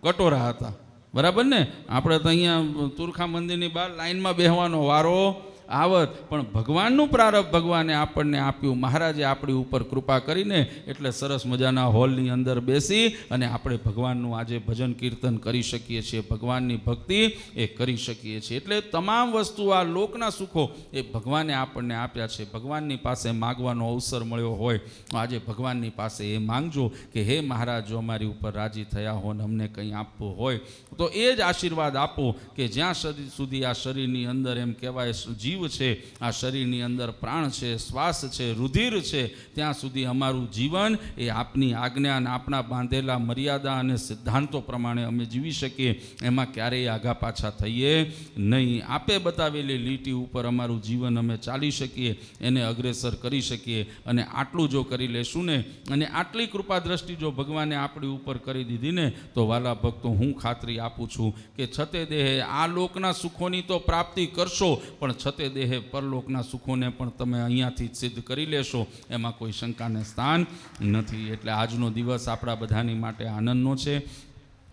કટોરા હતા. બરાબર ને? આપણે તો અહીંયા તુરખા મંદિરની બહાર લાઈનમાં બેહવાનો વારો આવત, પણ ભગવાનનું પ્રારબ્ધ ભગવાને આપણને આપ્યું. મહારાજે આપણી ઉપર કૃપા કરીને એટલે સરસ મજાના હોલની અંદર બેસી અને આપણે ભગવાનનું આજે ભજન કીર્તન કરી શકીએ છીએ, ભગવાનની ભક્તિ એ કરી શકીએ છીએ. એટલે તમામ વસ્તુ આ લોકના સુખો એ ભગવાને આપણને આપ્યા છે. ભગવાનની પાસે માગવાનો અવસર મળ્યો હોય તો આજે ભગવાનની પાસે એ માંગજો કે હે મહારાજ, જો અમારી ઉપર રાજી થયા હો ને અમને કંઈ આપવું હોય તો એ જ આશીર્વાદ આપો કે જ્યાં સુધી આ શરીરની અંદર એમ કહેવાય જીવ છે, આ શરીરની અંદર પ્રાણ છે, શ્વાસ છે, રુધિર છે, ત્યાં સુધી અમારું જીવન એ આપની આજ્ઞા અને આપણા બાંધેલા મર્યાદા અને સિદ્ધાંતો પ્રમાણે અમે જીવી શકીએ. એમાં ક્યારેય આગા પાછા થઈએ નહીં. આપે બતાવેલી લીટી ઉપર અમારું જીવન અમે ચાલી શકીએ, એને અગ્રેસર કરી શકીએ. અને આટલું જો કરી લેશું ને, અને આટલી કૃપા દ્રષ્ટિ જો ભગવાને આપણી ઉપર કરી દીધી ને, તો વાલા ભક્તો હું ખાતરી આપું છું કે છતે દેહે આ લોકના સુખોની તો પ્રાપ્તિ કરશો, પણ છતે દેહે પરલોકના સુખોને પણ તમે અહીંયાથી સિદ્ધ કરી લેશો, એમાં કોઈ શંકાને સ્થાન નથી. એટલે આજનો દિવસ આપણા બધાની માટે આનંદનો છે.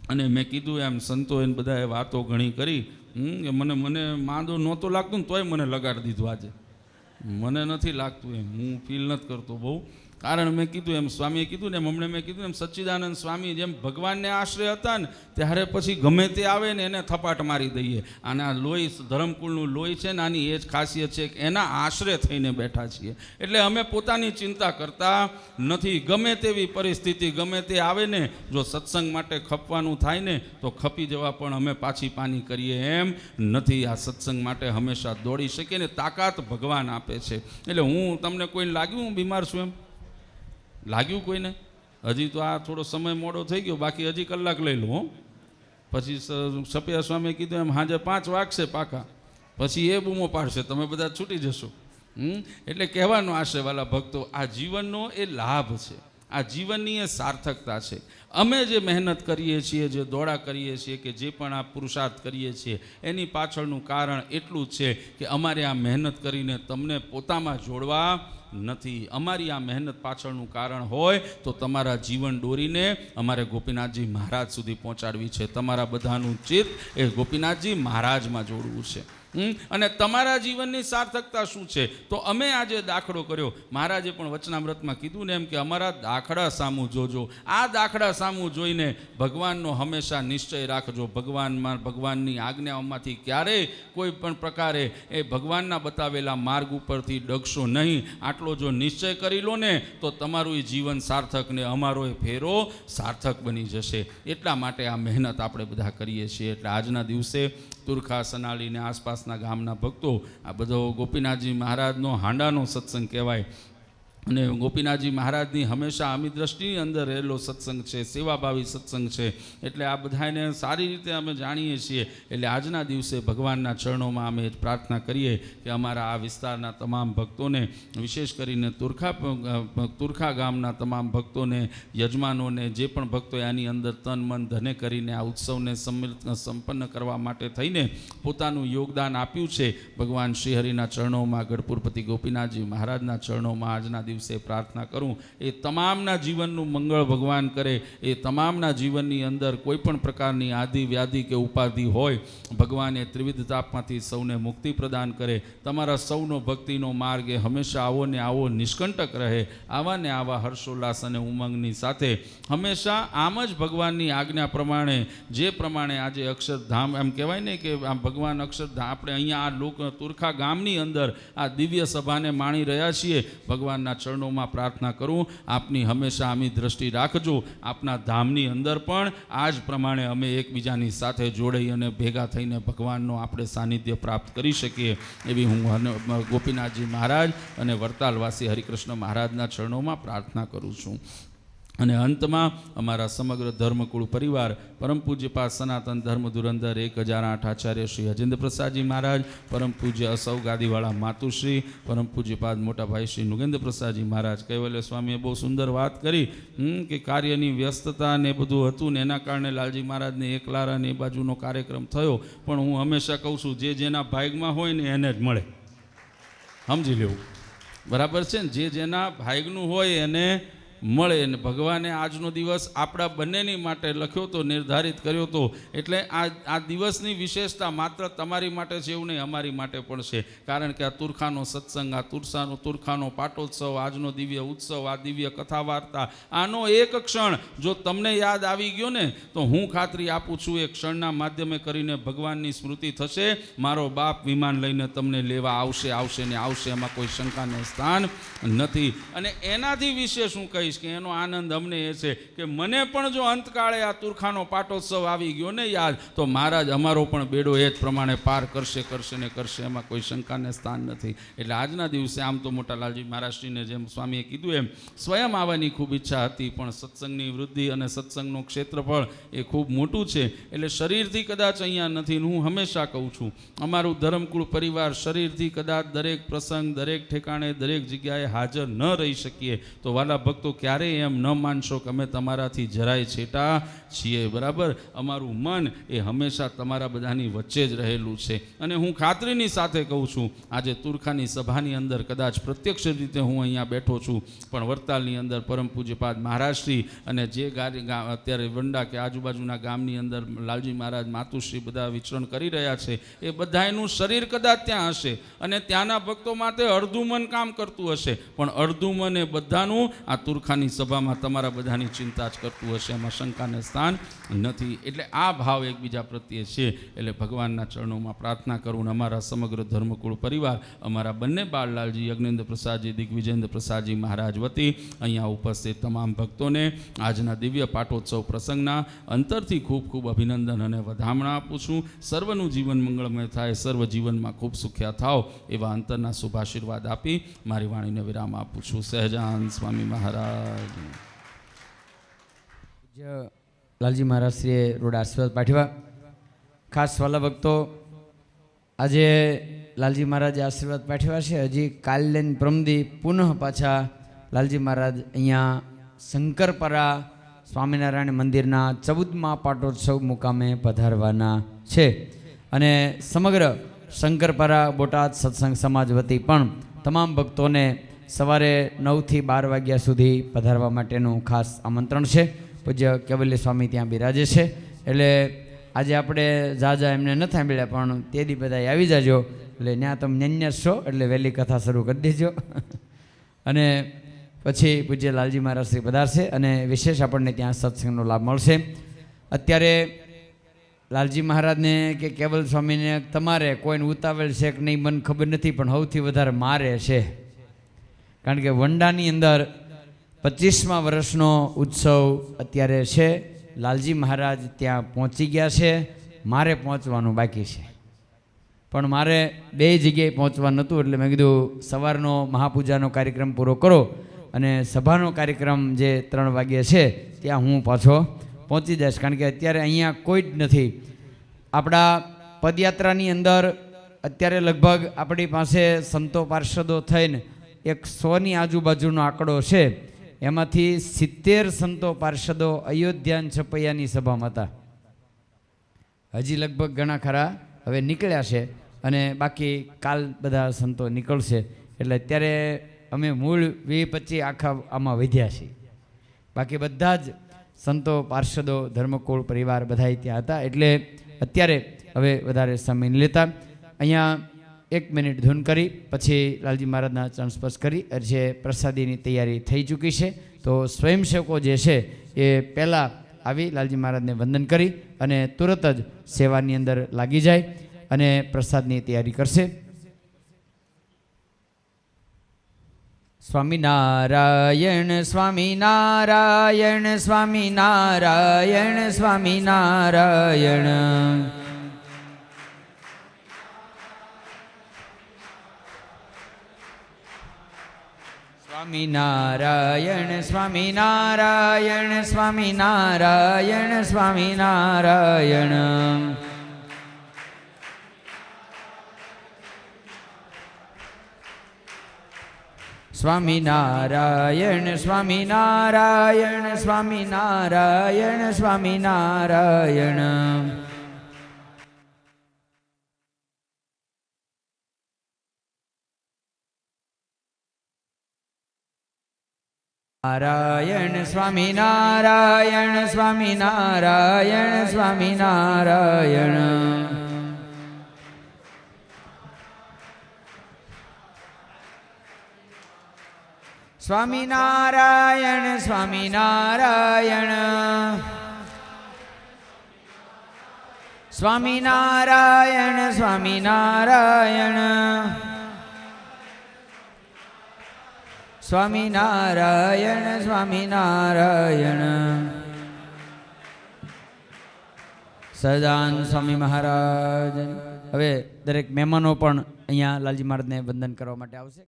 અને મેં કીધું એમ સંતોએ બધાએ વાતો ઘણી કરી. મને માંદો નહોતું લાગતું ને તોય મને લગાડી દીધું. આજે મને નથી લાગતું એમ, હું ફીલ નથી કરતો બહુ. કારણ મેં કીધું એમ, સ્વામીએ કીધું ને એમ, હમણાં મેં કીધું એમ, સચ્ચિદાનંદ સ્વામી જેમ ભગવાનને આશ્રય હતા ને ત્યારે પછી ગમે તે આવે ને એને થપાટ મારી દઈએ. અને આ લોહી, ધરમકુળનું લોહી છે ને, આની એ જ ખાસિયત છે કે એના આશ્રય થઈને બેઠા છીએ. એટલે અમે પોતાની ચિંતા કરતા નથી. ગમે તેવી પરિસ્થિતિ ગમે તે આવે ને, જો સત્સંગ માટે ખપવાનું થાય ને તો ખપી જવા પણ અમે પાછી પાની કરીએ એમ નથી. આ સત્સંગ માટે હંમેશા દોડી શકીએ ને તાકાત ભગવાન આપે છે. એટલે હું તમને કોઈને લાગ્યું હું બીમાર છું એમ લાગ્યું કોઈને? હજી તો આ થોડો સમય મોડો થઈ ગયો, બાકી હજી કલાક લઈ લો. પછી સપિયા સ્વામીએ કીધું એમ સાંજે 5 વાગશે પાકા, પછી એ બૂમો પાડશે, તમે બધા છૂટી જશો. એટલે કહેવાનો આશય વાલા ભક્તો, આ જીવનનો એ લાભ છે, આ જીવનની એ સાર્થકતા છે. અમે જે મહેનત કરીએ છીએ, જે દોડા કરીએ છીએ, કે જે પણ આ પુરુષાર્થ કરીએ છીએ, એની પાછળનું કારણ એટલું જ છે કે અમારે આ મહેનત કરીને તમને પોતામાં જોડવા નથી. અમારી આ મહેનત પાછળનું કારણ હોય તો તમારા જીવન દોરીને અમારે ગોપીનાથજી મહારાજ સુધી પહોંચાડવી છે. તમારા બધાનું ચિત્ત એ ગોપીનાથજી મહારાજમાં જોડવું છે. અને તમારા જીવનની સાર્થકતા શું છે? તો અમે આજે દાખલો કર્યો. મહારાજે પણ વચનામૃતમાં કીધું ને એમ કે અમારા દાખલા સામું જોજો. આ દાખલા સામું જોઈને ભગવાનનો હંમેશા નિશ્ચય રાખજો. ભગવાનની આજ્ઞાઓમાંથી ક્યારેય કોઈ પણ પ્રકારે એ ભગવાનના બતાવેલા માર્ગ ઉપરથી ડગશો નહીં. આટલો જો નિશ્ચય કરી લો ને તો તમારું જીવન સાર્થક ને અમારો એ ફેરો સાર્થક બની જશે. એટલા માટે આ મહેનત આપણે બધા કરીએ છીએ. એટલે આજના દિવસે તુરખા, સનાલીને આસપાસના ગામના ભક્તો, આ બધો ગોપીનાથજી મહારાજનો હાંડાનો સત્સંગ કહેવાય. અને ગોપીનાથજી મહારાજની હંમેશા આમી દ્રષ્ટિની અંદર રહેલો સત્સંગ છે, સેવાભાવી સત્સંગ છે. એટલે આ બધાને સારી રીતે અમે જાણીએ છીએ. એટલે આજના દિવસે ભગવાનના ચરણોમાં અમે પ્રાર્થના કરીએ કે અમારા આ વિસ્તારના તમામ ભક્તોને, વિશેષ કરીને તુરખા ગામના તમામ ભક્તોને, યજમાનોને, જે પણ ભક્તોએ આની અંદર તન મન ધને કરીને આ ઉત્સવને સંપન્ન કરવા માટે થઈને પોતાનું યોગદાન આપ્યું છે, ભગવાન શ્રીહરિના ચરણોમાં, ગઢપુરપતિ ગોપીનાથજી મહારાજના ચરણોમાં આજના દિવસે પ્રાર્થના કરું એ તમામના જીવનનું મંગળ ભગવાન કરે. એ તમામના જીવનની અંદર કોઈ પણ પ્રકારની આદિ વ્યાધિ કે ઉપાધિ હોય, ભગવાન એ ત્રિવિધ તાપમાંથી સૌને મુક્તિ પ્રદાન કરે. તમારા સૌનો ભક્તિનો માર્ગ એ હંમેશા આવો ને આવો નિષ્કંટક રહે. આવા ને આવા હર્ષોલ્લાસ અને ઉમંગની સાથે હંમેશા આમ જ ભગવાનની આજ્ઞા પ્રમાણે, જે પ્રમાણે આજે અક્ષરધામ એમ કહેવાય ને કે આ ભગવાન અક્ષરધામ, આપણે અહીંયા આ તુરખા ગામની અંદર આ દિવ્ય સભાને માણી રહ્યા છીએ. ભગવાનના ચરણોમાં પ્રાર્થના કરું આપની હંમેશા આમી દ્રષ્ટિ રાખજો. આપના ધામની અંદર પણ આ જ પ્રમાણે અમે એકબીજાની સાથે જોડાઈ અને ભેગા થઈને ભગવાનનો આપણે સાનિધ્ય પ્રાપ્ત કરી શકીએ એવી હું ગોપીનાથજી મહારાજ અને વરતાલવાસી હરિકૃષ્ણ મહારાજના ચરણોમાં પ્રાર્થના કરું છું. અને અંતમાં અમારા સમગ્ર ધર્મકુળ પરિવાર, પરમ પૂજ્યપાદ સનાતન ધર્મ ધુરંધર 1008 આચાર્ય શ્રી અજેન્દ્ર પ્રસાદજી મહારાજ, પરમ પૂજ્ય અસૌ ગાદીવાળા માતુશ્રી, પરમ પૂજ્યપાદ મોટાભાઈ શ્રી નુગેન્દ્ર પ્રસાદજી મહારાજ. કૈવલ્ય સ્વામીએ બહુ સુંદર વાત કરી કે કાર્યની વ્યસ્તતા ને બધું હતું ને એના કારણે લાલજી મહારાજને એકલારા ને એ બાજુનો કાર્યક્રમ થયો. પણ હું હંમેશા કહું છું, જે જેના ભાગમાં હોય ને એને જ મળે, સમજી લેવું, બરાબર છે ને? જે જેના ભાગનું હોય એને મળે. અને ભગવાને આજનો દિવસ આપણા બંનેની માટે લખ્યો તો, નિર્ધારિત કર્યો તો. એટલે આ દિવસની વિશેષતા માત્ર તમારી માટે છે એવું નહીં, અમારી માટે પણ છે. કારણ કે આ તુરખાનો સત્સંગ, આ તુરખાનો પાટોત્સવ, આજનો દિવ્ય ઉત્સવ, આ દિવ્ય કથા વાર્તા, આનો એક ક્ષણ જો તમને યાદ આવી ગયો ને તો હું ખાતરી આપું છું એ ક્ષણના માધ્યમે કરીને ભગવાનની સ્મૃતિ થશે. મારો બાપ વિમાન લઈને તમને લેવા આવશે ને આવશે, એમાં કોઈ શંકાને સ્થાન નથી. અને એનાથી વિશેષ હું કહીશ કે એનો આનંદ અમને એ છે કે મને પણ જો અંતકાળે આ તુરખાનો પાટોત્સવ આવી ગયો ને યાદ, તો મહારાજ અમારો પણ બેડો એ જ પ્રમાણે પાર કરશે ને કરશે, એમાં કોઈ શંકાને સ્થાન નથી. એટલે આજના દિવસે આમ તો મોટા લાલજી મહારાજશ્રીને જેમ સ્વામીએ કીધું એમ સ્વયં આવવાની ખૂબ ઈચ્છા હતી, પણ સત્સંગની વૃદ્ધિ અને સત્સંગનું ક્ષેત્રફળ એ ખૂબ મોટું છે. એટલે શરીરથી કદાચ અહીંયા નથી. હું હંમેશા કહું છું, અમારું ધર્મકુળ પરિવાર શરીરથી કદાચ દરેક પ્રસંગ, દરેક ઠેકાણે, દરેક જગ્યાએ હાજર ન રહી શકીએ તો વાલા ભક્તો ક્યારેય એમ ન માનશો કે અમે તમારાથી જરાય છેટા છીએ. બરાબર? અમારું મન એ હંમેશા તમારા બધાની વચ્ચે જ રહેલું છે. અને હું ખાતરીની સાથે કહું છું, આજે તુરખાની સભાની અંદર કદાચ પ્રત્યક્ષ રીતે હું અહીંયા બેઠો છું, પણ વરતાલની અંદર પરમ પૂજ્યપાદ મહારાજશ્રી અને જે અત્યારે વંડા કે આજુબાજુના ગામની અંદર લાલજી મહારાજ, માતુશ્રી બધા વિચરણ કરી રહ્યા છે, એ બધાનું શરીર કદાચ ત્યાં હશે અને ત્યાંના ભક્તો માટે અડધું મન કામ કરતું હશે, પણ અડધું મન એ બધાનું આ તુરખાની સભામાં તમારા બધાની ચિંતા જ કરતું હશે, એમાં શંકાને સ્થાન નથી. એટલે આ ભાવ એકબીજા પ્રત્યે છે. એટલે ભગવાનના ચરણોમાં પ્રાર્થના કરું. અમારા સમગ્ર ધર્મકુળ પરિવાર, અમારા બંને બાળલાલજી, યજ્ઞેન્દ્ર પ્રસાદજી, દિગ્વિજેન્દ્ર પ્રસાદજી મહારાજ વતી અહીંયા ઉપસ્થિત તમામ ભક્તોને આજના દિવ્ય પાટોત્સવ પ્રસંગના અંતરથી ખૂબ ખૂબ અભિનંદન અને વધામણા આપું છું. સર્વનું જીવન મંગળમય થાય, સર્વ જીવનમાં ખૂબ સુખ્યા થાવ એવા અંતરના શુભાશીર્વાદ આપી મારી વાણીને વિરામ આપું છું. સહજાન સ્વામી મહારાજ. લાલજી મહારાજશ્રીએ રોડ આશીર્વાદ પાઠવ્યા. ખાસ વાલા ભક્તો, આજે લાલજી મહારાજે આશીર્વાદ પાઠવ્યા છે. હજી કાલ લઈને પ્રમદી પુનઃ પાછા લાલજી મહારાજ અહીંયા શંકરપરા સ્વામિનારાયણ મંદિરના 14મા પાટોત્સવ મુકામે પધારવાના છે. અને સમગ્ર શંકરપરા બોટાદ સત્સંગ સમાજ વતી પણ તમામ ભક્તોને સવારે 9 થી 12 વાગ્યા સુધી પધારવા માટેનું ખાસ આમંત્રણ છે. પૂજ્ય કેવલ્ય સ્વામી ત્યાં બિરાજે છે. એટલે આજે આપણે ઝાઝા એમને ન સાંભળ્યા, પણ તે દી બધા આવી જાજો. એટલે ત્યાં તમે ન્યન્યસ છો એટલે વહેલી કથા શરૂ કરી દેજો. અને પછી પૂજ્ય લાલજી મહારાજ શ્રી પધારશે અને વિશેષ આપણને ત્યાં સત્સંગનો લાભ મળશે. અત્યારે લાલજી મહારાજને કે કેવલ સ્વામીને તમારે કોઈને ઉતાવેલ છે કે નહીં મને ખબર નથી, પણ સૌથી વધારે મારે છે. કારણ કે વંડાની અંદર 25મા વર્ષનો ઉત્સવ અત્યારે છે. લાલજી મહારાજ ત્યાં પહોંચી ગયા છે, મારે પહોંચવાનું બાકી છે. પણ મારે 2 જગ્યાએ પહોંચવાનું હતું, એટલે મેં કીધું સવારનો મહાપૂજાનો કાર્યક્રમ પૂરો કરો અને સભાનો કાર્યક્રમ જે 3 વાગ્યે છે ત્યાં હું પાછો પહોંચી જઈશ, કારણ કે અત્યારે અહીંયા કોઈ જ નથી. આપણા પદયાત્રાની અંદર અત્યારે લગભગ આપણી પાસે સંતો પાર્ષદો થઈને 100ની આજુબાજુનો આંકડો છે. એમાંથી 70 સંતો પાર્ષદો અયોધ્યાન છપૈયાની સભામાં હતા. હજી લગભગ ઘણા ખરા હવે નીકળ્યા છે અને બાકી કાલ બધા સંતો નીકળશે. એટલે અત્યારે અમે મૂળ 20-25 આખા આમાં વધ્યા છીએ. બાકી બધા જ સંતો પાર્ષદો ધર્મકુળ પરિવાર બધા ત્યાં હતા. એટલે અત્યારે હવે વધારે સમય નહીં લેતા અહીંયા 1 મિનિટ ધૂન કરી પછી લાલજી મહારાજના ચરણ સ્પર્શ કરી જે પ્રસાદીની તૈયારી થઈ ચૂકી છે. તો સ્વયંસેવકો જે છે એ પહેલાં આવી લાલજી મહારાજને વંદન કરી અને તુરત જ સેવાની અંદર લાગી જાય અને પ્રસાદની તૈયારી કરશે. સ્વામિનારાયણ સ્વામિનારાયણ સ્વામિનારાયણ સ્વામિનારાયણ સ્વામિનારાયણ સ્વામિનારાયણ સ્વામિનારાયણ સ્વામિનારાયણ સ્વામિનારાયણ સ્વામિનારાયણ સ્વામિનારાયણ સ્વામિનારાયણ નારાયણ સ્વામિનારાયણ સ્વામિનારાયણ સ્વામિનારાયણ સ્વામિનારાયણ સ્વામિનારાયણ સ્વામિનારાયણ સ્વામિનારાયણ સ્વામિનારાયણ સ્વામિનારાયણ સહજાન સ્વામી મહારાજ. હવે દરેક મહેમાનો પણ અહીંયા લાલજી મહારાજને વંદન કરવા માટે આવશે.